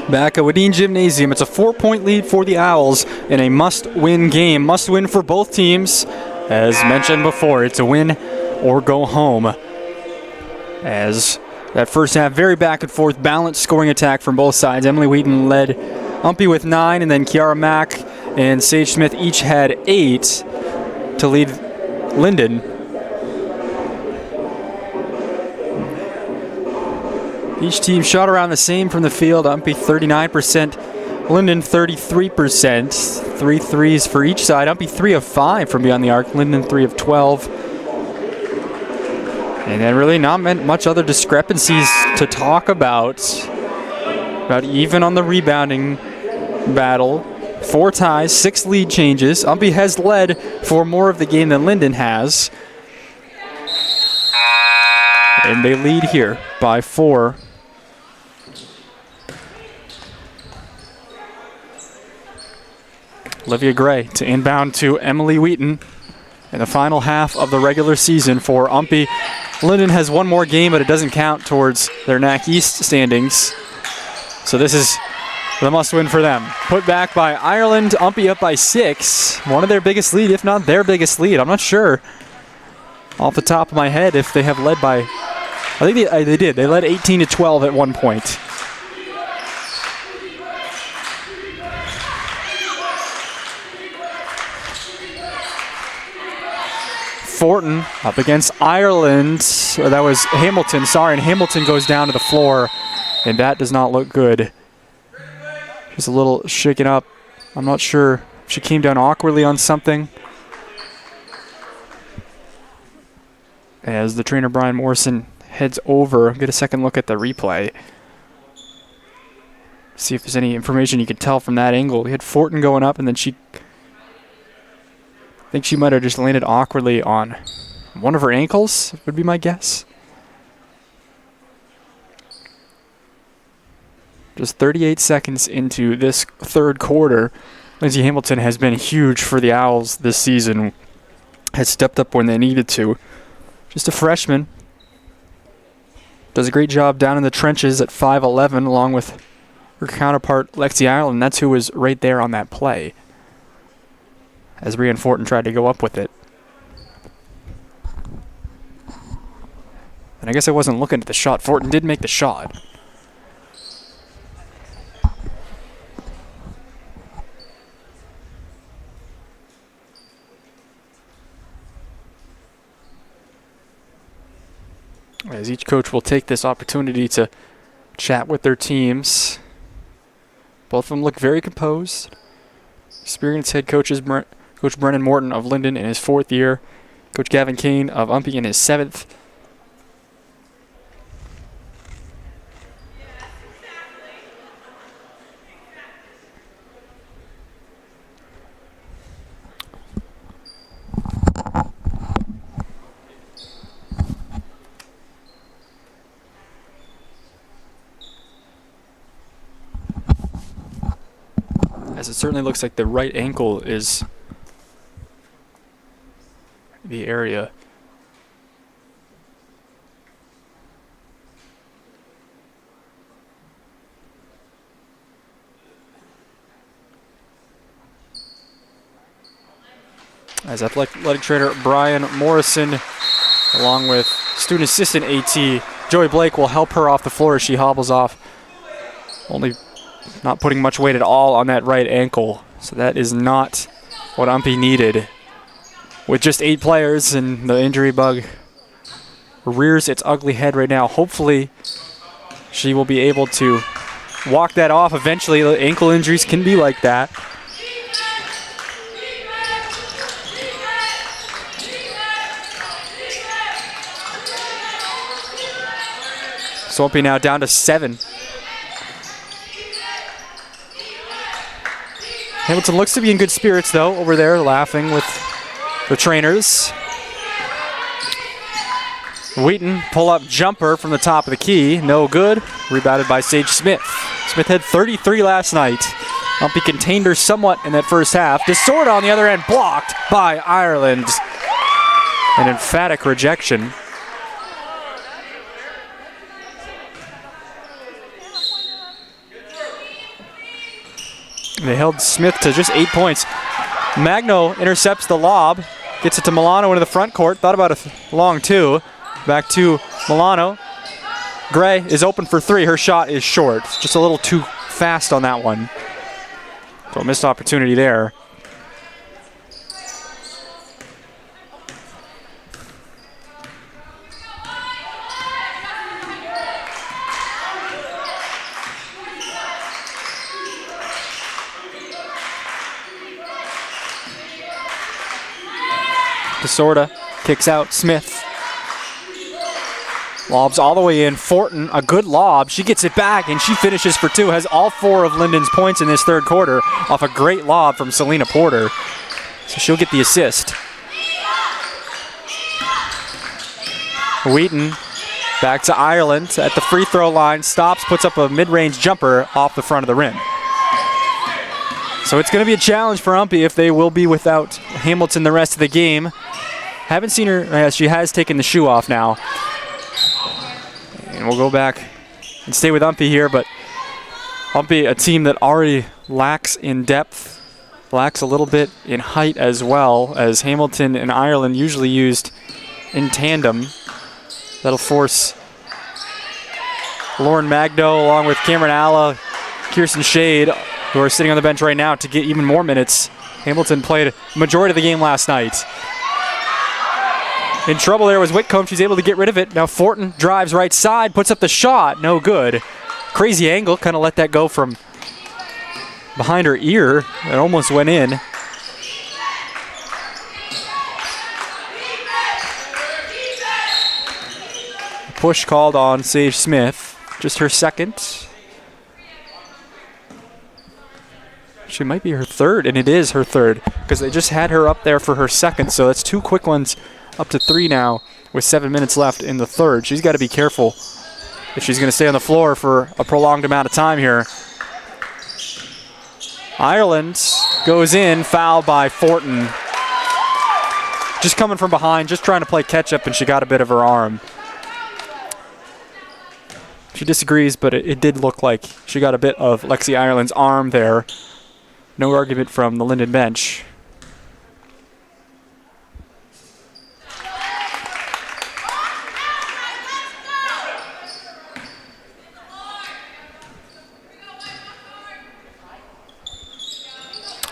back at Wadeen Gymnasium. It's a 4-point lead for the Owls in a must-win game. Must-win for both teams. As mentioned before, it's a win or go home. As that first half, very back and forth, balanced scoring attack from both sides. Emily Wheaton led UMPI with 9, and then Kiara Mack and Sage Smith each had 8 to lead Lyndon. Each team shot around the same from the field. UMPI 39%, Lyndon 33%. 3 threes for each side. UMPI 3 of 5 from beyond the arc. Lyndon 3 of 12. And then really not much other discrepancies to talk about. About even on the rebounding battle. 4 ties, 6 lead changes. UMPI has led for more of the game than Lyndon has. And they lead here by 4. Olivia Gray to inbound to Emily Wheaton in the final half of the regular season for UMPI. Lyndon has one more game, but it doesn't count towards their NAC East standings. So this is the must-win for them. Put back by Ireland, UMPI up by 6. One of their biggest lead, if not their biggest lead. I'm not sure off the top of my head if they have led by... I think they did. They led 18-12 at one point. Fortin up against Ireland. That was Hamilton, sorry, and Hamilton goes down to the floor, and that does not look good. She's a little shaken up. I'm not sure if she came down awkwardly on something. As the trainer, Brian Morrison, heads over, get a second look at the replay. See if there's any information you can tell from that angle. We had Fortin going up, and then I think she might have just landed awkwardly on one of her ankles, would be my guess. Just 38 seconds into this third quarter, Lindsay Hamilton has been huge for the Owls this season. Has stepped up when they needed to. Just a freshman. Does a great job down in the trenches at 5'11", along with her counterpart, Lexi Ireland. That's who was right there on that play, as Brian Fortin tried to go up with it. And I guess I wasn't looking at the shot. Fortin did make the shot. As each coach will take this opportunity to chat with their teams. Both of them look very composed. Experienced head coaches, Coach Brennan Morton of Lyndon in his 4th year. Coach Gavin Kane of UMPI in his 7th. As it certainly looks like the right ankle is the area. As athletic trainer Brian Morrison, along with student assistant AT Joey Blake, will help her off the floor as she hobbles off. Only not putting much weight at all on that right ankle. So that is not what UMPI needed. With just 8 players, and the injury bug rears its ugly head right now. Hopefully she will be able to walk that off eventually. Ankle injuries can be like that. So UMPI now down to 7. Hamilton looks to be in good spirits, though, over there, laughing with the trainers. Wheaton, pull-up jumper from the top of the key. No good. Rebounded by Sage Smith. Smith had 33 last night. UMPI contained her somewhat in that first half. Desorda on the other end, blocked by Ireland. An emphatic rejection. They held Smith to just 8 points. Magno intercepts the lob, gets it to Milano into the front court. Thought about a long two. Back to Milano. Gray is open for three. Her shot is short. Just a little too fast on that one. So a missed opportunity there. DeSorda kicks out Smith. Lobs all the way in. Fortin, a good lob. She gets it back, and she finishes for two. Has all four of Lyndon's points in this third quarter off a great lob from Selena Porter. So she'll get the assist. Wheaton back to Ireland at the free throw line. Stops, puts up a mid-range jumper off the front of the rim. So it's going to be a challenge for UMPI if they will be without Hamilton the rest of the game. Haven't seen her. She has taken the shoe off now. And we'll go back and stay with UMPI here, but UMPI, a team that already lacks in depth, lacks a little bit in height as well, as Hamilton and Ireland usually used in tandem. That'll force Lauren Magno along with Cameron Alla, Kirsten Shade, who are sitting on the bench right now, to get even more minutes. Hamilton played the majority of the game last night. In trouble there was Whitcomb. She's able to get rid of it. Now Fortin drives right side, puts up the shot. No good. Crazy angle. Kind of let that go from behind her ear. It almost went in. Push called on Sage Smith. Just her second. She might be her third, and it is her third, because they just had her up there for her second, so that's two quick ones, up to three now with 7 minutes left in the third. She's got to be careful if she's going to stay on the floor for a prolonged amount of time here. Ireland goes in, fouled by Fortin. Just coming from behind, just trying to play catch-up, and she got a bit of her arm. She disagrees, but it did look like she got a bit of Lexi Ireland's arm there. No argument from the Lyndon bench.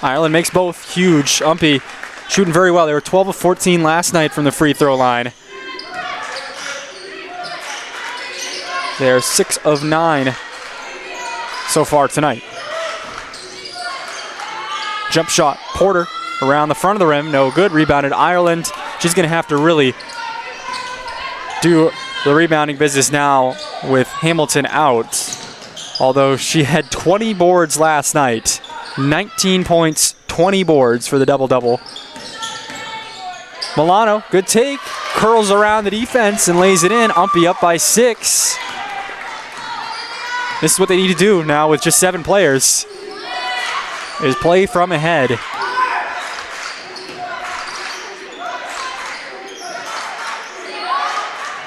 Ireland makes both huge. UMPI shooting very well. They were 12 of 14 last night from the free throw line. They're 6 of 9 so far tonight. Jump shot, Porter around the front of the rim, no good. Rebounded Ireland. She's going to have to really do the rebounding business now with Hamilton out. Although she had 20 boards last night. 19 points, 20 boards for the double-double. Milano, good take. Curls around the defense and lays it in. UMPI up by 6. This is what they need to do now with just 7 players, is play from ahead.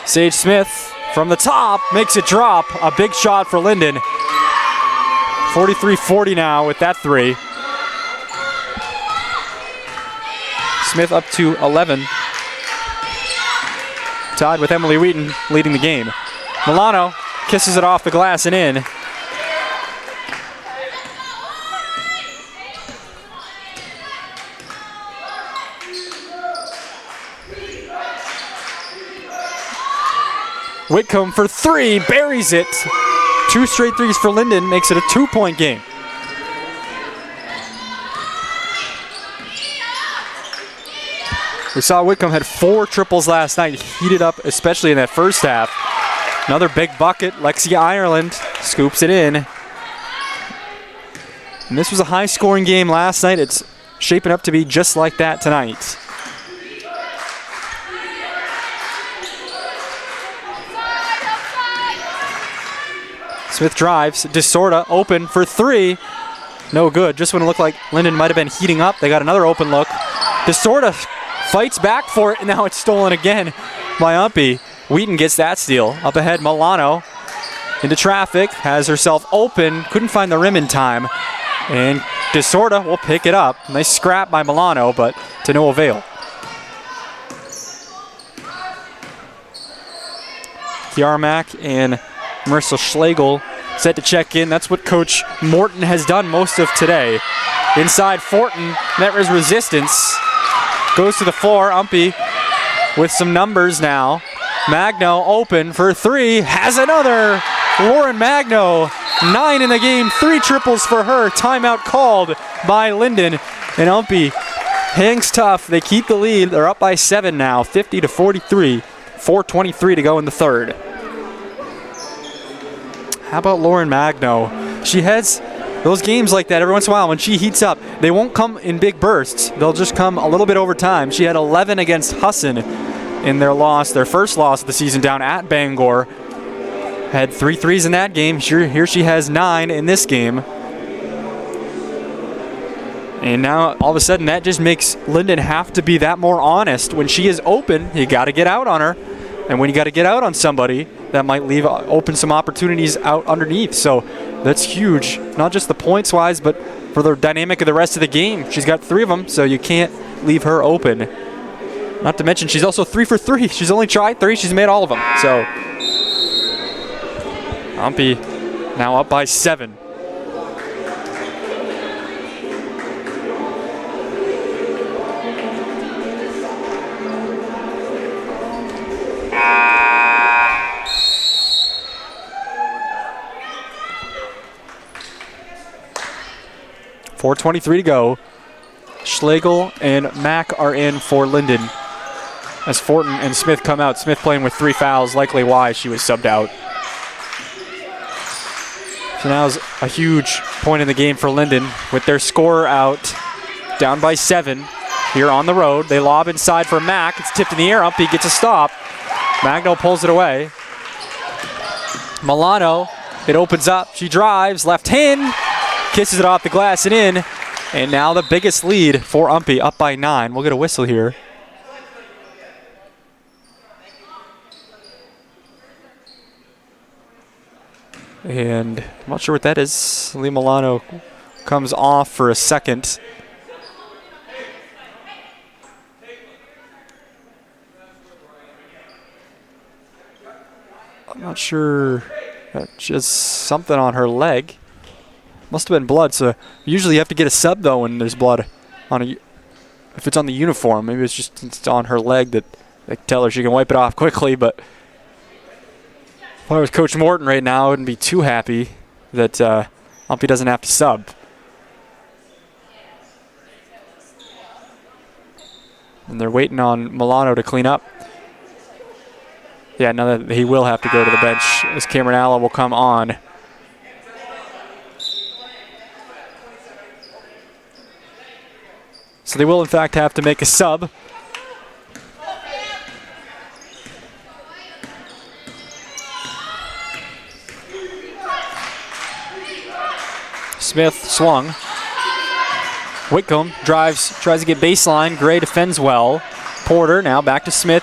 Sage Smith from the top makes it drop. A big shot for Lyndon. 43-40 now with that three. Smith up to 11. Tied with Emily Wheaton leading the game. Milano kisses it off the glass and in. Whitcomb for three, buries it. 2 straight threes for Lyndon, makes it a 2-point game. We saw Whitcomb had 4 triples last night, heated up especially in that first half. Another big bucket, Lexi Ireland scoops it in. And this was a high-scoring game last night. It's shaping up to be just like that tonight. Smith drives, DeSorda open for 3. No good, just when it looked like Lyndon might have been heating up, they got another open look. DeSorda fights back for it, and now it's stolen again by UMPI. Wheaton gets that steal. Up ahead, Milano into traffic, has herself open, couldn't find the rim in time, and DeSorda will pick it up. Nice scrap by Milano, but to no avail. Kiara Mack and Marissa Schlegel set to check in. That's what Coach Morton has done most of today. Inside Fortin, met his resistance. Goes to the floor. UMPI with some numbers now. Magno open for three. Has another. Lauren Magno, 9 in the game. 3 triples for her. Timeout called by Lyndon. And UMPI hangs tough. They keep the lead. They're up by 7 now, 50-43. 4:23 to go in the third. How about Lauren Magno? She has those games like that every once in a while when she heats up. They won't come in big bursts. They'll just come a little bit over time. She had 11 against Husson in their first loss of the season down at Bangor. Had 3 threes in that game. Here she has 9 in this game. And now all of a sudden that just makes Lyndon have to be that more honest. When she is open, you got to get out on her. And when you got to get out on somebody, that might leave open some opportunities out underneath. So that's huge, not just the points wise, but for the dynamic of the rest of the game. She's got 3 of them, so you can't leave her open. Not to mention she's also 3 for 3. She's only tried 3, she's made all of them. So UMPI now up by 7. .423 to go. Schlegel and Mack are in for Lyndon as Fortin and Smith come out. Smith playing with 3 fouls, likely why she was subbed out. So now's a huge point in the game for Lyndon with their scorer out, down by 7 here on the road. They lob inside for Mack. It's tipped in the air. UMPI gets a stop. Magno pulls it away. Milano, it opens up. She drives, left hand. Kisses it off the glass and in. And now the biggest lead for UMPI, up by 9. We'll get a whistle here. And I'm not sure what that is. Lee Milano comes off for a second. I'm not sure. Just something on her leg. Must have been blood, so usually you have to get a sub though when there's blood on if it's on the uniform. Maybe it's on her leg that they tell her she can wipe it off quickly, but if I was Coach Morton right now, I wouldn't be too happy that UMPI doesn't have to sub. And they're waiting on Milano to clean up. Yeah, now that he will have to go to the bench as Cameron Alla will come on. So they will, in fact, have to make a sub. Smith swung. Whitcomb drives, tries to get baseline. Gray defends well. Porter now back to Smith.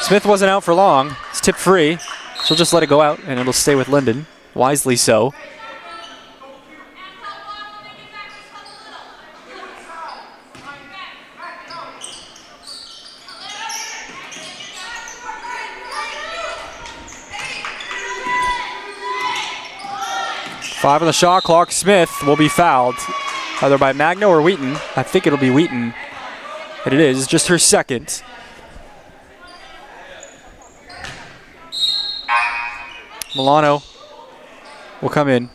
Smith wasn't out for long. It's tip free. She'll just let it go out, and it'll stay with Lyndon. Wisely so. Five on the shot clock. Smith will be fouled, either by Magno or Wheaton. I think it'll be Wheaton. And it is just her second. Milano will come in.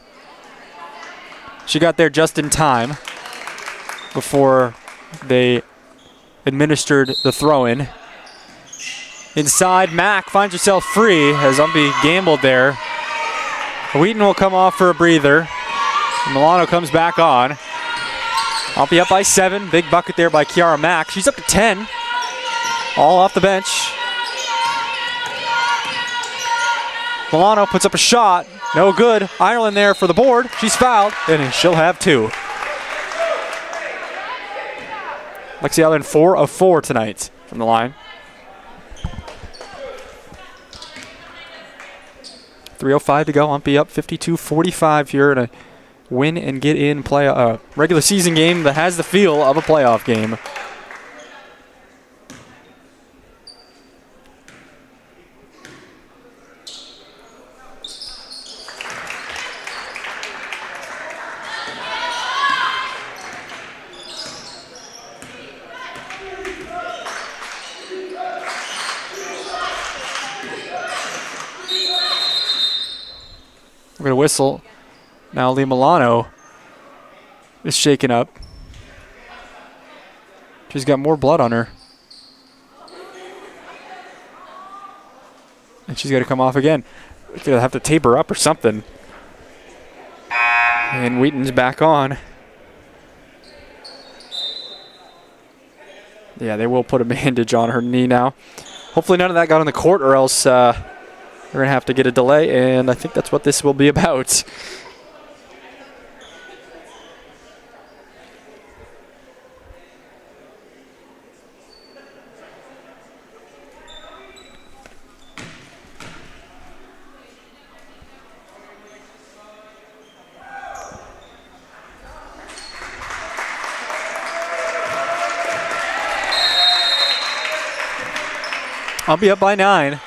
She got there just in time before they administered the throw-in. Inside, Mack finds herself free as UMPI gambled there. Wheaton will come off for a breather. Milano comes back on. UMPI up by 7. Big bucket there by Kiara Mack. She's up to 10. All off the bench. Milano puts up a shot. No good. Ireland there for the board. She's fouled, and she'll have 2. Lexi Ireland 4 of 4 tonight from the line. 3:05 to go. UMPI up 52-45 here in a win and get in play a regular season game that has the feel of a playoff game. We're going to whistle. Now Lee Milano is shaken up. She's got more blood on her. And she's got to come off again. We're going to have to tape her up or something. And Wheaton's back on. Yeah, they will put a bandage on her knee now. Hopefully none of that got on the court, or else we're going to have to get a delay, and I think that's what this will be about. I'll be up by 9.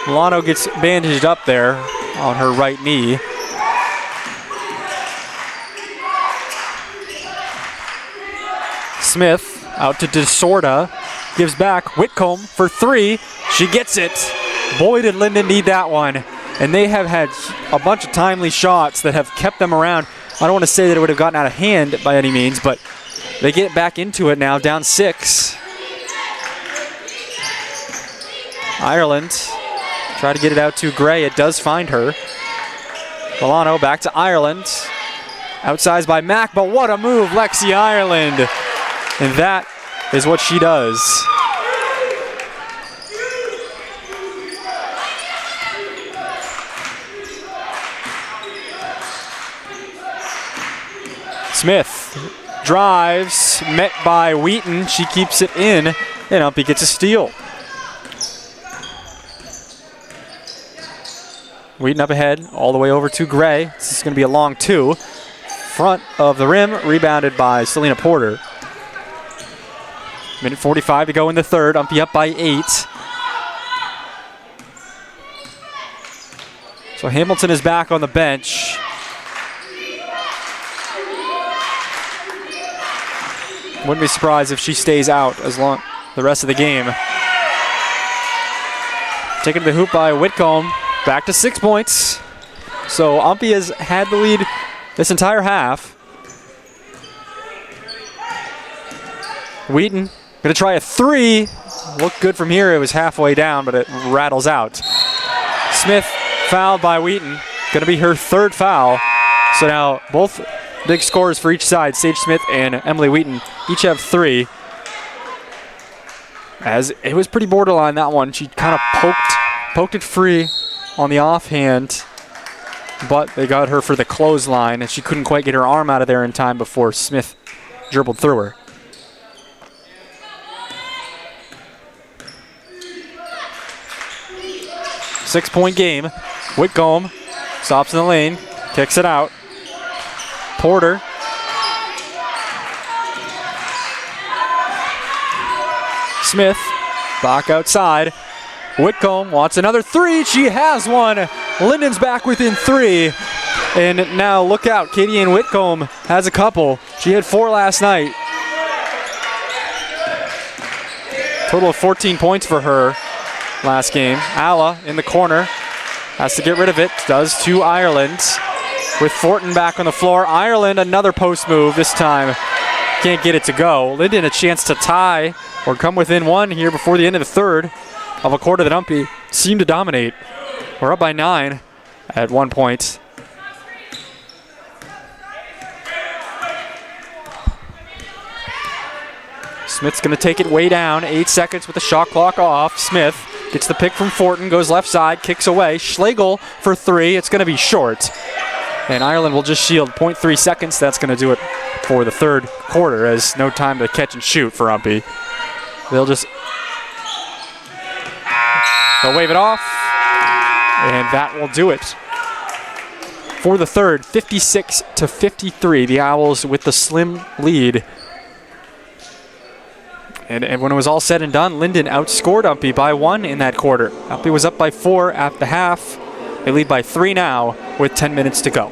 Milano gets bandaged up there on her right knee. Smith out to DeSorda. Gives back. Whitcomb for 3. She gets it. Boy, did Lyndon need that one. And they have had a bunch of timely shots that have kept them around. I don't want to say that it would have gotten out of hand by any means, but they get back into it now, down 6. Ireland try to get it out to Gray. It does find her. Milano back to Ireland. Outsized by Mack, but what a move, Lexi Ireland. And that is what she does. Smith drives, met by Wheaton. She keeps it in, and UMPI gets a steal. Wheaton up ahead, all the way over to Gray. This is going to be a long 2. Front of the rim, rebounded by Selena Porter. Minute 45 to go in the third. UMPI up by 8. So Hamilton is back on the bench. Wouldn't be surprised if she stays out as long the rest of the game. Taken to the hoop by Whitcomb. Back to 6 points. So UMPI has had the lead this entire half. Wheaton gonna try a 3. Looked good from here. It was halfway down, but it rattles out. Smith fouled by Wheaton. Gonna be her 3rd foul. So now both big scorers for each side, Sage Smith and Emily Wheaton, each have 3. As it was pretty borderline, that one. She kind of poked it free on the offhand, but they got her for the clothesline, and she couldn't quite get her arm out of there in time before Smith dribbled through her. Six-point game. Whitcomb stops in the lane, kicks it out. Porter. Smith back outside. Whitcomb wants another 3. She has one. Lyndon's back within 3. And now look out. Katie Ann Whitcomb has a couple. She had 4 last night. Total of 14 points for her last game. Alla in the corner. Has to get rid of it. Does to Ireland. With Fortin back on the floor. Ireland, another post move. This time can't get it to go. Lyndon a chance to tie or come within 1 here before the end of the third. Of a quarter that UMPI seemed to dominate. We're up by 9 at 1 point. Smith's going to take it way down. 8 seconds with the shot clock off. Smith gets the pick from Fortin, goes left side, kicks away. Schlegel for 3. It's going to be short. And Ireland will just shield 0.3 seconds. That's going to do it for the third quarter, as no time to catch and shoot for UMPI. They'll wave it off, and that will do it for the third, 56-53. The Owls with the slim lead. And when it was all said and done, Lyndon outscored UMPI by 1 in that quarter. UMPI was up by 4 at the half. They lead by 3 now with 10 minutes to go.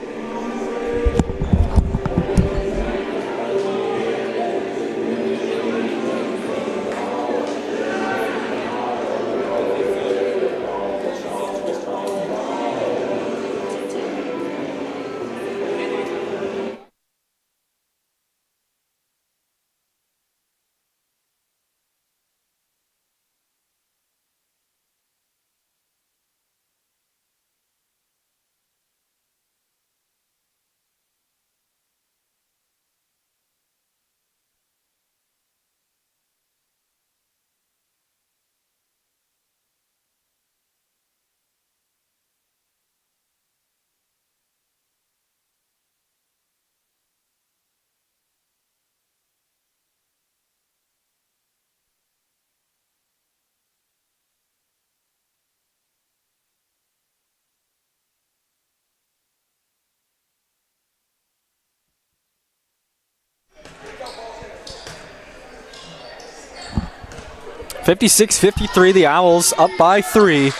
(56-53), the Owls up by 3.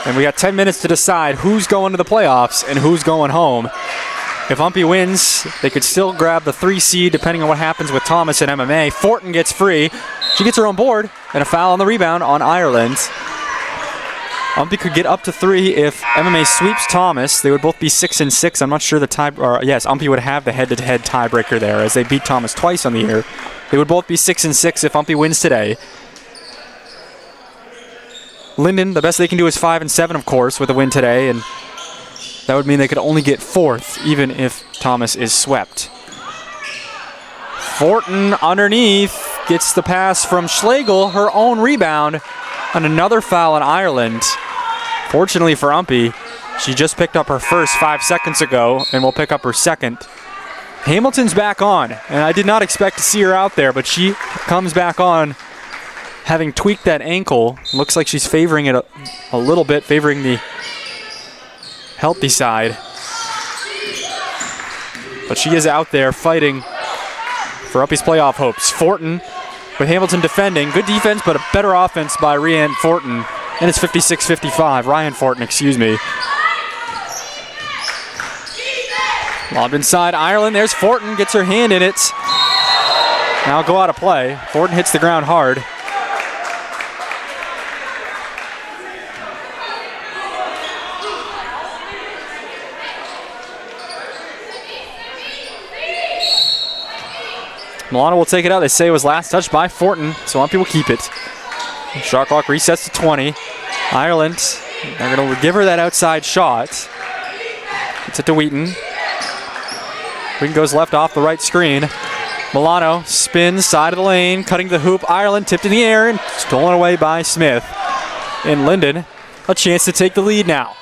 And we got 10 minutes to decide who's going to the playoffs and who's going home. If UMPI wins, they could still grab the 3 seed depending on what happens with Thomas and MMA. Fortin gets free. She gets her own board and a foul on the rebound on Ireland. UMPI could get up to 3 if MMA sweeps Thomas. They would both be 6-6. I'm not sure the yes, UMPI would have the head-to-head tiebreaker there as they beat Thomas twice on the year. They would both be 6-6 if UMPI wins today. Lyndon, the best they can do is 5-7, of course, with a win today, and that would mean they could only get 4th, even if Thomas is swept. Fortin underneath gets the pass from Schlegel, her own rebound, and another foul on Ireland. Fortunately for UMPI, she just picked up her first 5 seconds ago, and will pick up her second. Hamilton's back on, and I did not expect to see her out there, but she comes back on having tweaked that ankle. Looks like she's favoring it a little bit, favoring the healthy side. But she is out there fighting for UMPI's playoff hopes. Fortin with Hamilton defending. Good defense, but a better offense by Ryan Fortin. And it's 56-55. Ryan Fortin, excuse me. Lobbed inside Ireland. There's Fortin, gets her hand in it. Now go out of play. Fortin hits the ground hard. Milano will take it out. They say it was last touched by Fortin, so UMPI will keep it. Shot clock resets to 20. Ireland, they're going to give her that outside shot. Gets it to Wheaton. Wheaton goes left off the right screen. Milano spins side of the lane, cutting the hoop. Ireland tipped in the air and stolen away by Smith. And Lyndon, a chance to take the lead now.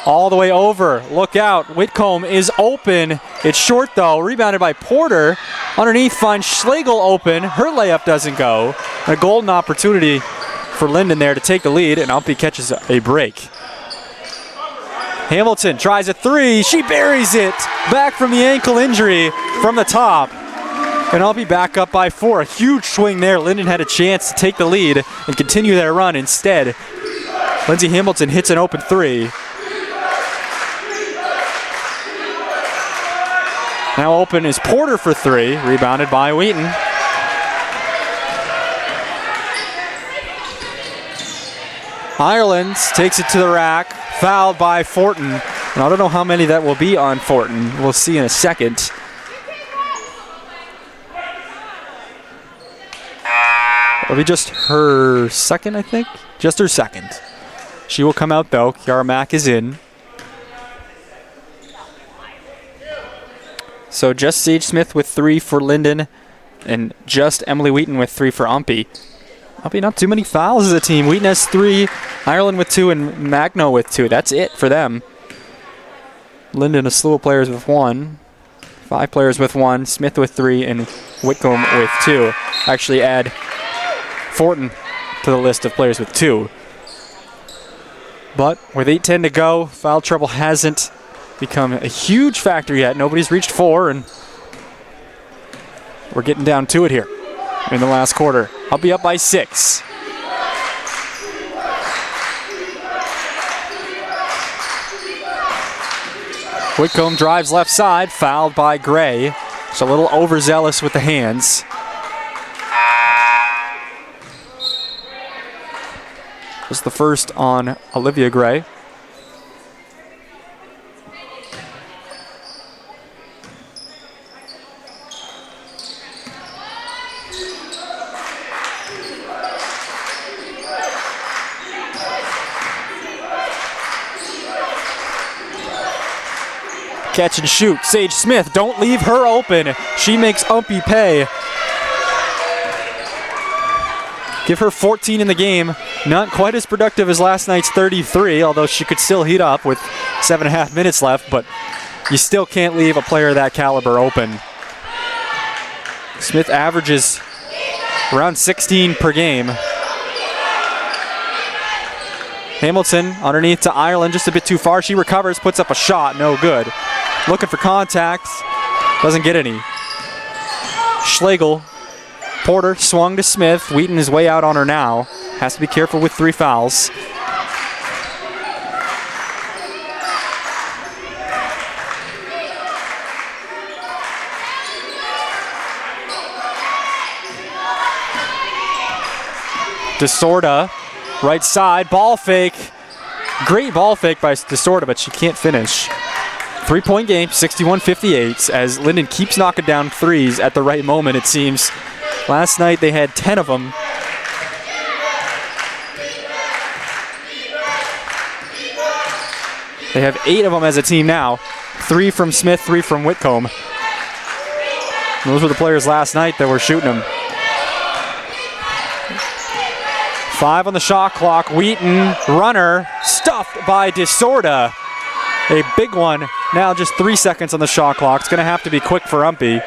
All the way over. Look out. Whitcomb is open. It's short, though. Rebounded by Porter. Underneath finds Schlegel open. Her layup doesn't go. A golden opportunity for Lyndon there to take the lead, and UMPI catches a break. Hamilton tries a 3. She buries it. Back from the ankle injury from the top. And UMPI back up by 4. A huge swing there. Lyndon had a chance to take the lead and continue their run. Instead, Lindsay Hamilton hits an open 3. Now open is Porter for 3, rebounded by Wheaton. Ireland takes it to the rack, fouled by Fortin. And I don't know how many that will be on Fortin. We'll see in a second. It'll be just her second, I think. Just her second. She will come out, though. Kiara Mack is in. So just Sage Smith with 3 for Lyndon, and just Emily Wheaton with 3 for UMPI. UMPI not too many fouls as a team. Wheaton has 3, Ireland with 2, and Magno with 2. That's it for them. Lyndon a slew of players with 1. 5 players with 1. Smith with 3, and Whitcomb with 2. Actually add Fortin to the list of players with 2. But with 8:10 to go, foul trouble hasn't become a huge factor yet. Nobody's reached 4, and we're getting down to it here in the last quarter. I'll be up by 6. Whitcomb drives left side, fouled by Gray. Just a little overzealous with the hands. Was the first on Olivia Gray. Catch and shoot. Sage Smith, don't leave her open. She makes UMPI pay. Give her 14 in the game. Not quite as productive as last night's 33, although she could still heat up with 7.5 minutes left, but you still can't leave a player of that caliber open. Smith averages around 16 per game. Hamilton underneath to Ireland, just a bit too far. She recovers, puts up a shot, no good. Looking for contact, doesn't get any. Schlegel, Porter swung to Smith. Wheaton is way out on her now. Has to be careful with 3 fouls. DeSorda, right side, ball fake. Great ball fake by DeSorda, but she can't finish. 3-point game, 61-58, as Lyndon keeps knocking down threes at the right moment, it seems. Last night they had 10 of them. They have 8 of them as a team now. 3 from Smith, 3 from Whitcomb. And those were the players last night that were shooting them. 5 on the shot clock. Wheaton, runner, stuffed by DeSorda. A big one. Now just 3 seconds on the shot clock. It's going to have to be quick for UMPI.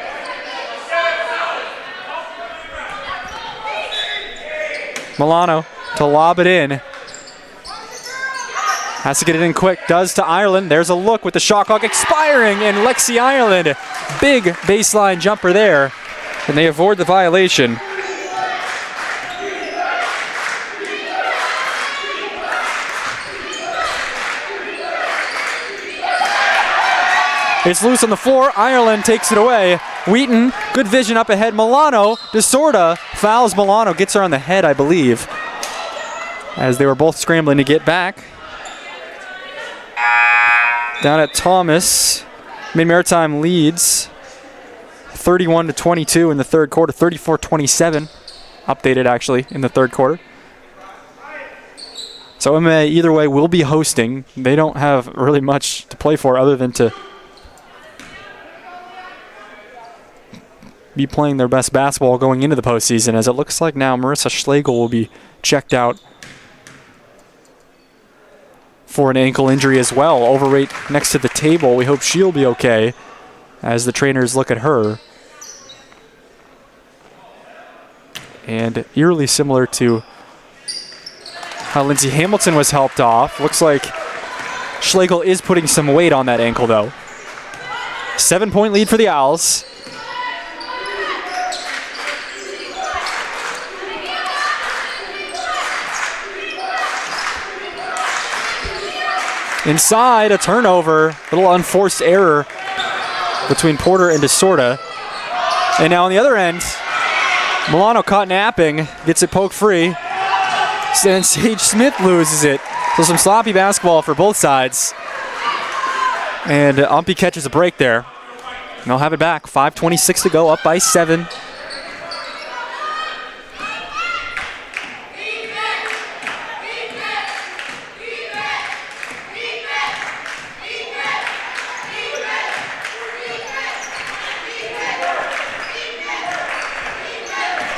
Milano to lob it in. Has to get it in quick. Does to Ireland. There's a look with the shot clock expiring, and Lexi Ireland, big baseline jumper there, and they avoid the violation. It's loose on the floor. Ireland takes it away. Wheaton, good vision up ahead. Milano, DeSorda fouls Milano, gets her on the head, I believe, as they were both scrambling to get back. Down at Thomas, Mid-Maritime leads 31-22 in the third quarter, 34-27, updated actually in the third quarter. So MMA either way will be hosting. They don't have really much to play for other than to be playing their best basketball going into the postseason, as it looks like now Marissa Schlegel will be checked out for an ankle injury as well. Overweight next to the table. We hope she'll be okay as the trainers look at her. And eerily similar to how Lindsay Hamilton was helped off. Looks like Schlegel is putting some weight on that ankle though. 7-point lead for the Owls. Inside, a turnover, little unforced error between Porter and DeSorda. And now on the other end, Milano caught napping, gets it poked free. Then Sage Smith loses it. So some sloppy basketball for both sides. And UMPI catches a break there. And they'll have it back. 5:26 to go, up by 7.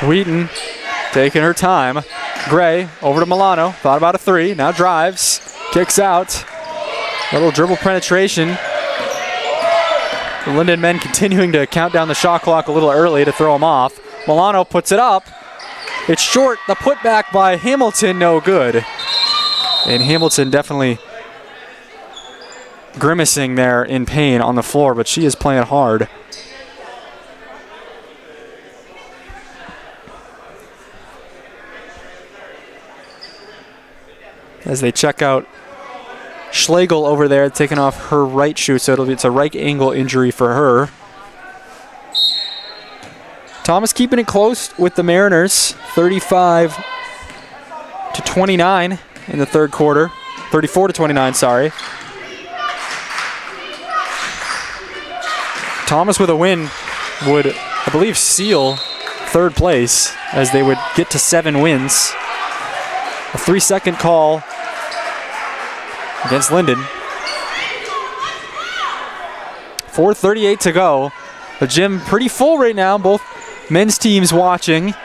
Wheaton taking her time. Gray over to Milano. Thought about a 3. Now drives. Kicks out. A little dribble penetration. The Lyndon men continuing to count down the shot clock a little early to throw them off. Milano puts it up. It's short. The putback by Hamilton, no good. And Hamilton definitely grimacing there in pain on the floor, but she is playing hard. As they check out Schlegel over there, taking off her right shoe, so it's a right ankle injury for her. Thomas keeping it close with the Mariners, 35-29 in the third quarter. 34-29, sorry. Thomas with a win would, I believe, seal third place as they would get to 7 wins. A 3-second call against Lyndon. 4:38 to go. The gym pretty full right now, both men's teams watching.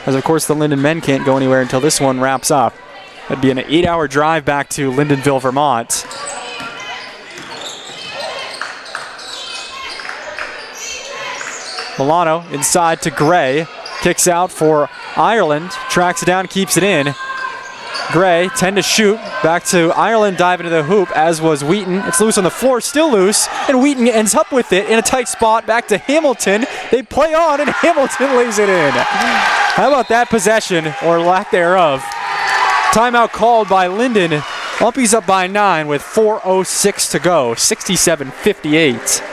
As of course the Lyndon men can't go anywhere until this one wraps up. That'd be an 8-hour drive back to Lyndonville, Vermont. Milano inside to Gray. Kicks out for Ireland. Tracks it down, keeps it in. Gray, 10 to shoot. Back to Ireland, dive into the hoop, as was Wheaton. It's loose on the floor, still loose, and Wheaton ends up with it in a tight spot. Back to Hamilton. They play on, and Hamilton lays it in. How about that possession, or lack thereof? Timeout called by Lyndon. UMPI's up by 9 with 4:06 to go, 67-58.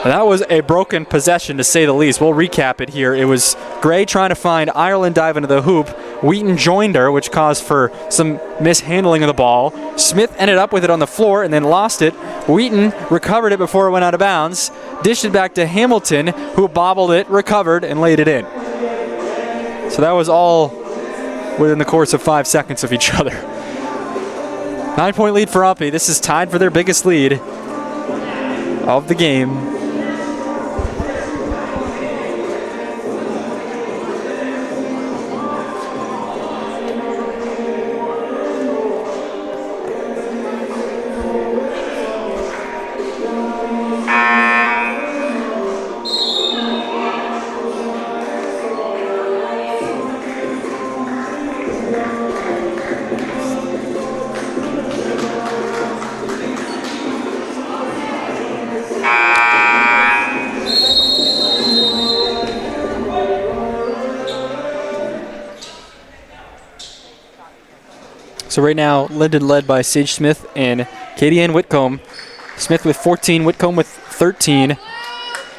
That was a broken possession, to say the least. We'll recap it here. It was Gray trying to find Ireland dive into the hoop. Wheaton joined her, which caused for some mishandling of the ball. Smith ended up with it on the floor and then lost it. Wheaton recovered it before it went out of bounds. Dished it back to Hamilton, who bobbled it, recovered, and laid it in. So that was all within the course of 5 seconds of each other. 9-point lead for UMPI. This is tied for their biggest lead of the game. So right now, Lyndon led by Sage Smith and Katie Ann Whitcomb. Smith with 14, Whitcomb with 13.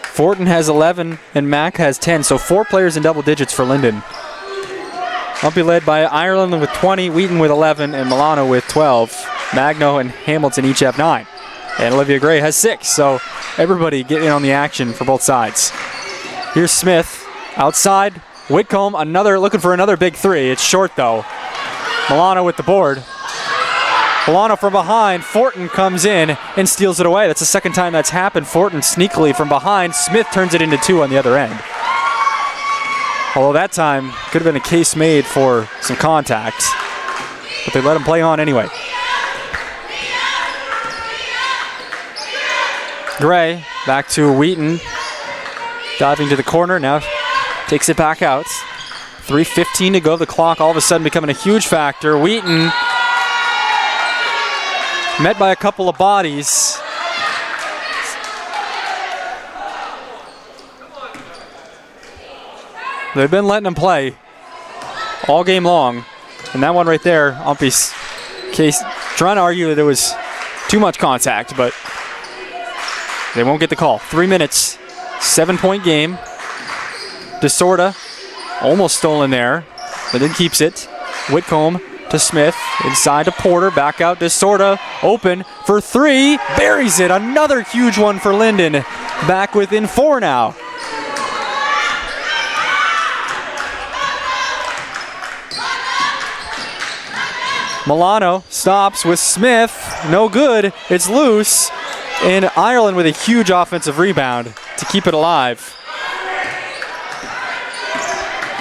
Fortin has 11, and Mack has 10. So 4 players in double digits for Lyndon. UMPI led by Ireland with 20, Wheaton with 11, and Milano with 12. Magno and Hamilton each have 9. And Olivia Gray has 6. So everybody getting on the action for both sides. Here's Smith outside. Whitcomb looking for another big 3. It's short though. Milano with the board. Milano from behind. Fortin comes in and steals it away. That's the second time that's happened. Fortin sneakily from behind. Smith turns it into 2 on the other end. Although that time could have been a case made for some contact. But they let him play on anyway. Gray back to Wheaton. Diving to the corner. Now takes it back out. 3:15 to go. The clock all of a sudden becoming a huge factor. Wheaton met by a couple of bodies. They've been letting him play all game long. And that one right there, UMPI's case, trying to argue that it was too much contact, but they won't get the call. 3 minutes, 7-point game. DeSorda almost stolen there, but then keeps it. Whitcomb to Smith, inside to Porter, back out to Sorta, open for 3, buries it. Another huge one for Lyndon, back within 4 now. Milano stops with Smith, no good, it's loose, and Ireland with a huge offensive rebound to keep it alive.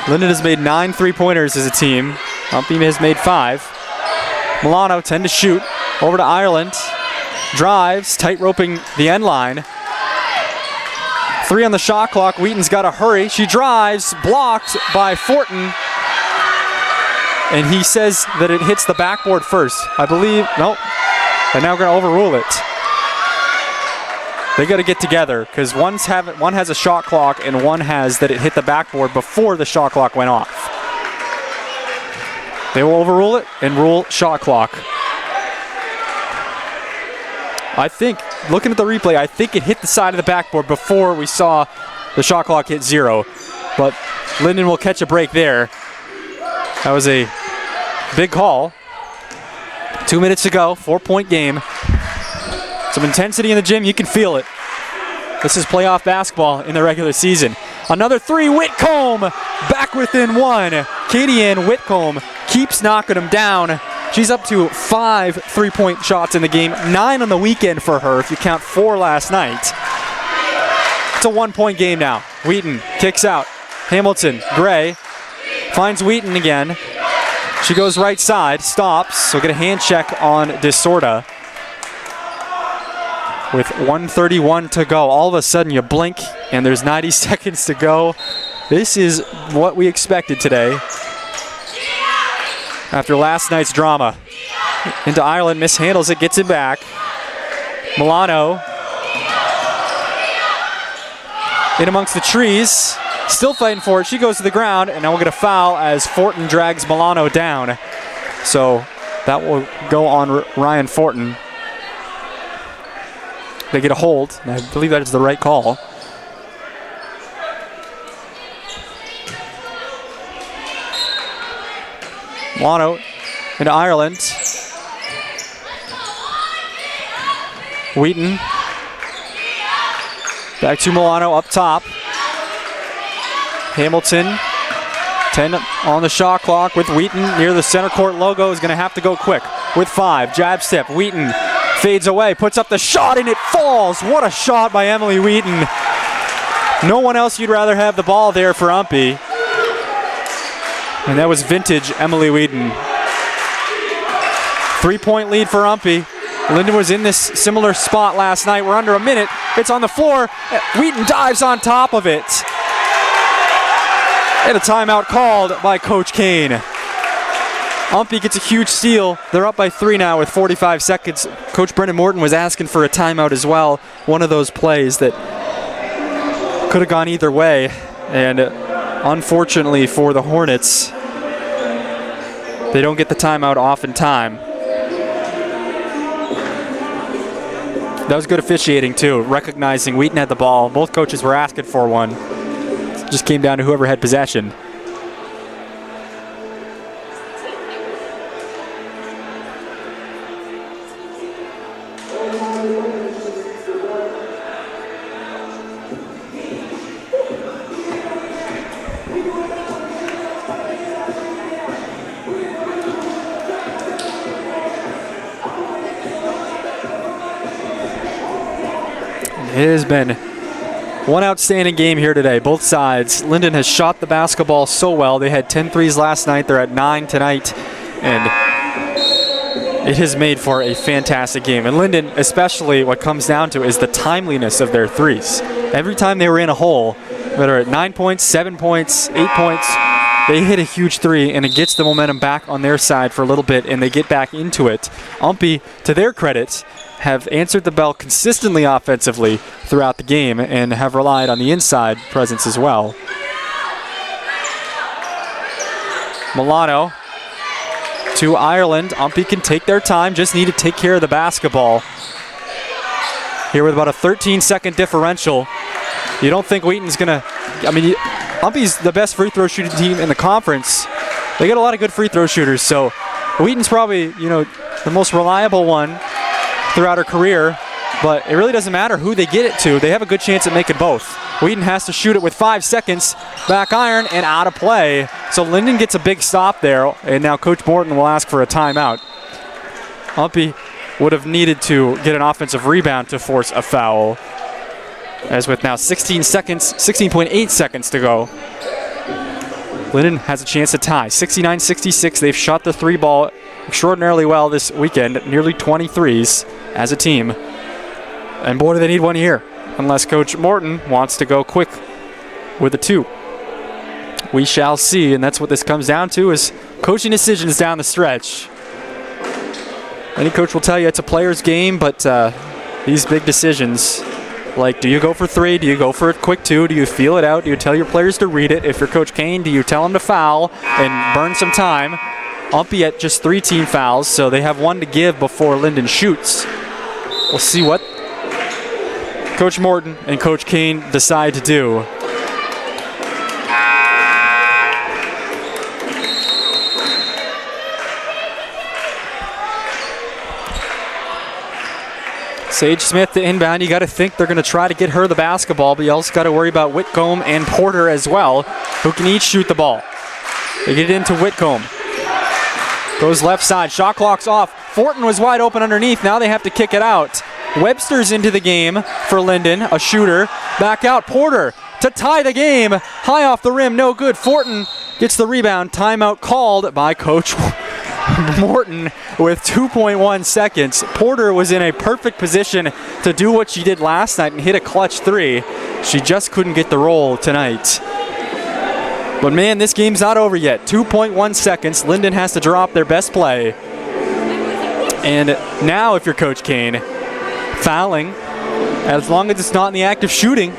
Lyndon has made 9 3-pointers as a team. UMPI has made 5. Milano, 10 to shoot. Over to Ireland. Drives, tight roping the end line. 3 on the shot clock. Wheaton's got to hurry. She drives, blocked by Fortin. and he says that it hits the backboard first. I believe, nope, they're now going to overrule it. They got to get together because one has a shot clock and one has that it hit the backboard before the shot clock went off. They will overrule it and rule shot clock. I think, looking at the replay, I think it hit the side of the backboard before we saw the shot clock hit 0. But Lyndon will catch a break there. That was a big call. 2 minutes to go, 4-point game. Some intensity in the gym, you can feel it. This is playoff basketball in the regular season. Another 3, Whitcomb back within 1. Katie Ann Whitcomb keeps knocking them down. She's up to 5 3-point shots in the game, 9 on the weekend for her if you count 4 last night. It's a 1-point game now. Wheaton kicks out. Hamilton, Gray, finds Wheaton again. She goes right side, stops, so get a hand check on Disorda. With 1:31 to go, all of a sudden you blink and there's 90 seconds to go. This is what we expected today. After last night's drama. Into Ireland, mishandles it, gets it back. Milano. In amongst the trees. Still fighting for it. She goes to the ground, and now we'll get a foul as Fortin drags Milano down. So that will go on Ryan Fortin. They get a hold, and I believe that is the right call. Milano into Ireland. Wheaton. Back to Milano up top. Hamilton. 10 on the shot clock with Wheaton near the center court logo. Is going to have to go quick with 5. Jab step. Wheaton fades away, puts up the shot, and it falls. What a shot by Emily Wheaton. No one else you'd rather have the ball there for UMPI. And that was vintage Emily Wheaton. 3-point lead for UMPI. Lyndon was in this similar spot last night. We're under a minute. It's on the floor. Wheaton dives on top of it. And a timeout called by Coach Kane. UMPI gets a huge steal. They're up by 3 now with 45 seconds. Coach Brendan Morton was asking for a timeout as well. One of those plays that could have gone either way. And unfortunately for the Hornets, they don't get the timeout off in time. That was good officiating too, recognizing Wheaton had the ball. Both coaches were asking for one. It just came down to whoever had possession. It has been one outstanding game here today, both sides. Lyndon has shot the basketball so well. They had 10 threes last night. They're at 9 tonight. And it has made for a fantastic game. And Lyndon, especially what comes down to is the timeliness of their threes. Every time they were in a hole, whether at 9 points, 7 points, 8 points, they hit a huge three, and it gets the momentum back on their side for a little bit, and they get back into it. UMPI, to their credit, have answered the bell consistently offensively throughout the game and have relied on the inside presence as well. Milano to Ireland. UMPI can take their time, just need to take care of the basketball. Here with about a 13-second differential. You don't think Wheaton's going to... UMPI's the best free throw shooting team in the conference. They got a lot of good free throw shooters, so Wheaton's probably, the most reliable one throughout her career, but it really doesn't matter who they get it to. They have a good chance at making both. Wheaton has to shoot it with 5 seconds. Back iron and out of play. So Lyndon gets a big stop there, and now Coach Morton will ask for a timeout. UMPI would have needed to get an offensive rebound to force a foul. As with now 16.8 seconds to go. Lyndon has a chance to tie. 69-66. They've shot the 3 ball extraordinarily well this weekend. Nearly 23s as a team. And boy, do they need one here. Unless Coach Morton wants to go quick with a 2. we shall see. And that's what this comes down to, is coaching decisions down the stretch. Any coach will tell you it's a player's game, but these big decisions, like, do you go for 3? Do you go for a quick 2? Do you feel it out? Do you tell your players to read it? If you're Coach Kane, do you tell them to foul and burn some time? UMPI at just 3 team fouls, so they have 1 to give before Lyndon shoots. We'll see what Coach Morton and Coach Kane decide to do. Sage Smith to inbound. You got to think they're going to try to get her the basketball, but you also got to worry about Whitcomb and Porter as well, who can each shoot the ball. They get it into Whitcomb. Goes left side. Shot clock's off. Fortin was wide open underneath. Now they have to kick it out. Webster's into the game for Lyndon, a shooter. Back out. Porter to tie the game. High off the rim. No good. Fortin gets the rebound. Timeout called by Coach Morton with 2.1 seconds. Porter was in a perfect position to do what she did last night and hit a clutch 3. She just couldn't get the roll tonight. But man, this game's not over yet. 2.1 seconds. Lyndon has to drop their best play. And now if you're Coach Kane, fouling, as long as it's not in the act of shooting,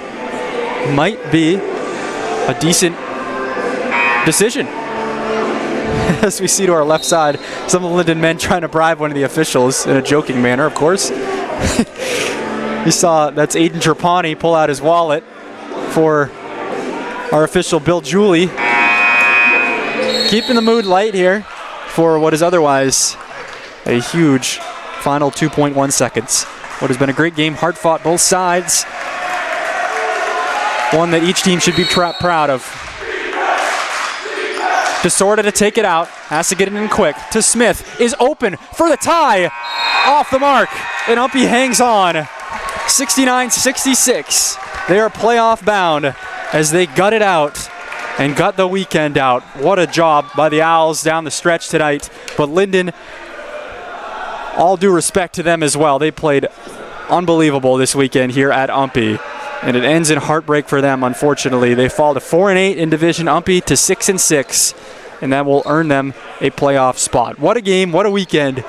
might be a decent decision. As we see to our left side, some of the Lyndon men trying to bribe one of the officials in a joking manner, of course. You saw that's Aiden Trapani pull out his wallet for our official Bill Julie. Keeping the mood light here for what is otherwise a huge final 2.1 seconds. What has been a great game, hard fought both sides. One that each team should be proud of. DeSorda to take it out, has to get it in quick. To Smith, is open for the tie. Off the mark, and UMPI hangs on. 69-66. They are playoff bound as they gut it out and got the weekend out. What a job by the Owls down the stretch tonight. But Lyndon, all due respect to them as well. They played unbelievable this weekend here at UMPI. And it ends in heartbreak for them, unfortunately. They fall to 4-8 in Division. UMPI to 6-6. And that will earn them a playoff spot. What a game, what a weekend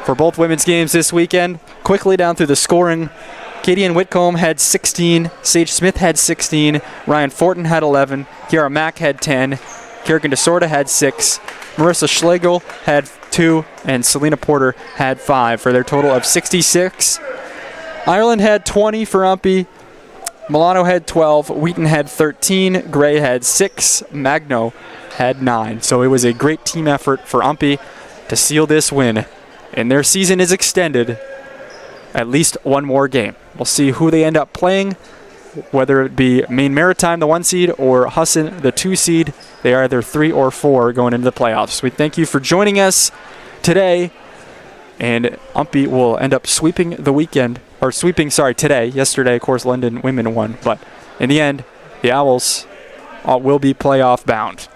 for both women's games this weekend. Quickly down through the scoring. Katie Ann Whitcomb had 16. Sage Smith had 16. Ryan Fortin had 11. Kiara Mack had 10. Kerrigan DeSorda had 6. Marissa Schlegel had 2. And Selena Porter had 5 for their total of 66. Ireland had 20 for UMPI. Milano had 12. Wheaton had 13. Gray had 6. Magno had 9. So it was a great team effort for UMPI to seal this win. And their season is extended at least one more game. We'll see who they end up playing, whether it be Maine Maritime, the 1 seed, or Husson, the 2 seed. They are either 3 or 4 going into the playoffs. We thank you for joining us today. And UMPI will end up sweeping the weekend, or today. Yesterday, of course, Lyndon women won. But in the end, the Owls will be playoff bound.